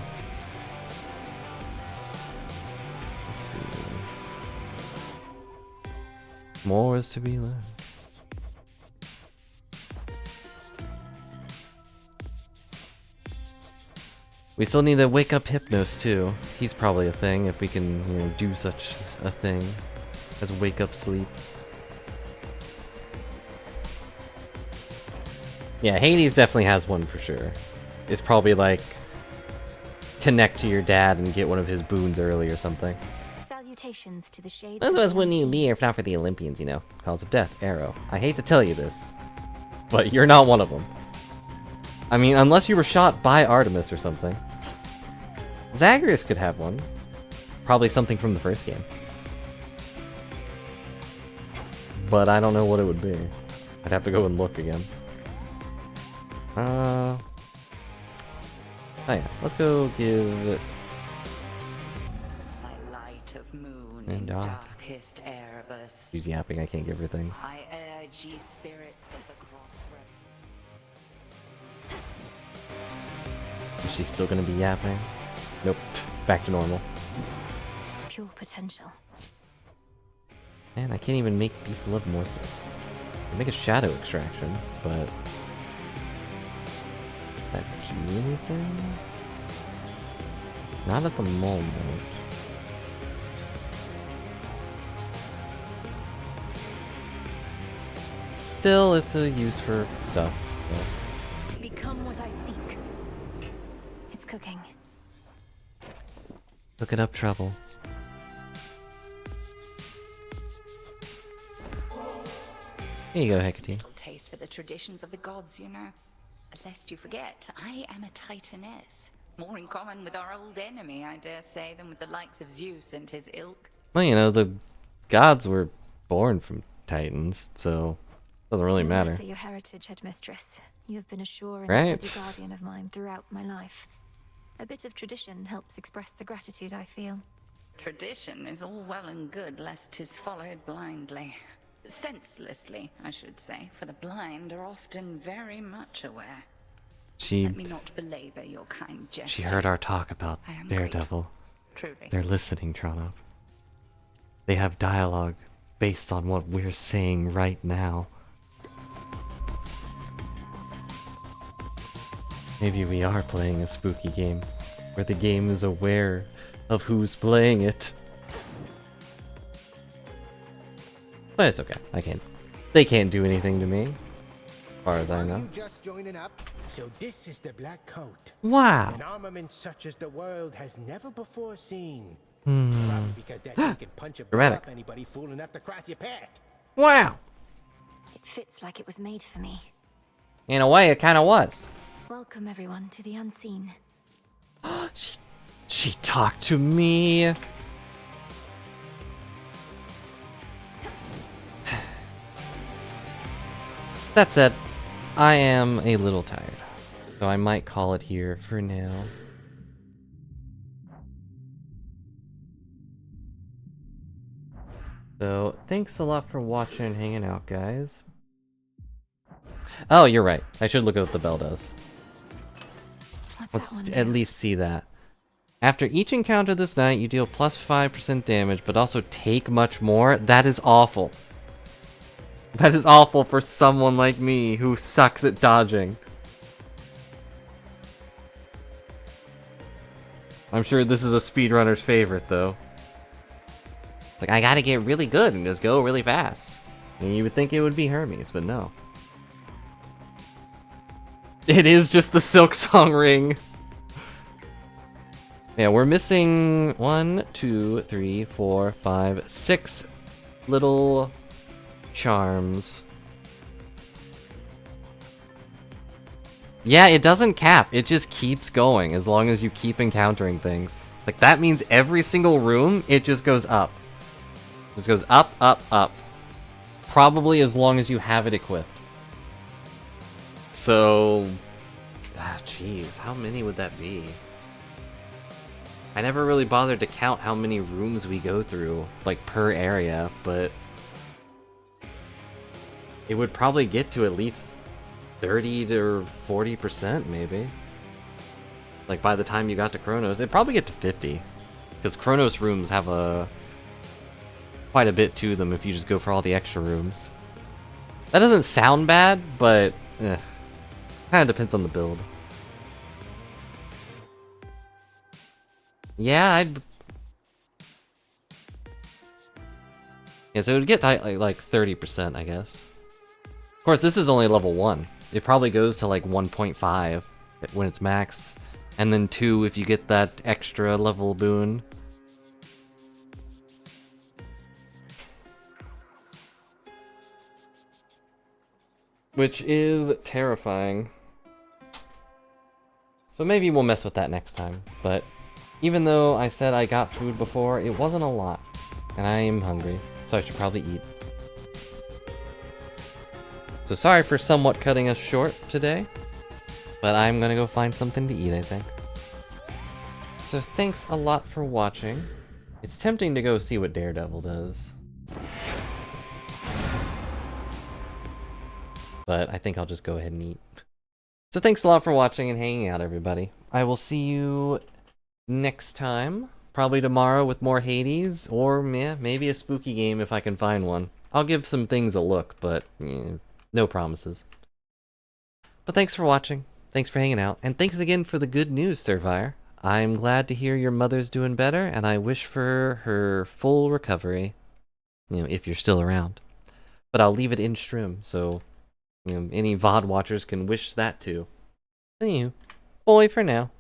Let's see. More is to be learned. We still need to wake up Hypnos, too. He's probably a thing, if we can, you know, do such a thing as wake up sleep. Yeah, Hades definitely has one for sure. It's probably like connect to your dad and get one of his boons early or something. Salutations to the shades. Most of us wouldn't even be here if not for the Olympians, you know. Cause of death, Arrow. I hate to tell you this, but you're not one of them. I mean, unless you were shot by Artemis or something. Zagreus could have one. Probably something from the first game. But I don't know what it would be. I'd have to go and look again. Oh yeah, let's go give it... My light of moon And in dark. darkest Erebus. She's yapping, I can't give her things. I urge ye spirits of the crossroads. Is she still gonna be yapping? Nope. Back to normal. Pure potential. Man, I can't even make Beast Love morsels. I can make a shadow extraction, but... That do anything? Not at the moment. Still, it's a use for stuff. So. Become what I seek. It's cooking. Looking up trouble. Here you go, Hecate. Taste for the traditions of the gods, you know. Lest you forget, I am a Titaness. More in common with our old enemy, I dare say, than with the likes of Zeus and his ilk. Well, you know, the gods were born from Titans, so it doesn't really No matter. matter your heritage, Headmistress, you have been a sure and Right. steady guardian of mine throughout my life. A bit of tradition helps express the gratitude I feel. Tradition is all well and good, lest 'tis followed blindly. Senselessly, I should say, for the blind are often very much aware. She Let me not belabor your kind gesture. She heard our talk about I am Daredevil. Truly. They're listening, Tronov. They have dialogue based on what we're saying right now. Maybe we are playing a spooky game, where the game is aware of who's playing it. But it's okay, I can't. They can't do anything to me, as far as I know. You just joining up? So this is the Black Coat. Wow. An armament such as the world has never before seen. Hmm. Probably because that thing can punch a Dramatic. up anybody fool enough to cross your path. Wow! It fits like it was made for me. In a way, it kind of was. Welcome everyone to the unseen. She talked to me. That said, I am a little tired, so I might call it here for now. So, thanks a lot for watching and hanging out, guys. Oh, you're right. I should look at what the bell does. Let's at least see that. After each encounter this night, you deal plus 5% damage, but also take much more. That is awful. That is awful for someone like me who sucks at dodging. I'm sure this is a speedrunner's favorite, though. It's like, I gotta get really good and just go really fast. And you would think it would be Hermes, but no. It is just the Silk Song ring. Yeah, we're missing 1, 2, 3, 4, 5, 6 little charms. Yeah, it doesn't cap. It just keeps going as long as you keep encountering things. Like, that means every single room, it just goes up. It just goes up, up, up. Probably as long as you have it equipped. So... jeez, how many would that be? I never really bothered to count how many rooms we go through, like, per area, but... it would probably get to at least 30 to 40%, maybe. Like, by the time you got to Chronos, it'd probably get to 50. Because Chronos rooms have quite a bit to them if you just go for all the extra rooms. That doesn't sound bad, but... kind of depends on the build. Yeah, yeah, so it would get like 30%, I guess. Of course, this is only level 1. It probably goes to like 1.5 when it's max. And then 2 if you get that extra level boon. Which is terrifying. So maybe we'll mess with that next time, but Even though I said I got food before, it wasn't a lot. And I am hungry, so I should probably eat. So sorry for somewhat cutting us short today, but I'm gonna go find something to eat, I think. So thanks a lot for watching. It's tempting to go see what Daredevil does, but I think I'll just go ahead and eat. So thanks a lot for watching and hanging out, everybody. I will see you next time, probably tomorrow with more Hades, or maybe a spooky game if I can find one. I'll give some things a look, but no promises. But thanks for watching, thanks for hanging out, and thanks again for the good news, Survivor. I'm glad to hear your mother's doing better, and I wish for her full recovery, if you're still around. But I'll leave it in stream, so any VOD watchers can wish that too. Anywho, bye for now.